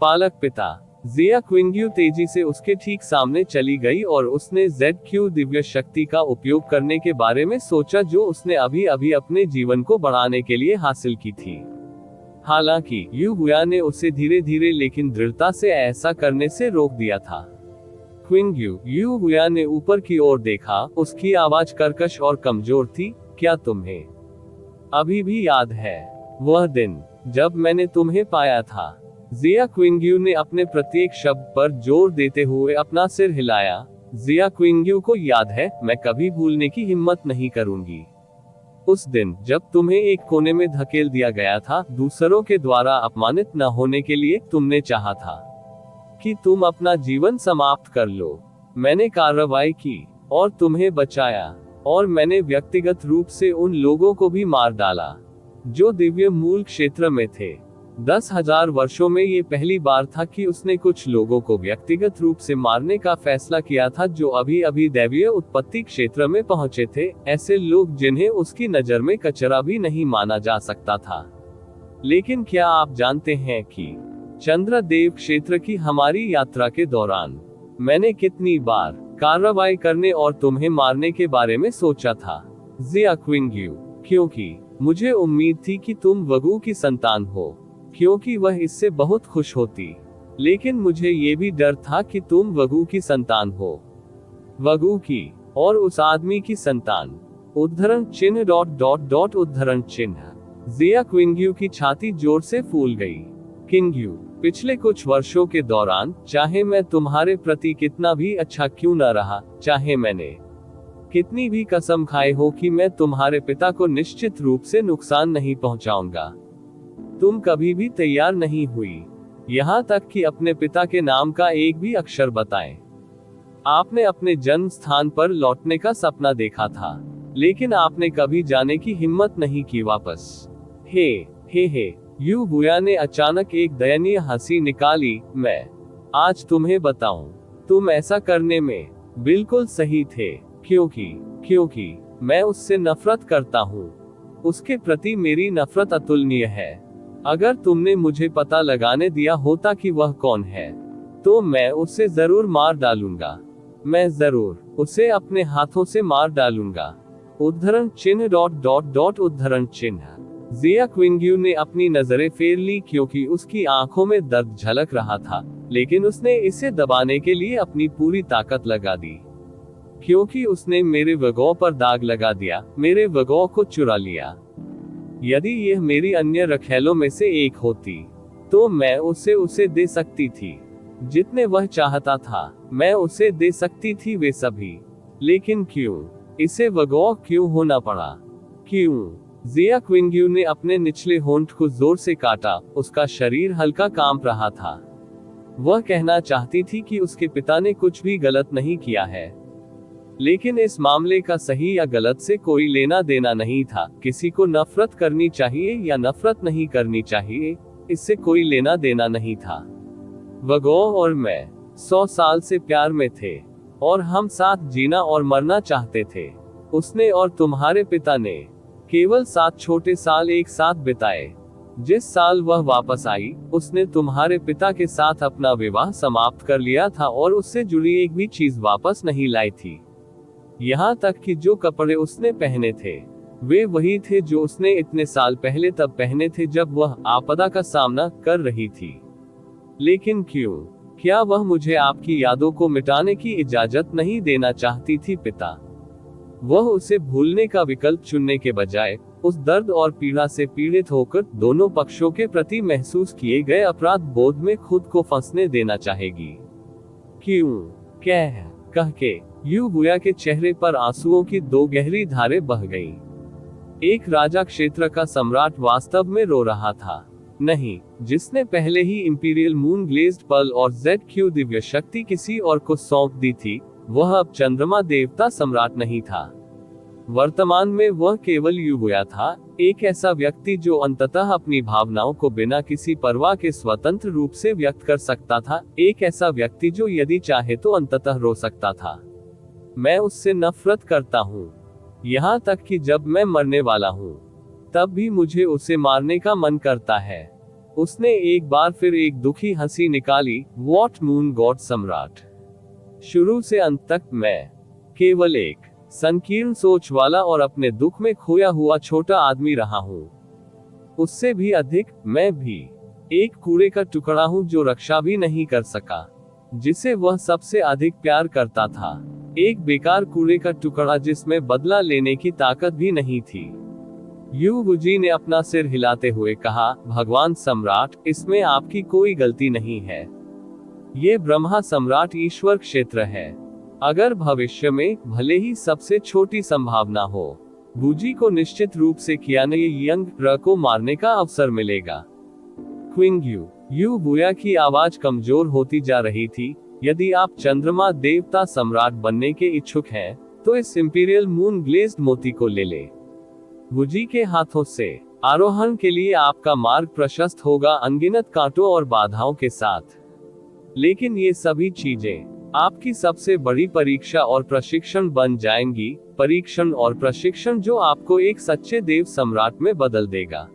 पालक पिता जिया क्विंग्यू तेजी से उसके ठीक सामने चली गई और उसने ZQ दिव्य शक्ति का उपयोग करने के बारे में सोचा जो उसने अभी अभी अपने जीवन को बढ़ाने के लिए हासिल की थी। हालांकि यू बुया ने उसे धीरे धीरे लेकिन दृढ़ता से ऐसा करने से रोक दिया था। क्विंग्यू, यू बुया ने ऊपर की ओर देखा, उसकी आवाज कर्कश और कमजोर थी। क्या तुम्हें अभी भी याद है वह दिन जब मैंने तुम्हें पाया था? जिया क्विंग्यू ने अपने प्रत्येक शब्द पर जोर देते हुए अपना सिर हिलाया। जिया क्विंग्यू को याद है, मैं कभी भूलने की हिम्मत नहीं करूंगी। उस दिन जब तुम्हें एक कोने में धकेल दिया गया था, दूसरों के द्वारा अपमानित न होने के लिए, तुमने चाहा था कि तुम अपना जीवन समाप्त कर लो। मैंने कार्रवाई की और तुम्हें बचाया, और मैंने व्यक्तिगत रूप से उन लोगों को भी मार डाला जो दिव्य मूल क्षेत्र में थे। 10,000 वर्षों में ये पहली बार था कि उसने कुछ लोगों को व्यक्तिगत रूप से मारने का फैसला किया था जो अभी अभी दैवीय उत्पत्ति क्षेत्र में पहुंचे थे, ऐसे लोग जिन्हें उसकी नजर में कचरा भी नहीं माना जा सकता था। लेकिन क्या आप जानते हैं कि चंद्रदेव क्षेत्र की हमारी यात्रा के दौरान मैंने कितनी बार कार्रवाई करने और तुम्हें मारने के बारे में सोचा था? जिया क्विंग्यू, क्योंकि मुझे उम्मीद थी कि तुम वगू की संतान हो, क्योंकि वह इससे बहुत खुश होती। लेकिन मुझे ये भी डर था कि तुम वगू की संतान हो, वगू की और उस आदमी की संतान। उद्धरण चिन्ह ... उद्धरण चिन्ह। जिया क्विंग्यू की छाती जोर से फूल गई। किंग्यू, पिछले कुछ वर्षों के दौरान, चाहे मैं तुम्हारे प्रति कितना भी अच्छा क्यों न रहा, चाहे मैंने कितनी भी कसम खाई हो कि मैं तुम्हारे पिता को निश्चित रूप से नुकसान नहीं पहुंचाऊंगा, तुम कभी भी तैयार नहीं हुई, यहाँ तक कि अपने पिता के नाम का एक भी अक्षर बताएं। आपने अपने जन्म स्थान पर लौटने का सपना देखा था, लेकिन आपने कभी जाने की हिम्मत नहीं की वापस। हे, यू बुया ने अचानक एक दयनीय हंसी निकाली। मैं आज तुम्हें बताऊं, तुम ऐसा करने में बिल्कुल सही थे, क्योंकि मैं उससे नफरत करता हूं। उसके प्रति मेरी नफरत अतुलनीय है। अगर तुमने मुझे पता लगाने दिया होता कि वह कौन है, तो मैं उसे जरूर मार डालूंगा। मैं जरूर उसे अपने हाथों से मार डालूंगा। उद्धरण चिन्ह उद्धरण चिन्ह। जिया क्विंग्यू ने अपनी नजरें फेर ली क्योंकि उसकी आंखों में दर्द झलक रहा था, लेकिन उसने इसे दबाने के लिए अपनी पूरी ताकत लगा दी। क्योंकि उसने मेरे वगौ पर दाग लगा दिया, मेरे वगौ को चुरा लिया। यदि यह मेरी अन्य रखैलों में से एक होती, तो मैं उसे दे सकती थी। जितने वह चाहता था, मैं उसे दे सकती थी वे सभी। लेकिन क्यों? इसे वगौ क्यों होना पड़ा? क्यों? जिया क्विंग्यू ने अपने निचले होंठ को जोर से काटा, उसका शरीर हल्का कांप रहा था। वह कहना चाहती थी कि उसके पिता ने कुछ भी गलत नहीं किया है, लेकिन इस मामले का सही या गलत से कोई लेना देना नहीं था। किसी को नफरत करनी चाहिए या नफरत नहीं करनी चाहिए, इससे कोई लेना देना नहीं था। वगौ और मैं 100 साल से प्यार में थे, और हम साथ जीना और मरना चाहते थे। उसने और तुम्हारे पिता ने केवल 7 छोटे साल एक साथ बिताए। जिस साल वह वापस आई, उसने तुम्हारे पिता के साथ अपना विवाह समाप्त कर लिया था और उससे जुड़ी एक भी चीज वापस नहीं लाई थी। यहाँ तक कि जो कपड़े उसने पहने थे, वे वही थे जो उसने इतने साल पहले तब पहने थे जब वह आपदा का सामना कर रही थी। लेकिन क्यों? क्या वह मुझे आपकी यादों को मिटाने की इजाजत नहीं देना चाहती थी पिता? वह उसे भूलने का विकल्प चुनने के बजाय उस दर्द और पीड़ा से पीड़ित होकर दोनों पक्षों के प्रति महसूस किए गए अपराध बोध में खुद को फंसने देना चाहेगी। क्यों? कह के यू बुया के चेहरे पर आंसुओं की 2 गहरी धारें बह गईं। एक राजा क्षेत्र का सम्राट वास्तव में रो रहा था, नहीं जिसने पहले ही इंपीरियल मून ग्लेज्ड पर्ल और ZQ दिव्य शक्ति किसी और को सौंप दी थी। वह अब चंद्रमा देवता सम्राट नहीं था। वर्तमान में वह केवल युवया था, एक ऐसा व्यक्ति जो अंततः अपनी भावनाओं को बिना किसी परवाह के स्वतंत्र रूप से व्यक्त कर सकता था, एक ऐसा व्यक्ति जो यदि चाहे तो अंततः रो सकता था। मैं उससे नफरत करता हूँ, यहाँ तक कि जब मैं मरने वाला हूँ, तब भी मुझे उसे मारने का मन करता है। उसने एक बार फिर एक दुखी हंसी निकाली। वॉट मून गॉड सम्राट। शुरू से अंत तक मैं केवल एक संकीर्ण सोच वाला और अपने दुख में खोया हुआ छोटा आदमी रहा हूँ। उससे भी अधिक, मैं भी एक कूड़े का टुकड़ा हूँ जो रक्षा भी नहीं कर सका, जिसे वह सबसे अधिक प्यार करता था। एक बेकार कूड़े का टुकड़ा जिसमें बदला लेने की ताकत भी नहीं थी। यू बुजी ने अपना सिर हिलाते हुए कहा, भगवान सम्राट, इसमें आपकी कोई गलती नहीं है। ये ब्रह्मा सम्राट ईश्वर क्षेत्र है। अगर भविष्य में भले ही सबसे छोटी संभावना हो, बुजी को निश्चित रूप से कियाने यंग र को मारने का अवसर मिलेगा। क्विंग्यू, यू बुया की आवाज कमजोर होती जा रही थी। यदि आप चंद्रमा देवता सम्राट बनने के इच्छुक हैं, तो इस इंपीरियल मून ग्लेज्ड मोती को ले ले। बुजी के हाथों से आरोहण के लिए आपका मार्ग प्रशस्त होगा, अनगिनत कांटों और बाधाओं के साथ। लेकिन ये सभी चीजें आपकी सबसे बड़ी परीक्षा और प्रशिक्षण बन जाएंगी, परीक्षण और प्रशिक्षण जो आपको एक सच्चे देव सम्राट में बदल देगा।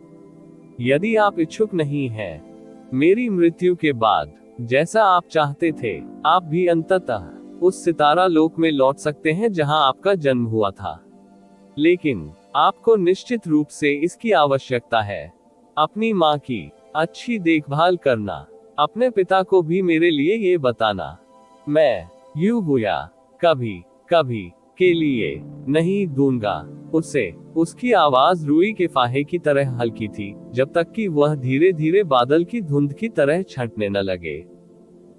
यदि आप इच्छुक नहीं हैं, मेरी मृत्यु के बाद जैसा आप चाहते थे, आप भी अंततः उस सितारा लोक में लौट सकते हैं जहां आपका जन्म हुआ था। लेकिन आपको निश्चित रूप से इसकी आवश्यकता है। अपनी माँ की अच्छी देखभाल करना, अपने पिता को भी मेरे लिए ये बताना। मैं यू बुया कभी के लिए नहीं दूंगा उसे। उसकी आवाज रुई के फाहे की तरह हल्की थी, जब तक कि वह धीरे धीरे बादल की धुंध की तरह छंटने न लगे।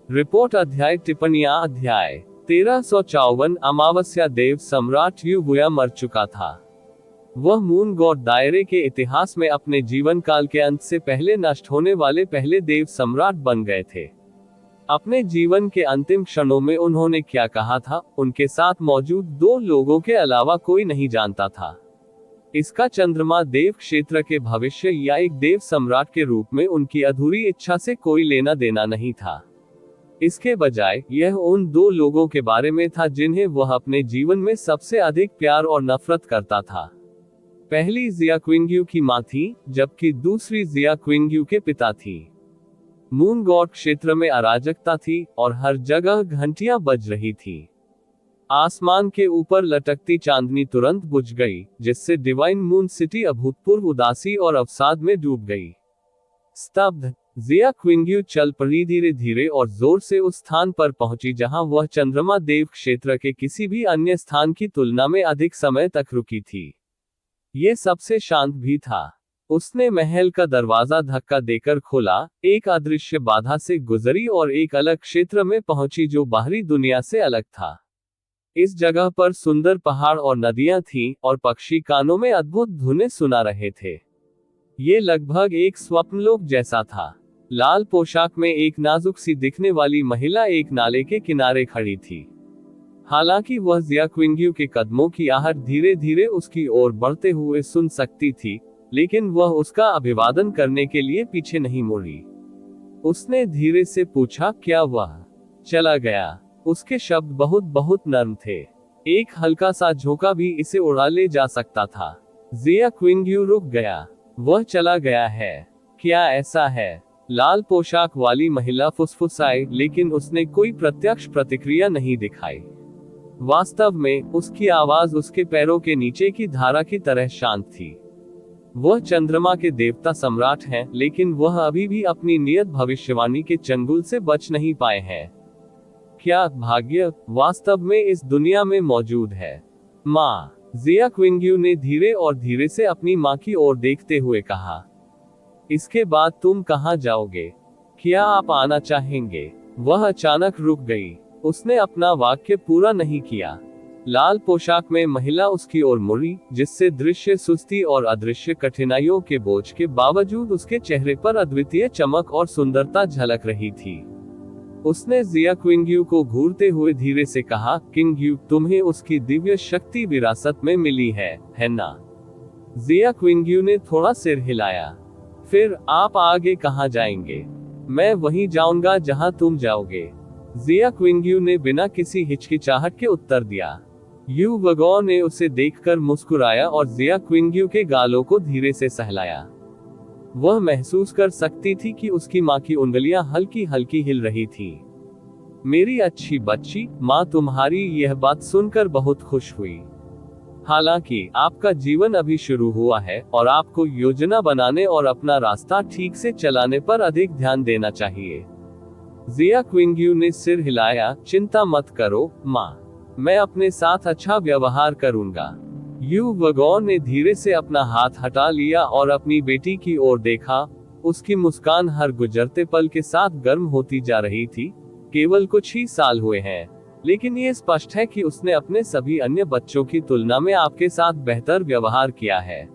रिपोर्ट अध्याय टिप्पणियां अध्याय 1354 अमावस्या देव सम्राट यू बुया मर चुका था। वह मून गॉड दायरे के इतिहास में अपने जीवन काल के अंत से पहले नष्ट होने वाले पहले देव सम्राट बन गए थे। अपने जीवन के अंतिम क्षणों में उन्होंने क्या कहा था, उनके साथ मौजूद 2 लोगों के अलावा कोई नहीं जानता था। इसका चंद्रमा देव क्षेत्र के भविष्य या एक देव सम्राट के रूप में उनकी अधूरी इच्छा से कोई लेना देना नहीं था। इसके बजाय यह उन 2 लोगों के बारे में था जिन्हें वह अपने जीवन में सबसे अधिक प्यार और नफरत करता था। पहली जिया क्विंग्यू की मां थी, जबकि दूसरी जिया क्विंग्यू के पिता थी। मून गॉड क्षेत्र में अराजकता थी और हर जगह घंटियां बज रही थी। आसमान के ऊपर लटकती चांदनी तुरंत बुझ गई, जिससे डिवाइन मून सिटी अभूतपूर्व उदासी और अवसाद में डूब गई। स्तब्ध, जिया क्विंग्यू चल पड़ी, धीरे धीरे और जोर से उस स्थान पर पहुंची जहां वह चंद्रमा देव क्षेत्र के किसी भी अन्य स्थान की तुलना में अधिक समय तक रुकी थी। ये सबसे शांत भी था। उसने महल का दरवाजा धक्का देकर खोला, एक अदृश्य बाधा से गुजरी और एक अलग क्षेत्र में पहुंची जो बाहरी दुनिया से अलग था। इस जगह पर सुंदर पहाड़ और नदियां थीं और पक्षी कानों में अद्भुत धुनें सुना रहे थे। ये लगभग एक स्वप्नलोक जैसा था। लाल पोशाक में एक नाजुक सी दिखने वाली महिला एक नाले के किनारे खड़ी थी। हालांकि वह जिया क्विंग्यू के कदमों की आहट धीरे धीरे उसकी ओर बढ़ते हुए सुन सकती थी, लेकिन वह उसका अभिवादन करने के लिए पीछे नहीं मुड़ी। उसने धीरे से पूछा, क्या वह चला गया? उसके शब्द बहुत बहुत नर्म थे। एक हल्का सा झोंका भी इसे उड़ा ले जा सकता था। जिया क्विंग्यू रुक गया। वह चला गया है? क्या ऐसा है? लाल पोशाक वाली महिला फुसफुसाई, लेकिन उसने कोई प्रत्यक्ष प्रतिक्रिया नहीं दिखाई। वास्तव में उसकी आवाज उसके पैरों के नीचे की धारा की तरह शांत थी। वह चंद्रमा के देवता सम्राट हैं, लेकिन वह अभी भी अपनी नियत भविष्यवाणी के चंगुल से बच नहीं पाए हैं। क्या भाग्य वास्तव में इस दुनिया में मौजूद है? माँ, जिया क्विंग्यू ने धीरे और धीरे से अपनी माँ की ओर देखते हुए कहा। इसके बाद तुम कहाँ जाओगे? क्या आप आना चाहेंगे? वह अचानक रुक गई। उसने अपना वाक्य पूरा नहीं किया। लाल पोशाक में महिला उसकी ओर मुड़ी, जिससे दृश्य सुस्ती और अदृश्य कठिनाइयों के बोझ के बावजूद उसके चेहरे पर अद्वितीय चमक और सुंदरता झलक रही थी। उसने जिया क्विंग्यू को घूरते हुए धीरे से कहा, किंग्यू, तुम्हें उसकी दिव्य शक्ति विरासत में मिली है ना? जिया क्विंग्यू ने थोड़ा सिर हिलाया। फिर आप आगे कहाँ जाएंगे? मैं वहीं जाऊंगा जहां तुम जाओगे, जिया क्विंग्यू ने बिना किसी हिचकिचाहट के उत्तर दिया। यू वगो ने उसे देखकर मुस्कुराया और जिया क्विंग्यू के गालों को धीरे से सहलाया। वह महसूस कर सकती थी कि उसकी माँ की उंगलियां हल्की हल्की हिल रही थी। मेरी अच्छी बच्ची, माँ तुम्हारी यह बात सुनकर बहुत खुश हुई। हालांकि आपका जीवन अभी शुरू हुआ है और आपको योजना बनाने और अपना रास्ता ठीक से चलाने पर अधिक ध्यान देना चाहिए। जिया क्विंग्यू ने सिर हिलाया। चिंता मत करो माँ, मैं अपने साथ अच्छा व्यवहार करूंगा। यू वगो ने धीरे से अपना हाथ हटा लिया और अपनी बेटी की ओर देखा। उसकी मुस्कान हर गुजरते पल के साथ गर्म होती जा रही थी। केवल कुछ ही साल हुए हैं, लेकिन ये स्पष्ट है कि उसने अपने सभी अन्य बच्चों की तुलना में आपके साथ बेहतर व्यवहार किया है।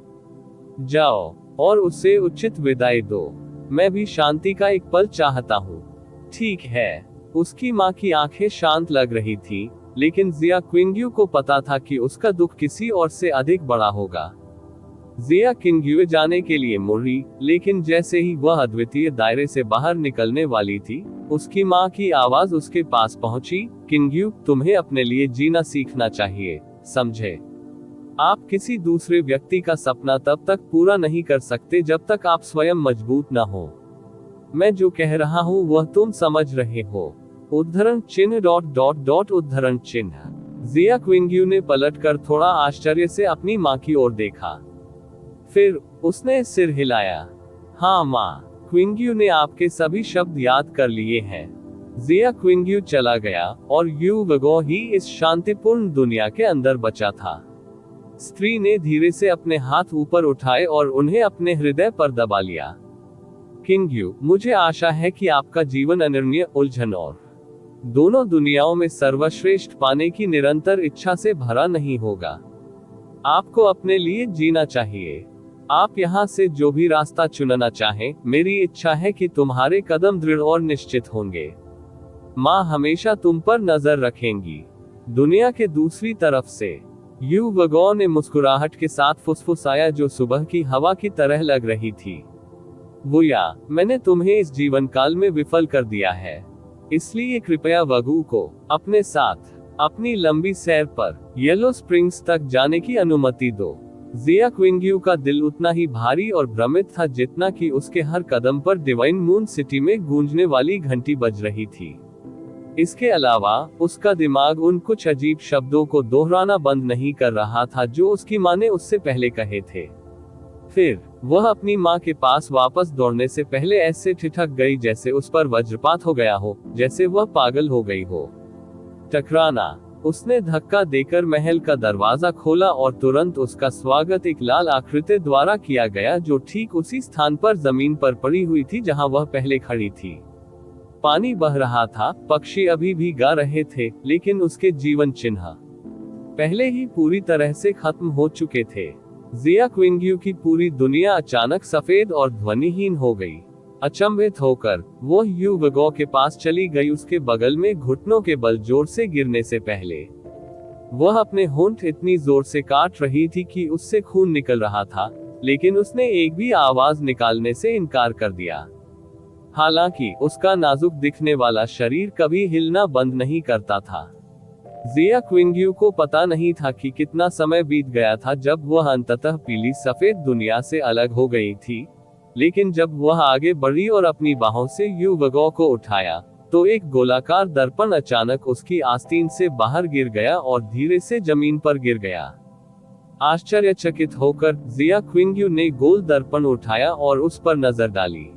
जाओ और उसे उचित विदाई दो। मैं भी शांति का एक पल चाहता हूँ। ठीक है। उसकी माँ की आंखें शांत लग रही थी, लेकिन जिया क्विंग्यू को पता था कि उसका दुख किसी और से अधिक बड़ा होगा। जिया क्विंग्यू जाने के लिए मुड़ी, लेकिन जैसे ही वह अद्वितीय दायरे से बाहर निकलने वाली थी, उसकी माँ की आवाज उसके पास पहुंची। क्विंग्यू, तुम्हें अपने लिए जीना सीखना चाहिए, समझे? आप किसी दूसरे व्यक्ति का सपना तब तक पूरा नहीं कर सकते जब तक आप स्वयं मजबूत न हो। मैं जो कह रहा हूँ वह तुम समझ रहे हो। उद्धरण चिन्ह ... उद्धरण चिन्ह। जिया क्विंग्यू ने पलटकर थोड़ा आश्चर्य से अपनी माँ की ओर देखा। फिर उसने सिर हिलाया। हाँ माँ, क्विंग्यू ने आपके सभी शब्द याद कर लिए हैं। जिया क्विंग्यू चला गया और यू वगो ही इस शांतिपूर्ण दुनिया के अंदर बचा था। स्त्री ने धीरे से अपने हाथ ऊपर उठाए और उन्हें अपने हृदय पर दबा लिया। क्विंग्यू, मुझे आशा है कि आपका जीवन अनिर्णीय उलझन और दोनों दुनियाओं में सर्वश्रेष्ठ पाने की निरंतर इच्छा से भरा नहीं होगा। आपको अपने लिए जीना चाहिए। आप यहाँ से जो भी रास्ता चुनना चाहें, मेरी इच्छा है कि तुम्हारे कदम दृढ़ और निश्चित होंगे। माँ हमेशा तुम पर नजर रखेंगी। दुनिया के दूसरी तरफ से यू वगो ने मुस्कुराहट के साथ फुसफुसाया, जो सुबह की हवा की तरह लग रही थी। बुया, मैंने तुम्हें इस जीवन काल में विफल कर दिया है, इसलिए कृपया वगु को अपने साथ अपनी लंबी सैर पर येलो स्प्रिंग्स तक जाने की अनुमति दो। जिया क्विंग्यू का दिल उतना ही भारी और भ्रमित था जितना कि उसके हर कदम पर डिवाइन मून सिटी में गूंजने वाली घंटी बज रही थी। इसके अलावा उसका दिमाग उन कुछ अजीब शब्दों को दोहराना बंद नहीं कर रहा था जो उसकी माँ ने उससे पहले कहे थे। फिर वह अपनी माँ के पास वापस दौड़ने से पहले ऐसे ठिठक गई जैसे उस पर वज्रपात हो गया हो, जैसे वह पागल हो गई हो। टकराना। उसने धक्का देकर महल का दरवाजा खोला और तुरंत उसका स्वागत एक लाल आकृति द्वारा किया गया जो ठीक उसी स्थान पर जमीन पर पड़ी हुई थी जहां वह पहले खड़ी थी। पानी बह रहा था, पक्षी अभी भी गा रहे थे, लेकिन उसके जीवन चिन्ह पहले ही पूरी तरह से खत्म हो चुके थे। जिया क्विंग्यू की पूरी दुनिया अचानक सफेद और ध्वनिहीन हो गई। अचंभित होकर वो यू वगो के पास चली गई, उसके बगल में घुटनों के बल जोर से गिरने से पहले। वह अपने होंठ इतनी जोर से काट रही थी कि उससे खून निकल रहा था, लेकिन उसने एक भी आवाज निकालने से इनकार कर दिया। हालांकि उसका नाजुक दिखने वाला शरीर कभी हिलना बंद नहीं करता था। जिया क्विंग्यू को पता नहीं था कि कितना समय बीत गया था जब वह अंततः पीली सफेद दुनिया से अलग हो गई थी, लेकिन जब वह आगे बढ़ी और अपनी बाहों से यू वगो को उठाया, तो एक गोलाकार दर्पण अचानक उसकी आस्तीन से बाहर गिर गया और धीरे से जमीन पर गिर गया। आश्चर्यचकित होकर जिया क्विंग्यू ने गोल दर्पण उठाया और उस पर नजर डाली।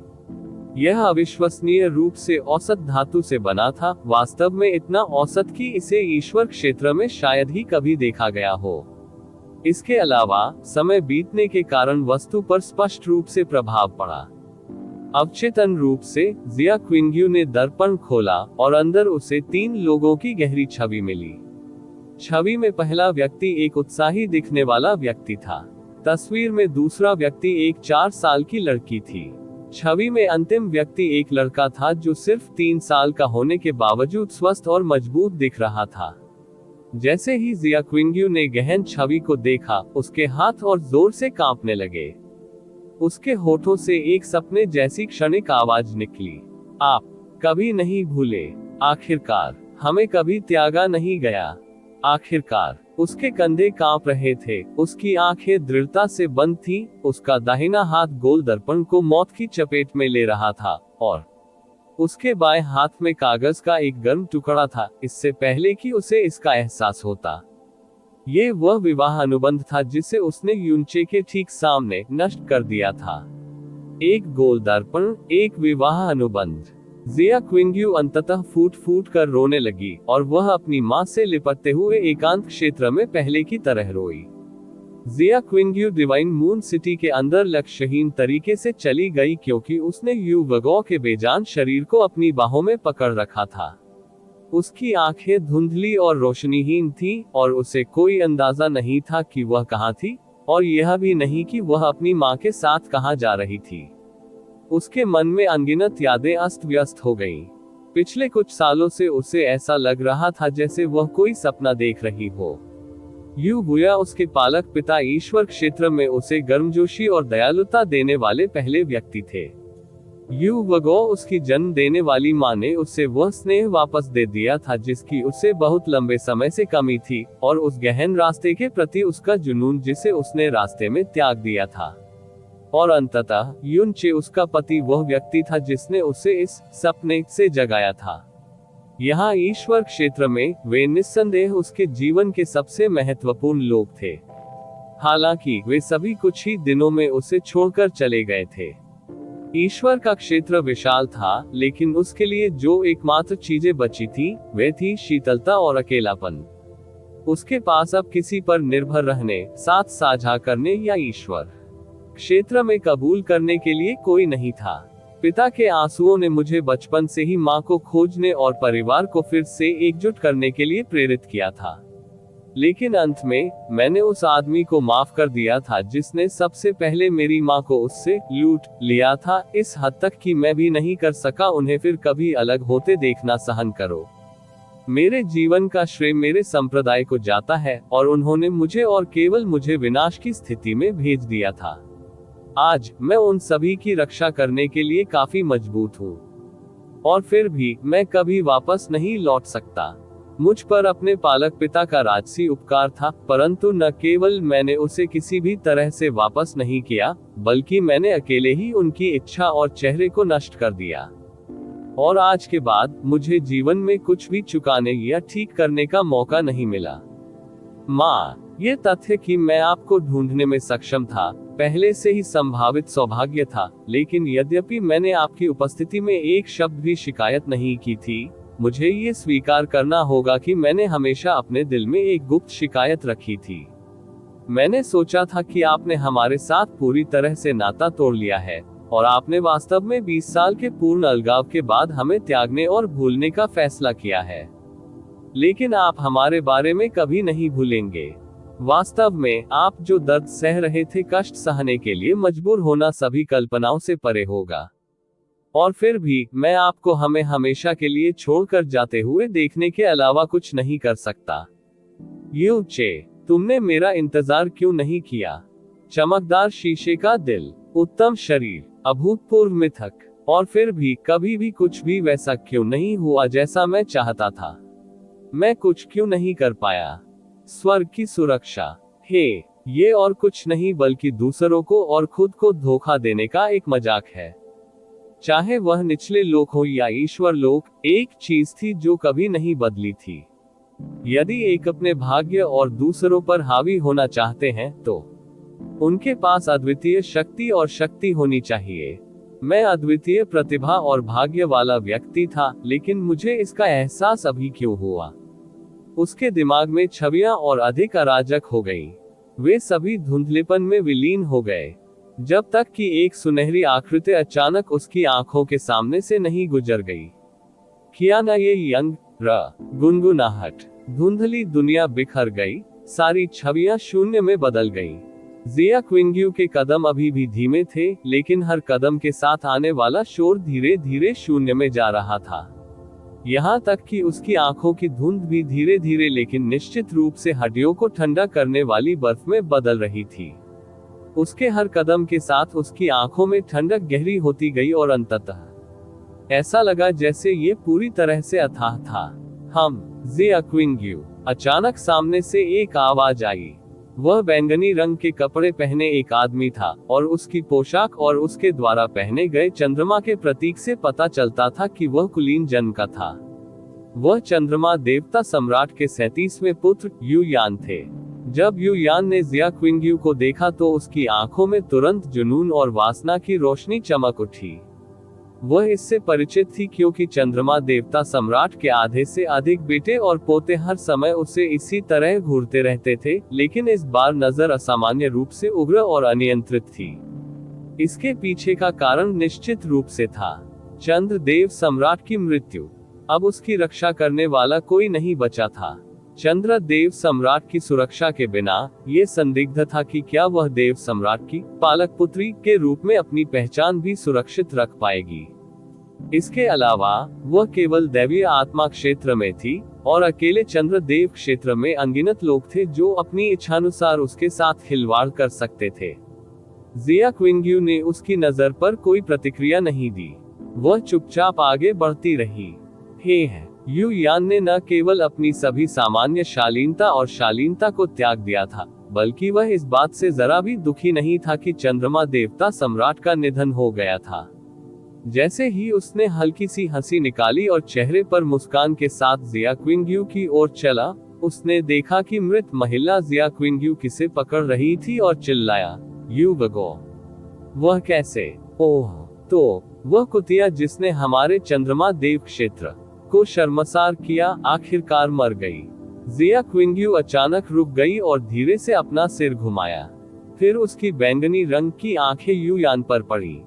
यह अविश्वसनीय रूप से औसत धातु से बना था, वास्तव में इतना औसत कि इसे ईश्वर क्षेत्र में शायद ही कभी देखा गया हो। इसके अलावा समय बीतने के कारण वस्तु पर स्पष्ट रूप से प्रभाव पड़ा। अवचेतन रूप से जिया क्विंग्यू ने दर्पण खोला और अंदर उसे 3 लोगों की गहरी छवि मिली। छवि में पहला व्यक्ति एक उत्साही दिखने वाला व्यक्ति था। तस्वीर में दूसरा व्यक्ति एक 4 साल की लड़की थी। छवि में अंतिम व्यक्ति एक लड़का था जो सिर्फ 3 साल का होने के बावजूद स्वस्थ और मजबूत दिख रहा था। जैसे ही जिया क्विंग्यू ने गहन छवि को देखा, उसके हाथ और जोर से कांपने लगे। उसके होठों से एक सपने जैसी क्षणिक आवाज निकली, आप कभी नहीं भूले, आखिरकार हमें कभी त्यागा नहीं गया। आखिरकार। उसके कंधे कांप रहे थे, उसकी आंखें दृढ़ता से बंद थीं, उसका दाहिना हाथ गोल दर्पण को मौत की चपेट में ले रहा था और उसके बाएं हाथ में कागज का एक गर्म टुकड़ा था, इससे पहले कि उसे इसका एहसास होता। ये वह विवाह अनुबंध था जिसे उसने यूनचे के ठीक सामने नष्ट कर दिया था। एक गोल दर्पण, एक विवाह अनुबंध। जिया क्विंग्यू अंततः फूट फूट कर रोने लगी और वह अपनी मां से लिपटते हुए एकांत क्षेत्र में पहले की तरह रोई। जिया क्विंग्यू डिवाइन मून सिटी के अंदर लक्ष्यहीन तरीके से चली गई क्योंकि उसने यू वगो के बेजान शरीर को अपनी बाहों में पकड़ रखा था। उसकी आंखें धुंधली और रोशनीहीन थीं और उसे कोई अंदाजा नहीं था कि वह कहाँ थी, और यह भी नहीं कि वह अपनी मां के साथ कहाँ जा रही थी। उसके मन में अनगिनत यादें अस्त व्यस्त हो गईं। पिछले कुछ सालों से उसे ऐसा लग रहा था जैसे वह कोई सपना देख रही हो। यू बुया उसके पालक पिता ईश्वर क्षेत्र में उसे गर्मजोशी और दयालुता देने वाले पहले व्यक्ति थे। यू वगो उसकी जन्म देने वाली मां ने उसे वह स्नेह वापस दे दिया था जिसकी उसे बहुत लंबे समय से कमी थी, और उस गहन रास्ते के प्रति उसका जुनून जिसे उसने रास्ते में त्याग दिया था। और अंततः यूनचे उसका पति वह व्यक्ति था जिसने उसे इस सपने से जगाया था। यहाँ ईश्वर क्षेत्र में वे निस्संदेह उसके जीवन के सबसे महत्वपूर्ण लोग थे। हालांकि वे सभी कुछ ही दिनों में उसे छोड़कर चले गए थे। ईश्वर का क्षेत्र विशाल था, लेकिन उसके लिए जो एकमात्र चीजें बची थी वे थी शीतलता और अकेलापन। उसके पास अब किसी पर निर्भर रहने, साथ साझा करने या ईश्वर क्षेत्र में कबूल करने के लिए कोई नहीं था। पिता के आंसुओं ने मुझे बचपन से ही मां को खोजने और परिवार को फिर से एकजुट करने के लिए प्रेरित किया था। लेकिन अंत में मैंने उस आदमी को माफ कर दिया था जिसने सबसे पहले मेरी मां को उससे लूट लिया था, इस हद तक कि मैं भी नहीं कर सका उन्हें फिर कभी अलग होते देखना सहन करो। मेरे जीवन का श्रेय मेरे संप्रदाय को जाता है और उन्होंने मुझे और केवल मुझे विनाश की स्थिति में भेज दिया था। आज मैं उन सभी की रक्षा करने के लिए काफी मजबूत हूँ, और फिर भी मैं कभी वापस नहीं लौट सकता। मुझ पर अपने पालक पिता का राजसी उपकार था, परंतु न केवल मैंने उसे किसी भी तरह से वापस नहीं किया, बल्कि मैंने अकेले ही उनकी इच्छा और चेहरे को नष्ट कर दिया। और आज के बाद मुझे जीवन में कुछ भी चुकाने या ठीक करने का मौका नहीं मिला। माँ, ये तथ्य कि मैं आपको ढूंढने में सक्षम था, पहले से ही संभावित सौभाग्य था, लेकिन यद्यपि मैंने आपकी उपस्थिति में एक शब्द भी शिकायत नहीं की थी, मुझे ये स्वीकार करना होगा कि मैंने हमेशा अपने दिल में एक गुप्त शिकायत रखी थी। मैंने सोचा था कि आपने हमारे साथ पूरी तरह से नाता तोड़ लिया है, और आपने वास्तव में 20 साल के पूर्ण अलगाव के बाद हमें त्यागने और भूलने का फैसला किया है। लेकिन आप हमारे बारे में कभी नहीं भूलेंगे। वास्तव में आप जो दर्द सह रहे थे, कष्ट सहने के लिए मजबूर होना सभी कल्पनाओं से परे होगा। और फिर भी मैं आपको हमें हमेशा के लिए छोड़कर जाते हुए देखने के अलावा कुछ नहीं कर सकता। यू चे, तुमने मेरा इंतजार क्यों नहीं किया? चमकदार शीशे का दिल, उत्तम शरीर, अभूतपूर्व मिथक, और फिर भी कभी भी कुछ भी वैसा क्यों नहीं हुआ जैसा मैं चाहता था? मैं कुछ क्यों नहीं कर पाया? स्वर्ग की सुरक्षा, हे, ये और कुछ नहीं बल्कि दूसरों को और खुद को धोखा देने का एक मजाक है। चाहे वह निचले लोक हो या ईश्वर लोक, एक चीज थी जो कभी नहीं बदली थी। यदि एक अपने भाग्य और दूसरों पर हावी होना चाहते हैं, तो उनके पास अद्वितीय शक्ति और शक्ति होनी चाहिए। मैं अद्वितीय प्रतिभा और भाग्य वाला व्यक्ति था, लेकिन मुझे इसका एहसास अभी क्यों हुआ? उसके दिमाग में छवियां और अधिक अराजक हो गईं। वे सभी धुंधलेपन में विलीन हो गए, जब तक कि एक सुनहरी आकृति अचानक उसकी आंखों के सामने से नहीं गुजर गई। किया ना ये यंग गुनगुनाहट, धुंधली दुनिया बिखर गई, सारी छवियां शून्य में बदल गईं। जिया क्विंग्यू के कदम अभी भी धीमे थे, लेकिन हर कदम के साथ आने वाला शोर धीरे धीरे शून्य में जा रहा था। यहाँ तक कि उसकी आंखों की धुंध भी धीरे धीरे लेकिन निश्चित रूप से हड्डियों को ठंडा करने वाली बर्फ में बदल रही थी। उसके हर कदम के साथ उसकी आंखों में ठंडक गहरी होती गई और अंततः ऐसा लगा जैसे ये पूरी तरह से अथाह था। हम जिया क्विंग्यू। अचानक सामने से एक आवाज आई। वह बैंगनी रंग के कपड़े पहने एक आदमी था, और उसकी पोशाक और उसके द्वारा पहने गए चंद्रमा के प्रतीक से पता चलता था कि वह कुलीन जन्म का था। वह चंद्रमा देवता सम्राट के 37वें पुत्र यू यान थे। जब यू यान ने जिया क्विंग्यू को देखा तो उसकी आंखों में तुरंत जुनून और वासना की रोशनी चमक उठी। वह इससे परिचित थी क्योंकि चंद्रमा देवता सम्राट के आधे से अधिक बेटे और पोते हर समय उसे इसी तरह घूरते रहते थे, लेकिन इस बार नजर असामान्य रूप से उग्र और अनियंत्रित थी। इसके पीछे का कारण निश्चित रूप से था चंद्रदेव सम्राट की मृत्यु। अब उसकी रक्षा करने वाला कोई नहीं बचा था। चंद्रदेव सम्राट की सुरक्षा के बिना ये संदिग्ध था कि क्या वह देव सम्राट की पालक पुत्री के रूप में अपनी पहचान भी सुरक्षित रख पाएगी। इसके अलावा वह केवल दैवीय आत्मा क्षेत्र में थी, और अकेले चंद्रदेव क्षेत्र में अनगिनत लोग थे जो अपनी इच्छानुसार उसके साथ खिलवाड़ कर सकते थे। जिया क्विंग्यू ने उसकी नजर पर कोई प्रतिक्रिया नहीं दी। वह चुपचाप आगे बढ़ती रही। यू यान ने न केवल अपनी सभी सामान्य शालीनता और शालीनता को त्याग दिया था, बल्कि वह इस बात से जरा भी दुखी नहीं था कि चंद्रमा देवता सम्राट का निधन हो गया था। जैसे ही उसने हल्की सी हंसी निकाली और चेहरे पर मुस्कान के साथ जिया क्विंग्यू की ओर चला, उसने देखा कि मृत महिला जिया क्विंग्यू किसे पकड़ रही थी और चिल्लाया, यू बगो। वह कैसे? ओह, तो वह कुतिया जिसने हमारे चंद्रमा देव क्षेत्र को शर्मसार किया, आखिरकार मर गई। जिया क्विंग्यू अचानक रुक गई और धीरे से अपना सिर घुमाया। फिर उसकी बैंगनी रंग की आंखें यू यान पर पड़ी।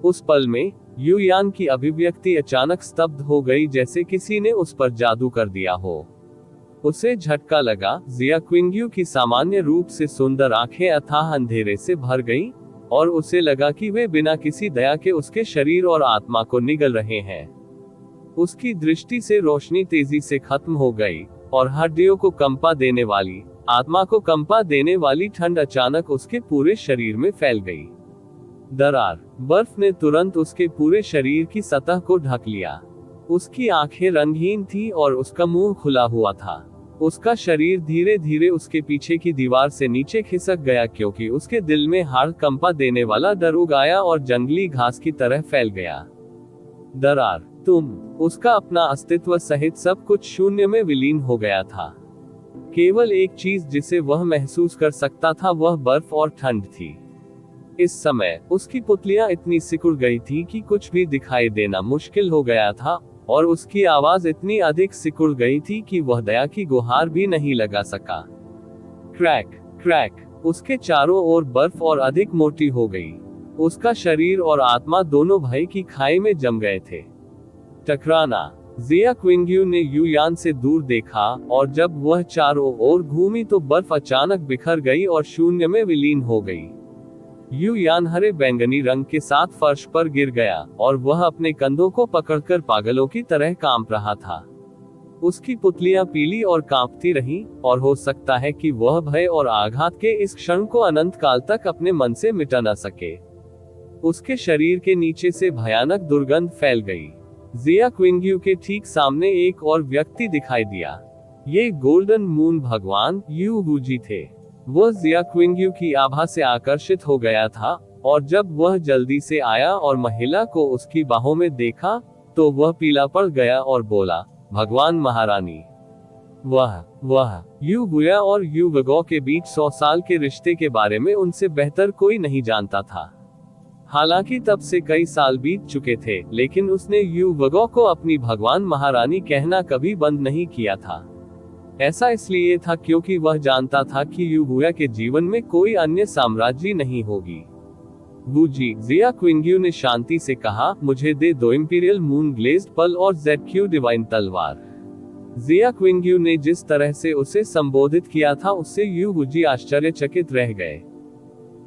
उस पल में यू यान की अभिव्यक्ति अचानक स्तब्ध हो गई, जैसे किसी ने उस पर जादू कर दिया हो। उसे झटका लगा। जिया क्विंग्यू की सामान्य रूप से सुंदर आंखें अथाह अंधेरे से भर गईं, और उसे लगा कि वे बिना किसी दया के उसके शरीर और आत्मा को निगल रहे हैं। उसकी दृष्टि से रोशनी तेजी से खत्म हो गई, और हड्डियों को कंपा देने वाली, आत्मा को कंपा देने वाली ठंड अचानक उसके पूरे शरीर में फैल गई। दरार, बर्फ ने तुरंत उसके पूरे शरीर की सतह को ढक लिया। उसकी आंखें रंगहीन थी और उसका मुंह खुला हुआ था। उसका शरीर धीरे धीरे उसके पीछे की दीवार से नीचे खिसक गया क्योंकि उसके दिल में हाड़ कंपा देने वाला डर उग आया और जंगली घास की तरह फैल गया। दरार, तुम, उसका अपना अस्तित्व सहित सब कुछ शून्य में विलीन हो गया था। केवल एक चीज जिसे वह महसूस कर सकता था वह बर्फ और ठंड थी। इस समय उसकी पुतलियां इतनी सिकुड़ गई थी कि कुछ भी दिखाई देना मुश्किल हो गया था, और उसकी आवाज इतनी अधिक सिकुड़ गई थी कि वह दया की गुहार भी नहीं लगा सका। क्रैक क्रैक, उसके चारों ओर बर्फ और अधिक मोटी हो गई। उसका शरीर और आत्मा दोनों भय की खाई में जम गए थे। टकराना। जिया क्विंग्यू ने यू यान से दूर देखा, और जब वह चारों ओर घूमी तो बर्फ अचानक बिखर गई और शून्य में विलीन हो गई। यू यान हरे बैंगनी रंग के साथ फर्श पर गिर गया, और वह अपने कंधों को पकड़कर पागलों की तरह कांप रहा था। उसकी पुतलियां पीली और कांपती रहीं, और हो सकता है कि वह भय और आघात के इस क्षण को अनंत काल तक अपने मन से मिटा न सके। उसके शरीर के नीचे से भयानक दुर्गंध फैल गई। जिया क्विंग्यू के ठीक सामने एक और व्यक्ति दिखाई दिया। ये गोल्डन मून भगवान यू वूजी थे। वह जिया क्विंग्यू की आभा से आकर्षित हो गया था, और जब वह जल्दी से आया और महिला को उसकी बाहों में देखा तो वह पीला पड़ गया और बोला, भगवान महारानी। वह यू बुया और यू वगो के बीच 100 साल के रिश्ते के बारे में उनसे बेहतर कोई नहीं जानता था। हालांकि तब से कई साल बीत चुके थे, लेकिन उसने यू वगो को अपनी भगवान महारानी कहना कभी बंद नहीं किया था। ऐसा इसलिए था क्योंकि वह जानता था कि यू बुया के जीवन में कोई अन्य साम्राज्य नहीं होगी। वूजी, जिया क्विंग्यू ने शांति से कहा, मुझे दे दो इंपीरियल मून ग्लेज्ड पल और ZQ डिवाइन तलवार। जिया क्विंग्यू ने जिस तरह से उसे संबोधित किया था उससे यू वूजी आश्चर्यचकित रह गए।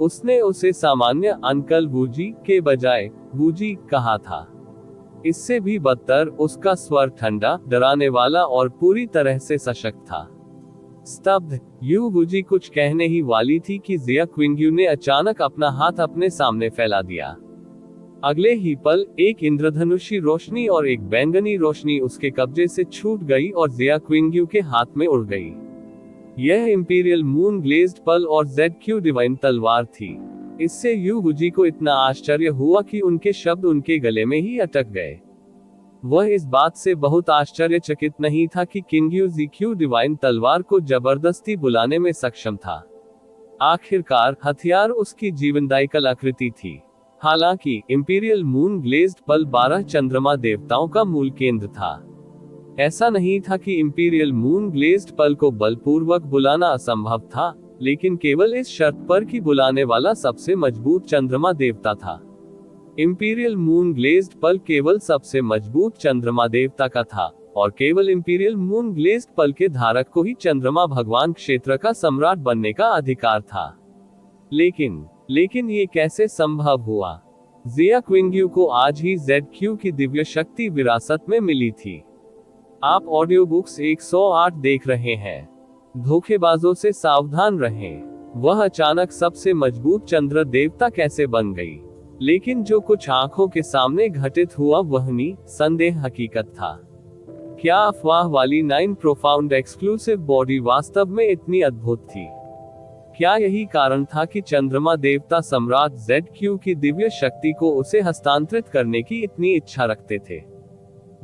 उसने उसे सामान्य अंकल वूजी के बजाय वूजी कहा था। इससे भी बदतर, उसका स्वर ठंडा, डराने वाला और पूरी तरह से सशक्त था। स्तब्ध, यू वूजी कुछ कहने ही वाली थी कि जिया क्विंग्यू ने अचानक अपना हाथ अपने सामने फैला दिया। अगले ही पल एक इंद्रधनुषी रोशनी और एक बैंगनी रोशनी उसके कब्जे से छूट गई और जिया क्विंग्यू के हाथ में उड़ गई। यह इंपीरियल मून ग्लेज्ड पल और ZQ डिवाइन तलवार थी। इससे यू वूजी को इतना आश्चर्य हुआ कि उनके शब्द उनके गले में ही अटक गए। वह इस बात से बहुत आश्चर्यचकित नहीं था कि किंग्यू ZQ डिवाइन तलवार को जबरदस्ती बुलाने में सक्षम था। आखिरकार हथियार उसकी जीवनदायी कलाकृति थी। हालांकि इंपीरियल मून ग्लेज्ड पल 12 चंद्रमा देवताओं का मूल केंद्र था। ऐसा नहीं था कि इंपीरियल मून ग्लेज्ड पल को बलपूर्वक बुलाना असंभव था, लेकिन केवल इस शर्त पर कि बुलाने वाला सबसे मजबूत चंद्रमा देवता था। इंपीरियल मून ग्लेज्ड पल केवल सबसे मजबूत चंद्रमा देवता का था, और केवल इंपीरियल मून ग्लेज्ड पल के धारक को ही चंद्रमा भगवान क्षेत्र का सम्राट बनने का अधिकार था। लेकिन ये कैसे संभव हुआ? जिया क्विंग्यू को आज ही ZQ की दिव्य शक्ति विरासत में मिली थी। आप ऑडियो बुक्स 108 देख रहे हैं। धोखेबाजों से सावधान रहें। वह अचानक सबसे मजबूत चंद्र देवता कैसे बन गई? लेकिन जो कुछ आंखों के सामने घटित हुआ वह निसंदेह हकीकत था। क्या अफवाह वाली 9 प्रोफाउंड एक्सक्लूसिव बॉडी वास्तव में इतनी अद्भुत थी? क्या यही कारण था कि चंद्रमा देवता सम्राट ZQ की दिव्य शक्ति को उसे हस्तांतरित करने की इतनी इच्छा रखते थे?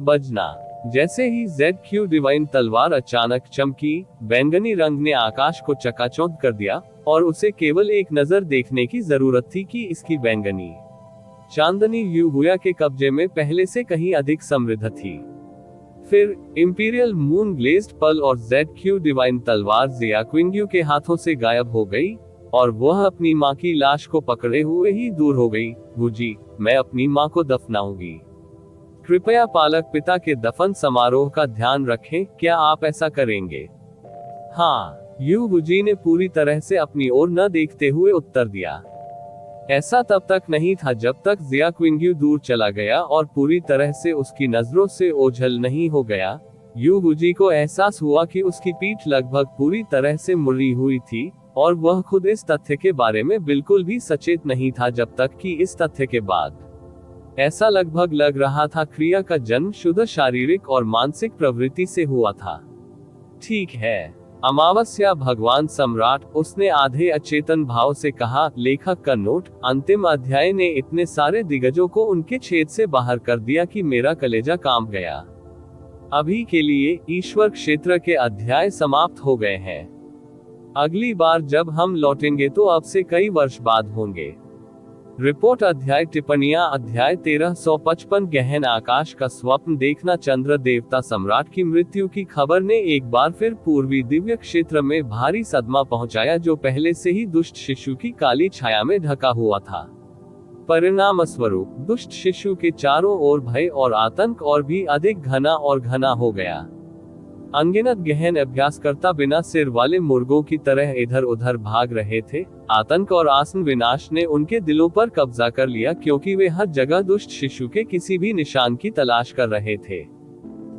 बजना। जैसे ही ZQ डिवाइन तलवार अचानक चमकी, बैंगनी रंग ने आकाश को चकाचौंध कर दिया, और उसे केवल एक नजर देखने की जरूरत थी कि इसकी बैंगनी चांदनी यू बुया के कब्जे में पहले से कहीं अधिक समृद्ध थी। फिर इंपीरियल मून ग्लेज्ड पल और ZQ डिवाइन तलवार जिया क्विंग्यू के हाथों से गायब हो गई, और वह अपनी मां की लाश को पकड़े हुए ही दूर हो गई। वूजी, मैं अपनी मां को दफनाऊंगी। कृपया पालक पिता के दफन समारोह का ध्यान रखें, क्या आप ऐसा करेंगे? हाँ, यू वूजी ने पूरी तरह से अपनी ओर न देखते हुए उत्तर दिया। ऐसा तब तक नहीं था जब तक जिया क्विंग्यू दूर चला गया और पूरी तरह से उसकी नजरों से ओझल नहीं हो गया। यू वूजी को एहसास हुआ कि उसकी पीठ लगभग पूरी तरह से मुड़ी हुई थी, और वह खुद इस तथ्य के बारे में बिल्कुल भी सचेत नहीं था जब तक कि इस तथ्य के बाद ऐसा लगभग लग रहा था क्रिया का जन्म शुद्ध शारीरिक और मानसिक प्रवृत्ति से हुआ था। ठीक है, अमावस्या भगवान सम्राट, उसने आधे अचेतन भाव से कहा। लेखक का नोट, अंतिम अध्याय ने इतने सारे दिग्गजों को उनके छेद से बाहर कर दिया कि मेरा कलेजा कांप गया। अभी के लिए ईश्वर क्षेत्र के अध्याय समाप्त हो गए हैं। अगली बार जब हम लौटेंगे तो अब से कई वर्ष बाद होंगे। रिपोर्ट अध्याय टिप्पणियां अध्याय 1355 गहन आकाश का स्वप्न देखना। चंद्र देवता सम्राट की मृत्यु की खबर ने एक बार फिर पूर्वी दिव्य क्षेत्र में भारी सदमा पहुंचाया, जो पहले से ही दुष्ट शिशु की काली छाया में ढका हुआ था। परिणाम स्वरूप दुष्ट शिशु के चारों ओर भय और आतंक और भी अधिक घना और घना हो गया। अनगिनत गहन अभ्यासकर्ता बिना सिर वाले मुर्गों की तरह इधर उधर भाग रहे थे। आतंक और आसन विनाश ने उनके दिलों पर कब्जा कर लिया, क्योंकि वे हर जगह दुष्ट शिशु के किसी भी निशान की तलाश कर रहे थे।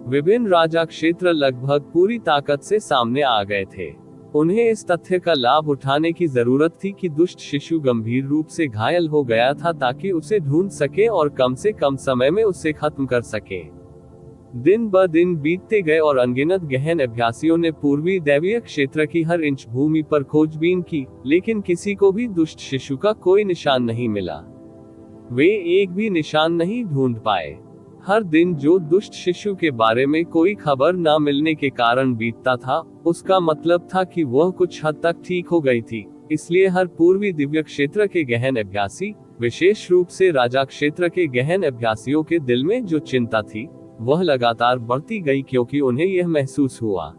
विभिन्न राजा क्षेत्र लगभग पूरी ताकत से सामने आ गए थे। उन्हें इस तथ्य का लाभ उठाने की जरूरत थी कि दुष्ट शिशु गंभीर रूप से घायल हो गया था, ताकि उसे ढूंढ सके और कम से कम समय में उसे खत्म कर सके। दिन ब दिन बीतते गए और अनगिनत गहन अभ्यासियों ने पूर्वी दैवीय क्षेत्र की हर इंच भूमि पर खोजबीन की, लेकिन किसी को भी दुष्ट शिशु का कोई निशान नहीं मिला। वे एक भी निशान नहीं ढूंढ पाए। हर दिन जो दुष्ट शिशु के बारे में कोई खबर न मिलने के कारण बीतता था, उसका मतलब था कि वह कुछ हद तक ठीक हो गई थी। इसलिए हर पूर्वी दिव्य क्षेत्र के गहन अभ्यासी, विशेष रूप से राजा क्षेत्र के गहन अभ्यासियों के दिल में जो चिंता थी वह लगातार बढ़ती गई, क्योंकि उन्हें यह महसूस हुआ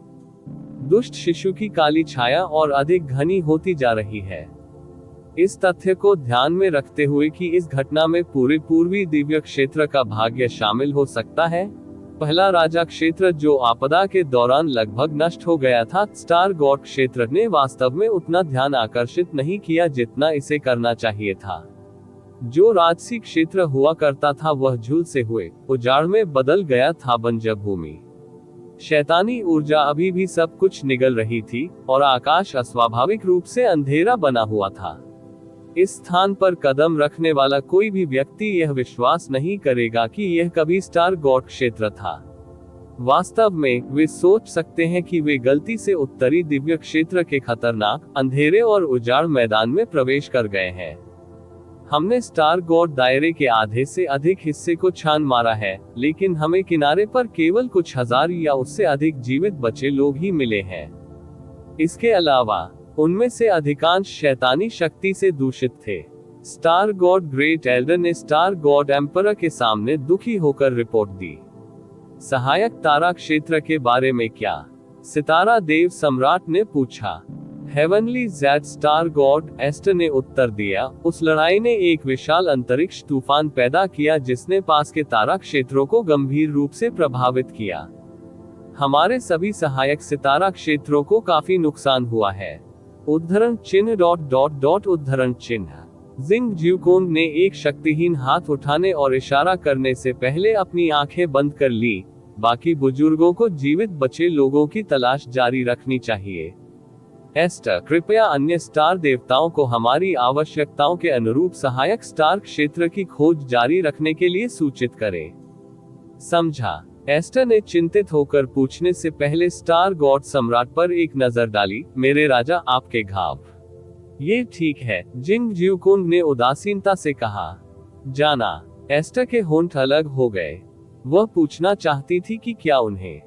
दुष्ट शिशु की काली छाया और अधिक घनी होती जा रही है। इस तथ्य को ध्यान में रखते हुए कि इस घटना में पूरे पूर्वी दिव्य क्षेत्र का भाग्य शामिल हो सकता है, पहला राजा क्षेत्र जो आपदा के दौरान लगभग नष्ट हो गया था, स्टार गॉड क्षेत्र ने वास्तव में उतना ध्यान आकर्षित नहीं किया जितना इसे करना चाहिए था। जो राजसी क्षेत्र हुआ करता था वह झूल से हुए उजाड़ में बदल गया था बंजर भूमि। शैतानी ऊर्जा अभी भी सब कुछ निगल रही थी और आकाश अस्वाभाविक रूप से अंधेरा बना हुआ था। इस स्थान पर कदम रखने वाला कोई भी व्यक्ति यह विश्वास नहीं करेगा कि यह कभी स्टार गॉड क्षेत्र था। वास्तव में वे सोच सकते हैं कि वे गलती से उत्तरी दिव्य क्षेत्र के खतरनाक अंधेरे और उजाड़ मैदान में प्रवेश कर गए हैं। हमने स्टार गॉड दायरे के आधे से अधिक हिस्से को छान मारा है, लेकिन हमें किनारे पर केवल कुछ हजार या उससे अधिक जीवित बचे लोग ही मिले हैं। इसके अलावा उनमें से अधिकांश शैतानी शक्ति से दूषित थे। स्टार गॉड ग्रेट एल्डर ने स्टार गॉड एम्परर के सामने दुखी होकर रिपोर्ट दी। सहायक तारा क्षेत्र के बारे में क्या? सितारा देव सम्राट ने पूछा। Heavenly zed star god Aster ने उत्तर दिया, उस लड़ाई ने एक विशाल अंतरिक्ष तूफान पैदा किया जिसने पास के तारा क्षेत्रों को गंभीर रूप से प्रभावित किया। हमारे सभी सहायक सितारा क्षेत्रों को काफी नुकसान हुआ है। उद्धरण चिन्ह उद्धरण चिन्ह। जिंग ज्यूकोंग ने एक शक्तिहीन हाथ उठाने और इशारा करने से पहले अपनी आंखें बंद कर ली। बाकी बुजुर्गों को जीवित बचे लोगों की तलाश जारी रखनी चाहिए। एस्टर, कृपया अन्य स्टार देवताओं को हमारी आवश्यकताओं के अनुरूप सहायक स्टार क्षेत्र की खोज जारी रखने के लिए सूचित करें। समझा। एस्टर ने चिंतित होकर पूछने से पहले स्टार गॉड सम्राट पर एक नजर डाली। मेरे राजा, आपके घाव। ये ठीक है, जिंग ज्यूकोंग ने उदासीनता से कहा। जाना। एस्टर के होंठ अलग हो गए। वह पूछना चाहती थी कि क्या उन्हें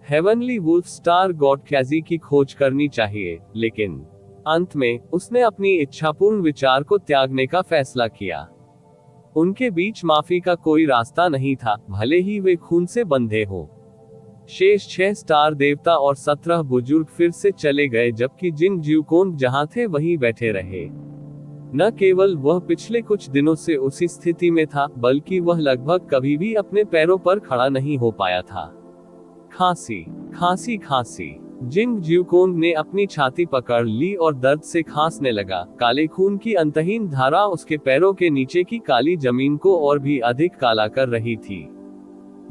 हेवनली वुल्फ स्टार गॉड कैजी की खोज करनी चाहिए, लेकिन अंत में उसने अपनी इच्छापूर्ण विचार को त्यागने का फैसला किया। उनके बीच माफी का कोई रास्ता नहीं था, भले ही वे खून से बंधे हों। शेष 6 स्टार देवता और 17 बुजुर्ग फिर से चले गए, जबकि जिंग ज्यूकोंग जहां थे वहीं बैठे रहे। न केवल वह पिछले कुछ दिनों से उसी स्थिति में था, बल्कि वह लगभग कभी भी अपने पैरों पर खड़ा नहीं हो पाया था। खांसी, खांसी, खांसी। जिंग ज्यूकोंग ने अपनी छाती पकड़ ली और दर्द से खांसने लगा। काले खून की अंतहीन धारा उसके पैरों के नीचे की काली जमीन को और भी अधिक काला कर रही थी।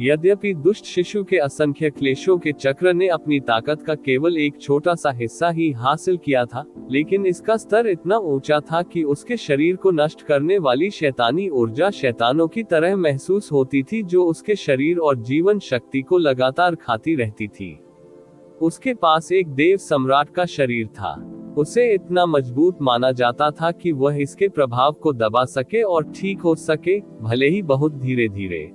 यद्यपि दुष्ट शिशु के असंख्य क्लेशों के चक्र ने अपनी ताकत का केवल एक छोटा सा हिस्सा ही हासिल किया था, लेकिन इसका स्तर इतना ऊंचा था कि उसके शरीर को नष्ट करने वाली शैतानी ऊर्जा शैतानों की तरह महसूस होती थी, जो उसके शरीर और जीवन शक्ति को लगातार खाती रहती थी। उसके पास एक देव सम्राट का शरीर था। उसे इतना मजबूत माना जाता था कि वह इसके प्रभाव को दबा सके और ठीक हो सके, भले ही बहुत धीरे धीरे।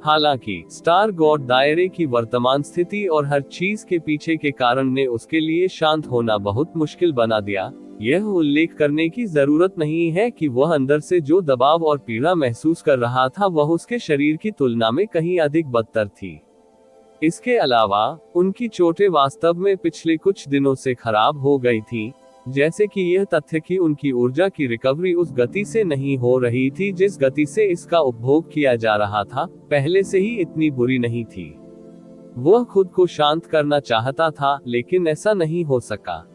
हालांकि स्टार गॉड दायरे की वर्तमान स्थिति और हर चीज के पीछे के कारण ने उसके लिए शांत होना बहुत मुश्किल बना दिया। यह उल्लेख करने की जरूरत नहीं है कि वह अंदर से जो दबाव और पीड़ा महसूस कर रहा था वह उसके शरीर की तुलना में कहीं अधिक बदतर थी। इसके अलावा उनकी चोटें वास्तव में पिछले कुछ दिनों से खराब हो गई थी, जैसे कि यह तथ्य कि उनकी ऊर्जा की रिकवरी उस गति से नहीं हो रही थी जिस गति से इसका उपभोग किया जा रहा था, पहले से ही इतनी बुरी नहीं थी। वह खुद को शांत करना चाहता था, लेकिन ऐसा नहीं हो सका।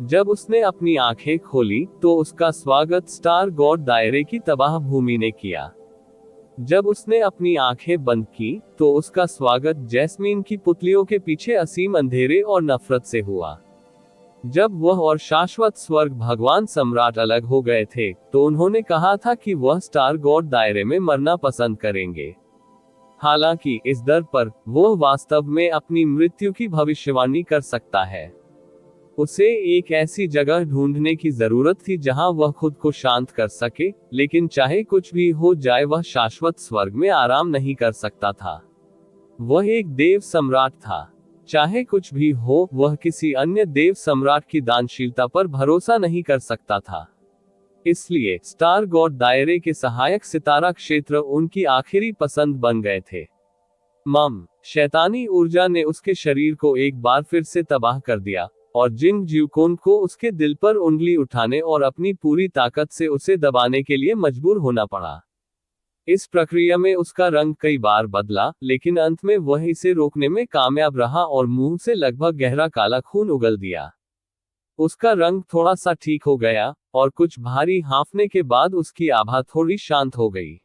जब उसने अपनी आंखें खोली तो उसका स्वागत स्टार गॉड दायरे की तबाह भूमि ने किया। जब उसने अपनी आंखें बंद की तो उसका स्वागत जैस्मीन की पुतलियों के पीछे असीम अंधेरे और नफरत से हुआ। जब वह और शाश्वत स्वर्ग भगवान सम्राट अलग हो गए थे तो उन्होंने कहा था कि वह स्टार गॉड दायरे में मरना पसंद करेंगे। हालांकि इस दर पर वह वास्तव में अपनी मृत्यु की भविष्यवाणी कर सकता है। उसे एक ऐसी जगह ढूंढने की जरूरत थी जहां वह खुद को शांत कर सके, लेकिन चाहे कुछ भी हो जाए वह शाश्वत स्वर्ग में आराम नहीं कर सकता था। वह एक देव सम्राट था। चाहे कुछ भी हो, वह किसी अन्य देव सम्राट की दानशीलता पर भरोसा नहीं कर सकता था। इसलिए स्टार गॉड दायरे के सहायक सितारा क्षेत्र उनकी आखिरी पसंद बन गए थे। शैतानी ऊर्जा ने उसके शरीर को एक बार फिर से तबाह कर दिया और जिंग ज्यूकोन को उसके दिल पर उंगली उठाने और अपनी पूरी ताकत से उसे दबाने के लिए मजबूर होना पड़ा। इस प्रक्रिया में उसका रंग कई बार बदला, लेकिन अंत में वह इसे रोकने में कामयाब रहा और मुंह से लगभग गहरा काला खून उगल दिया। उसका रंग थोड़ा सा ठीक हो गया और कुछ भारी हांफने के बाद उसकी आभा थोड़ी शांत हो गई।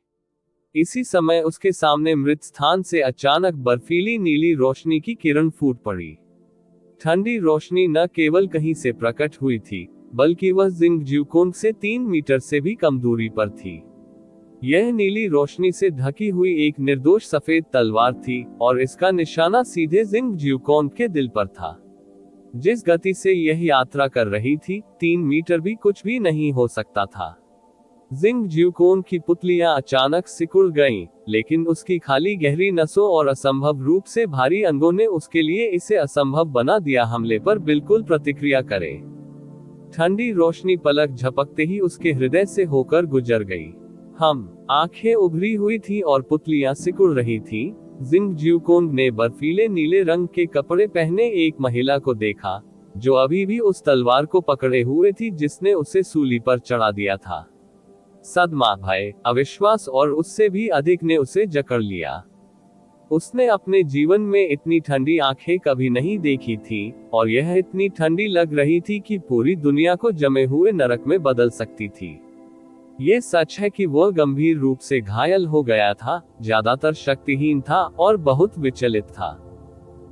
इसी समय उसके सामने मृत स्थान से अचानक बर्फीली नीली रोशनी की किरण फूट पड़ी। ठंडी रोशनी न केवल कहीं से प्रकट हुई थी, बल्कि वह जिंग ज्यूकोन से 3 मीटर से भी कम दूरी पर थी। यह नीली रोशनी से ढकी हुई एक निर्दोष सफेद तलवार थी और इसका निशाना सीधे जिंग ज्यूकोन के दिल पर था। जिस गति से यह यात्रा कर रही थी, 3 मीटर भी कुछ भी नहीं हो सकता था। जिंग ज्यूकोन की पुतलियां अचानक सिकुड़ गईं, लेकिन उसकी खाली गहरी नसों और असंभव रूप से भारी अंगों ने उसके लिए इसे असंभव बना दिया हमले पर बिल्कुल प्रतिक्रिया करे। ठंडी रोशनी पलक झपकते ही उसके हृदय से होकर गुजर गई। आंखें उभरी हुई थी और पुतलियां सिकुड़ रही थी। जिंग ज्यूकोन ने बर्फीले नीले रंग के कपड़े पहने एक महिला को देखा, जो अभी भी उस तलवार को पकड़े हुए थी जिसने उसे सूली पर चढ़ा दिया था। सदमा, भय, अविश्वास और उससे भी अधिक ने उसे जकड़ लिया। उसने अपने जीवन में इतनी ठंडी आंखें कभी नहीं देखी थी और यह इतनी ठंडी लग रही थी कि पूरी दुनिया को जमे हुए नरक में बदल सकती थी। ये सच है कि वह गंभीर रूप से घायल हो गया था, ज्यादातर शक्तिहीन था और बहुत विचलित था,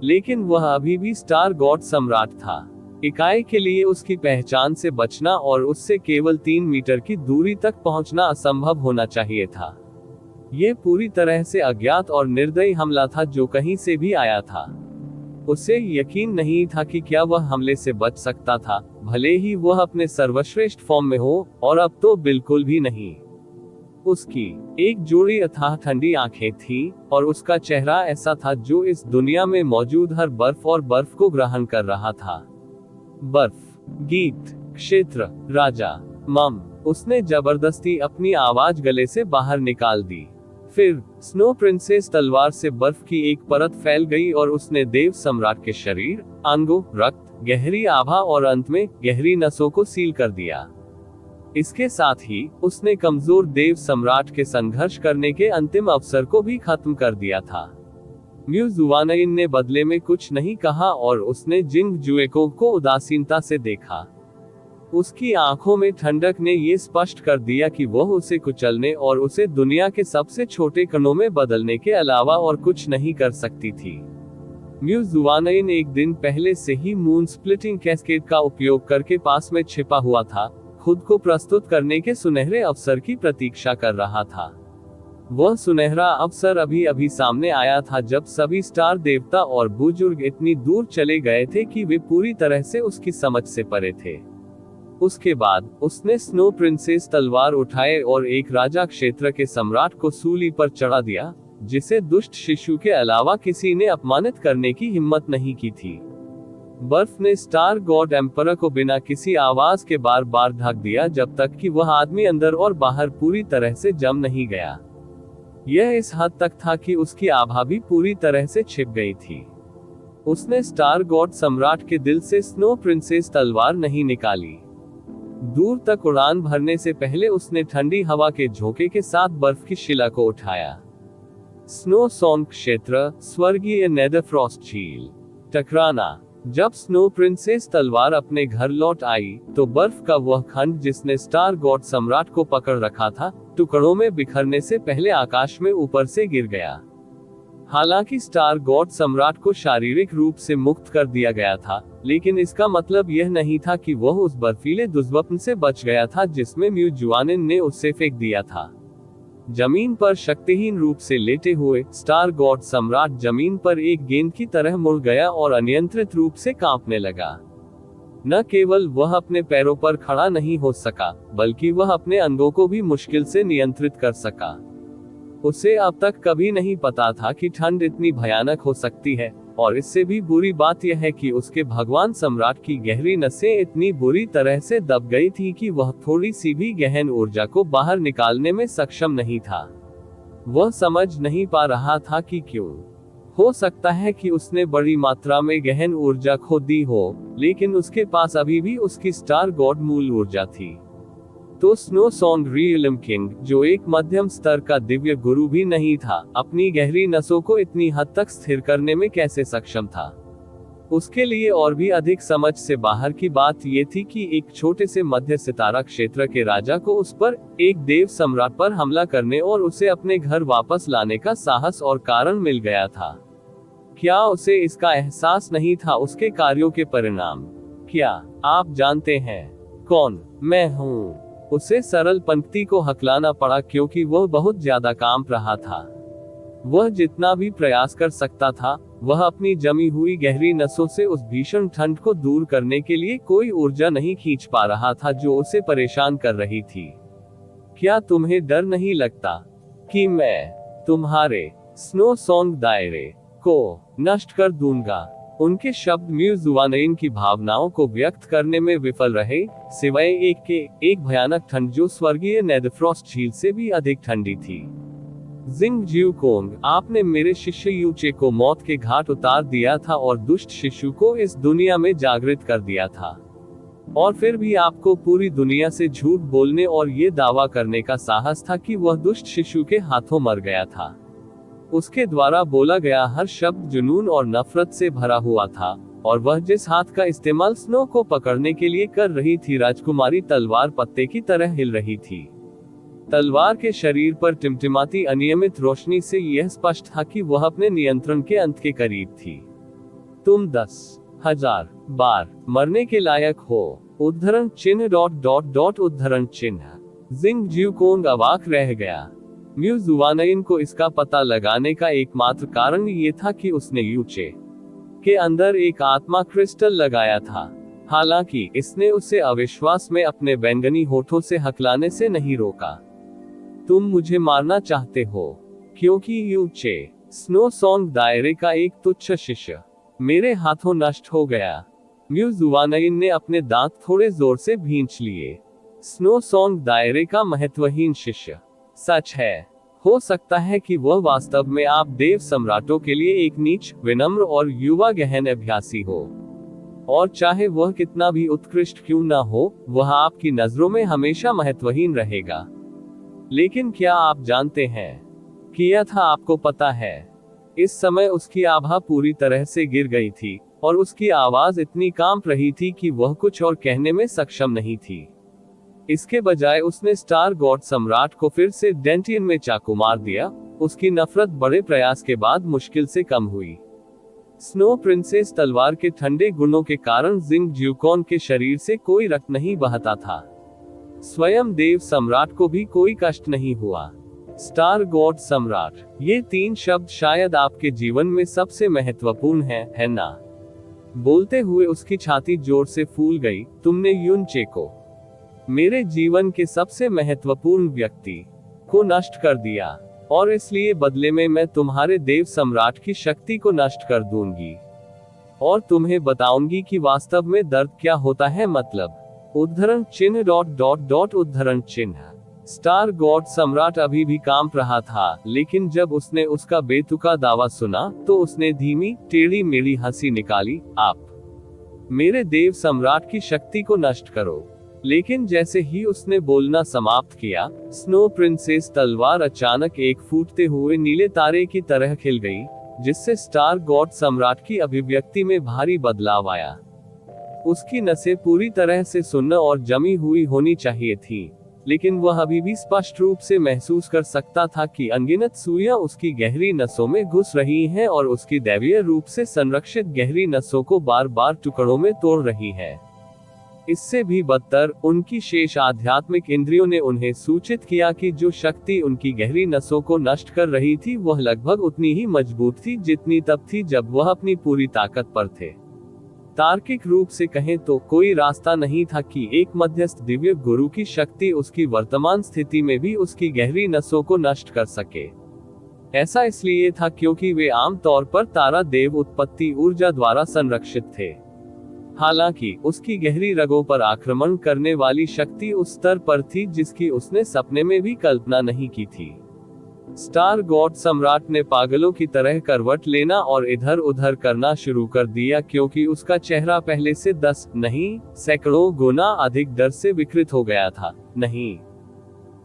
लेकिन वह अभी भी स्टार गॉड सम्राट था। इकाई के लिए उसकी पहचान से बचना और उससे केवल 3 मीटर की दूरी तक पहुंचना असंभव होना चाहिए था। यह पूरी तरह से अज्ञात और निर्दयी हमला था जो कहीं से भी आया था। उसे यकीन नहीं था कि क्या वह हमले से बच सकता था, भले ही वह अपने सर्वश्रेष्ठ फॉर्म में हो, और अब तो बिल्कुल भी नहीं। उसकी एक जोड़ी अथाह ठंडी आंखें थी और उसका चेहरा ऐसा था जो इस दुनिया में मौजूद हर बर्फ और बर्फ को ग्रहण कर रहा था। बर्फ, गीत, क्षेत्र, राजा, उसने जबरदस्ती अपनी आवाज गले से बाहर निकाल दी। फिर स्नो प्रिंसेस तलवार से बर्फ की एक परत फैल गई और उसने देव सम्राट के शरीर, अंगों, रक्त, गहरी आभा और अंत में गहरी नसों को सील कर दिया। इसके साथ ही उसने कमजोर देव सम्राट के संघर्ष करने के अंतिम अवसर को भी खत्म कर दिया था। म्यू जुवानइन ने बदले में कुछ नहीं कहा और उसने जिंग जुएको को उदासीनता से देखा। उसकी आंखों में ठंडक ने ये स्पष्ट कर दिया कि वह उसे कुचलने और उसे दुनिया के सबसे छोटे कणों में बदलने के अलावा और कुछ नहीं कर सकती थी। म्यू जुआनइन एक दिन पहले से ही मून स्प्लिटिंग कैस्केड का उपयोग करके पास में छिपा हुआ था, खुद को प्रस्तुत करने के सुनहरे अवसर की प्रतीक्षा कर रहा था। वह सुनहरा अवसर अभी अभी सामने आया था जब सभी स्टार देवता और बुजुर्ग इतनी दूर चले गए थे कि वे पूरी तरह से उसकी समझ से परे थे। उसके बाद उसने स्नो प्रिंसेस तलवार उठाए और एक राजा क्षेत्र के सम्राट को सूली पर चढ़ा दिया, जिसे दुष्ट शिशु के अलावा किसी ने अपमानित करने की हिम्मत नहीं की थी। बर्फ ने स्टार गॉड एम्परर को बिना किसी आवाज के बार बार ढक दिया जब तक कि वह आदमी अंदर और बाहर पूरी तरह से जम नहीं गया। यह इस हद तक था कि उसकी आभा भी पूरी तरह से छिप गई थी। उसने स्टार गॉड सम्राट के दिल से स्नो प्रिंसेस तलवार नहीं निकाली। दूर तक उड़ान भरने से पहले उसने ठंडी हवा के झोंके के साथ बर्फ की शिला को उठाया। स्नो सॉन्ग क्षेत्र, स्वर्गीय नेदरफ्रॉस्ट झील। टकराना। जब स्नो प्रिंसेस तलवार अपने घर लौट आई तो बर्फ का वह खंड जिसने स्टार गॉड सम्राट को पकड़ रखा था, टुकड़ों में बिखरने से पहले आकाश में ऊपर से गिर गया। हालांकि स्टार गॉड सम्राट को शारीरिक रूप से मुक्त कर दिया गया था, लेकिन इसका मतलब यह नहीं था कि वह उस बर्फीले दुष्स्वप्न से बच गया था जिसमें म्यू जुआनिन ने उसे फेंक दिया था। जमीन पर शक्तिहीन रूप से लेटे हुए स्टार गॉड सम्राट जमीन पर एक गेंद की तरह मुड़ गया और अनियंत्रित रूप से कांपने लगा। न केवल वह अपने पैरों पर खड़ा नहीं हो सका, बल्कि वह अपने अंगों को भी मुश्किल से नियंत्रित कर सका। उसे अब तक कभी नहीं पता था कि ठंड इतनी भयानक हो सकती है, और इससे भी बुरी बात यह है कि उसके भगवान सम्राट की गहरी नसें इतनी बुरी तरह से दब गई थी कि वह थोड़ी सी भी गहन ऊर्जा को बाहर निकालने में सक्षम नहीं था। वह समझ नहीं पा रहा था कि क्यों। हो सकता है कि उसने बड़ी मात्रा में गहन ऊर्जा खो दी हो, लेकिन उसके पास अभी भी उसकी स्टार गॉड मूल ऊर्जा थी। तो स्नो सॉन्ग रियलम किंग, जो एक मध्यम स्तर का दिव्य गुरु भी नहीं था, अपनी गहरी नसों को इतनी हद तक स्थिर करने में कैसे सक्षम था। उसके लिए और भी अधिक समझ से बाहर की बात यह थी कि एक छोटे से मध्य सितारा क्षेत्र के राजा को उस पर एक देव सम्राट पर हमला करने और उसे अपने घर वापस लाने का साहस और कारण मिल गया था। क्या उसे इसका एहसास नहीं था उसके कार्यों के परिणाम? क्या आप जानते हैं कौन मैं हूँ? उसे सरल पंक्ति को हकलाना पड़ा क्योंकि वह बहुत ज्यादा कांप रहा था। वह जितना भी प्रयास कर सकता था, वह अपनी जमी हुई गहरी नसों से उस भीषण ठंड को दूर करने के लिए कोई ऊर्जा नहीं खींच पा रहा था जो उसे परेशान कर रही थी। क्या तुम्हें डर नहीं लगता कि मैं तुम्हारे स्नो सॉन्ग दायरे को नष्ट कर दूंगा? उनके शब्द म्यू जुआनइन की भावनाओं को व्यक्त करने में विफल रहे, सिवाय एक भयानक ठंड जो स्वर्गीय नेदरफ्रॉस्ट झील से भी अधिक ठंडी थी। जिंग ज्यू कोंग, आपने मेरे शिष्य यूचे को मौत के घाट उतार दिया था और दुष्ट शिशु को इस दुनिया में जागृत कर दिया था, और फिर भी आपको पूरी दुनिया से झूठ बोलने और ये दावा करने का साहस था कि वह दुष्ट शिशु के हाथों मर गया था। उसके द्वारा बोला गया हर शब्द जुनून और नफरत से भरा हुआ था, और वह जिस हाथ का इस्तेमाल स्नो को पकड़ने के लिए कर रही थी, राजकुमारी तलवार पत्ते की तरह हिल रही थी। तलवार के शरीर पर टिमटिमाती अनियमित रोशनी से यह स्पष्ट था कि वह अपने नियंत्रण के अंत के करीब थी। तुम 10,000 बार मरने के लायक हो। उद्धरण चिन्ह ... उद्धरण चिन्ह। जिंग ज्यू कोंग अवाक रह गया। म्यू जुआनइन को इसका पता लगाने का एकमात्र कारण ये था कि उसने यूचे के अंदर एक आत्मा क्रिस्टल लगाया था। हालांकि इसने उसे अविश्वास में अपने बैंगनी होठों से हकलाने से नहीं रोका। तुम मुझे मारना चाहते हो क्योंकि यूचे स्नो सॉन्ग दायरे का एक तुच्छ शिष्य मेरे हाथों नष्ट हो गया। म्यू जुआनइन ने अपने दांत थोड़े जोर से भींच लिए। स्नो सॉन्ग दायरे का महत्वहीन शिष्य सच है। हो सकता है कि वह वास्तव में आप देव सम्राटों के लिए एक नीच, विनम्र और युवा गहन अभ्यासी हो, और चाहे वह कितना भी उत्कृष्ट क्यों न हो, वह आपकी नजरों में हमेशा महत्वहीन रहेगा। लेकिन क्या आप जानते हैं कि यह था आपको पता है? इस समय उसकी आभा पूरी तरह से गिर गई थी, और उसकी आवाज इतनी कांप रही थी कि वह कुछ और कहने में सक्षम नहीं थी। इसके बजाय उसने स्टार गॉड सम्राट को फिर से डेंटियन में चाकू मार दिया। उसकी नफरत बड़े प्रयास के बाद मुश्किल से कम हुई। स्नो प्रिंसेस तलवार के ठंडे गुणों के कारण जिंग ज्यूकॉन के शरीर से कोई रक्त नहीं बहता था। स्वयं देव सम्राट को भी कोई कष्ट नहीं हुआ। स्टार गॉड सम्राट, ये 3 शब्द शायद आपके जीवन में सबसे महत्वपूर्ण है ना? बोलते हुए उसकी छाती जोर से फूल गई। तुमने युनचे को, मेरे जीवन के सबसे महत्वपूर्ण व्यक्ति को नष्ट कर दिया, और इसलिए बदले में मैं तुम्हारे देव सम्राट की शक्ति को नष्ट कर दूंगी और तुम्हें बताऊंगी कि वास्तव में दर्द क्या होता है। मतलब उद्धरण चिन्ह ... उद्धरण चिन्ह। स्टार गॉड सम्राट अभी भी कांप रहा था, लेकिन जब उसने उसका बेतुका दावा सुना तो उसने धीमी टेढ़ी मेढ़ी हंसी निकाली। आप मेरे देव सम्राट की शक्ति को नष्ट करो। लेकिन जैसे ही उसने बोलना समाप्त किया, स्नो प्रिंसेस तलवार अचानक एक फूटते हुए नीले तारे की तरह खिल गई, जिससे स्टार गॉड सम्राट की अभिव्यक्ति में भारी बदलाव आया। उसकी नसें पूरी तरह से सुन्न और जमी हुई होनी चाहिए थी, लेकिन वह अभी भी स्पष्ट रूप से महसूस कर सकता था कि अनगिनत सुइयां उसकी गहरी नसों में घुस रही हैं और उसकी दैवीय रूप से संरक्षित गहरी नसों को बार बार टुकड़ों में तोड़ रही है। इससे भी बदतर, उनकी शेष आध्यात्मिक इंद्रियों ने उन्हें सूचित किया कि जो शक्ति उनकी गहरी नसों को नष्ट कर रही थी वह लगभग उतनी ही मजबूत थी जितनी तब थी जब वह अपनी पूरी ताकत पर थे। तार्किक रूप से कहें तो कोई रास्ता नहीं था कि एक मध्यस्थ दिव्य गुरु की शक्ति उसकी वर्तमान स्थिति में भी उसकी गहरी नसों को नष्ट कर सके। ऐसा इसलिए था क्योंकि वे आम तौर पर तारा देव उत्पत्ति ऊर्जा द्वारा संरक्षित थे। हालांकि उसकी गहरी रगों पर आक्रमण करने वाली शक्ति उस स्तर पर थी जिसकी उसने सपने में भी कल्पना नहीं की थी। स्टार गॉड सम्राट ने पागलों की तरह करवट लेना और इधर उधर करना शुरू कर दिया, क्योंकि उसका चेहरा पहले से 10 नहीं सैकड़ों गुना अधिक डर से विकृत हो गया था। नहीं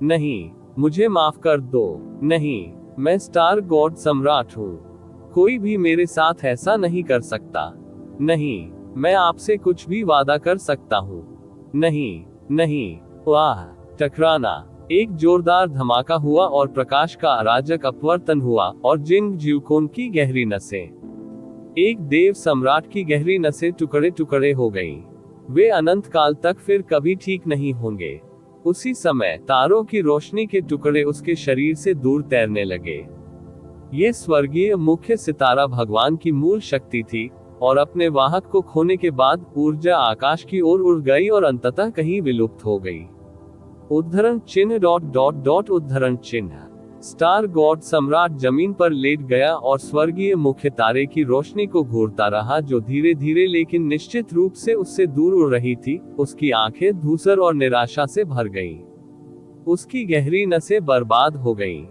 नहीं, मुझे माफ कर दो। नहीं, मैं स्टार गॉड सम्राट हूँ। कोई भी मेरे साथ ऐसा नहीं कर सकता। नहीं, मैं आपसे कुछ भी वादा कर सकता हूँ। नहीं नहीं। वाह! टकराना। एक जोरदार धमाका हुआ और प्रकाश का अराजक अपवर्तन हुआ और जिंग ज्यूकोन की गहरी नसें, एक देव सम्राट की गहरी नसें टुकड़े टुकड़े हो गईं। वे अनंत काल तक फिर कभी ठीक नहीं होंगे। उसी समय तारों की रोशनी के टुकड़े उसके शरीर से दूर तैरने लगे। ये स्वर्गीय मुख्य सितारा भगवान की मूल शक्ति थी, और अपने वाहक को खोने के बाद ऊर्जा आकाश की ओर उड़ गई और अंततः कहीं विलुप्त हो गई। उद्धरण चिन्ह ... उद्धरण चिन्ह। स्टार गॉड सम्राट जमीन पर लेट गया और स्वर्गीय मुख्य तारे की रोशनी को घूरता रहा, जो धीरे धीरे लेकिन निश्चित रूप से उससे दूर उड़ रही थी। उसकी आंखें धूसर और निराशा से भर गईं। उसकी गहरी नसें बर्बाद हो गईं।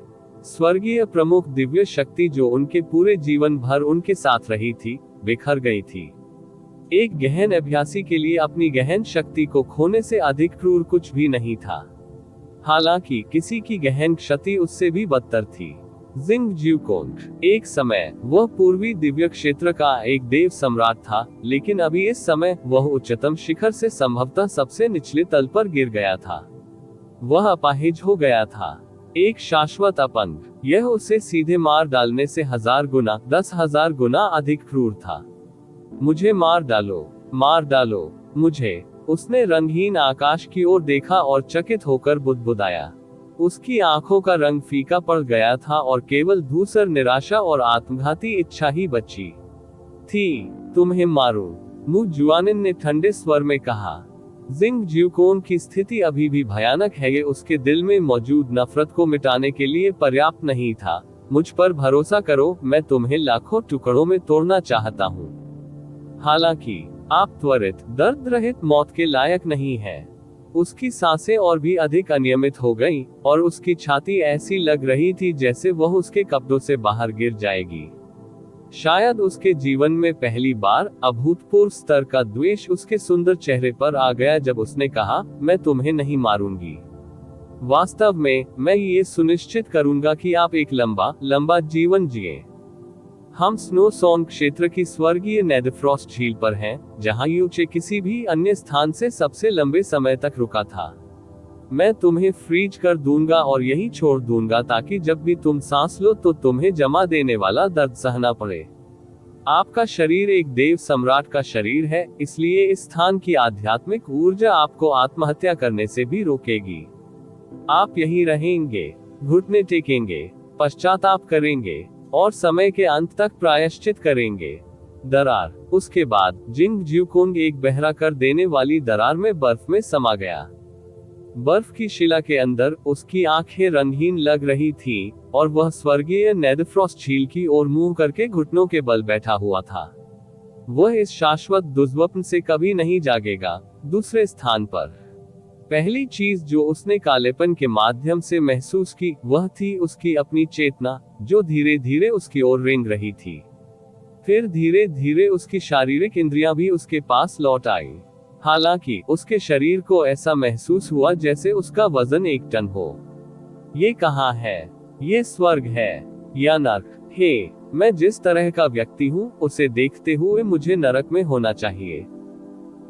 स्वर्गीय प्रमुख दिव्य शक्ति जो उनके पूरे जीवन भर उनके साथ रही थी, बिखर गई थी। एक गहन अभ्यासी के लिए अपनी गहन शक्ति को खोने से अधिक क्रूर कुछ भी नहीं था। हालांकि किसी की गहन क्षति उससे भी बदतर थी। जिंग ज्यूकोन, एक समय वह पूर्वी दिव्य क्षेत्र का एक देव सम्राट था, लेकिन अभी इस समय वह उच्चतम शिखर से संभवतः सबसे निचले तल पर गिर गया था। वह अपाहिज हो गया था, एक शाश्वत अपंग। यह उसे सीधे मार डालने से 1000 गुना 10,000 गुना अधिक क्रूर था। मुझे मार डालो मुझे। उसने रंगहीन आकाश की ओर देखा और चकित होकर बुदबुदाया। उसकी आंखों का रंग फीका पड़ गया था और केवल धूसर निराशा और आत्मघाती इच्छा ही बची थी। तुम्हें मारूं, मु जुआनिन ने ठंडे स्वर में कहा। जिंग ज्यूकोन की स्थिति अभी भी भयानक है। ये उसके दिल में मौजूद नफरत को मिटाने के लिए पर्याप्त नहीं था। मुझ पर भरोसा करो, मैं तुम्हें लाखों टुकड़ों में तोड़ना चाहता हूँ। हालांकि आप त्वरित दर्द रहित मौत के लायक नहीं है। उसकी सांसें और भी अधिक अनियमित हो गईं, और उसकी छाती ऐसी लग रही थी जैसे वह उसके कब्जों से बाहर गिर जाएगी। शायद उसके जीवन में पहली बार अभूतपूर्व स्तर का द्वेष उसके सुंदर चेहरे पर आ गया जब उसने कहा, मैं तुम्हें नहीं मारूंगी। वास्तव में, मैं ये सुनिश्चित करूंगा कि आप एक लंबा जीवन जिए। हम स्नो सॉन्ग क्षेत्र की स्वर्गीय नेदफ्रॉस्ट झील पर हैं, जहां यूचे किसी भी अन्य स्थान से सबसे लंबे समय तक रुका था। मैं तुम्हें फ्रीज कर दूंगा और यहीं छोड़ दूंगा ताकि जब भी तुम सांस लो तो तुम्हें जमा देने वाला दर्द सहना पड़े। आपका शरीर एक देव सम्राट का शरीर है, इसलिए इस स्थान की आध्यात्मिक ऊर्जा आपको आत्महत्या करने से भी रोकेगी। आप यहीं रहेंगे, घुटने टेकेंगे, पश्चाताप करेंगे और समय के अंत तक प्रायश्चित करेंगे। दरार। उसके बाद जिंग ज्यूकोंग एक बहरा कर देने वाली दरार में बर्फ में समा गया। बर्फ की शिला के अंदर उसकी आंखें रंगहीन लग रही थीं, और वह स्वर्गीय नेदफ्रॉस्ट झील की ओर मुंह करके घुटनों के बल बैठा हुआ था। वह इस शाश्वत दुर्स्वप्न से कभी नहीं जागेगा। दूसरे स्थान पर पहली चीज जो उसने कालेपन के माध्यम से महसूस की वह थी उसकी अपनी चेतना, जो धीरे धीरे उसकी ओर रेंग रही थी। फिर धीरे धीरे उसकी शारीरिक इंद्रियां भी उसके पास लौट आईं। हालांकि उसके शरीर को ऐसा महसूस हुआ जैसे उसका वजन 1 टन हो। ये कहाँ है? ये स्वर्ग है या नरक? हे, मैं जिस तरह का व्यक्ति हूँ उसे देखते हुए मुझे नरक में होना चाहिए।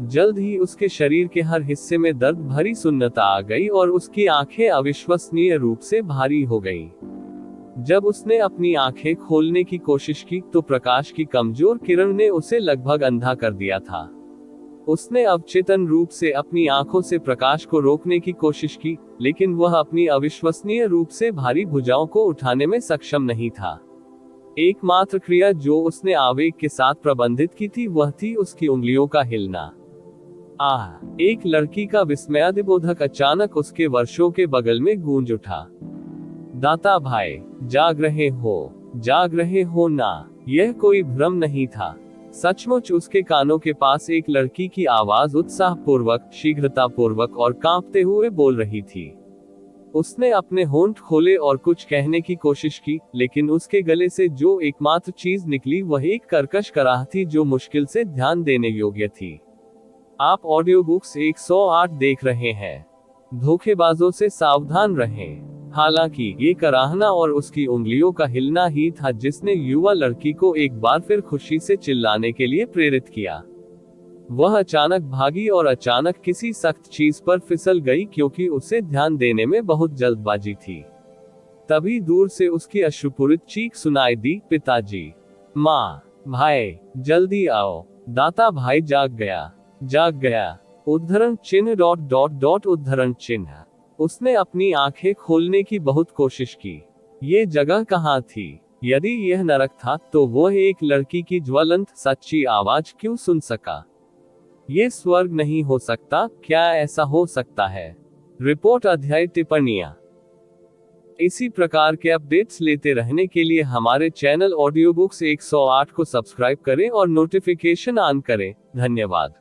जल्द ही उसके शरीर के हर हिस्से में दर्द भरी सुन्नता आ गई और उसकी आंखें अविश्वसनीय रूप से भारी हो गईं। जब उसने अपनी आंखें खोलने की कोशिश की तो प्रकाश की कमजोर किरण ने उसे लगभग अंधा कर दिया था। उसने अवचेतन रूप से अपनी आंखों से प्रकाश को रोकने की कोशिश की, लेकिन वह अपनी अविश्वसनीय रूप से भारी भुजाओं को उठाने में सक्षम नहीं था। एकमात्र क्रिया जो उसने आवेग के साथ प्रबंधित की थी वह थी उसकी उंगलियों का हिलना। एक लड़की का विस्मयादिबोधक अचानक उसके वर्षों के बगल में गूंज उठा। दाता भाई, जाग रहे हो ना? यह कोई भ्रम नहीं था। सचमुच उसके कानों के पास एक लड़की की आवाज उत्साहपूर्वक, शीघ्रतापूर्वक और कांपते हुए बोल रही थी। उसने अपने होंठ खोले और कुछ कहने की कोशिश की, लेकिन उसके गले से जो एकमात्र चीज निकली वह एक कर्कश कराह थी जो मुश्किल से ध्यान देने योग्य थी। आप ऑडियो बुक्स 108 देख रहे हैं। धोखेबाजों से सावधान रहें। हालांकि ये कराहना और उसकी उंगलियों का हिलना ही था जिसने युवा लड़की को एक बार फिर खुशी से चिल्लाने के लिए प्रेरित किया। वह अचानक भागी और अचानक किसी सख्त चीज पर फिसल गई क्योंकि उसे ध्यान देने में बहुत जल्दबाजी थी। तभी दूर से उसकी अश्रुपूरित चीख सुनाई दी, पिताजी, माँ, भाई, जल्दी आओ। दाता भाई जाग गया। उद्धरण चिन्ह ... उद्धरण चिन्ह। उसने अपनी आंखें खोलने की बहुत कोशिश की। ये जगह कहाँ थी? यदि यह नरक था तो वह एक लड़की की ज्वलंत सच्ची आवाज क्यों सुन सका? ये स्वर्ग नहीं हो सकता। क्या ऐसा हो सकता है? रिपोर्ट अध्याय टिप्पणियां। इसी प्रकार के अपडेट्स लेते रहने के लिए हमारे चैनल ऑडियो बुक्स 108 को सब्सक्राइब करें और नोटिफिकेशन ऑन करें। धन्यवाद।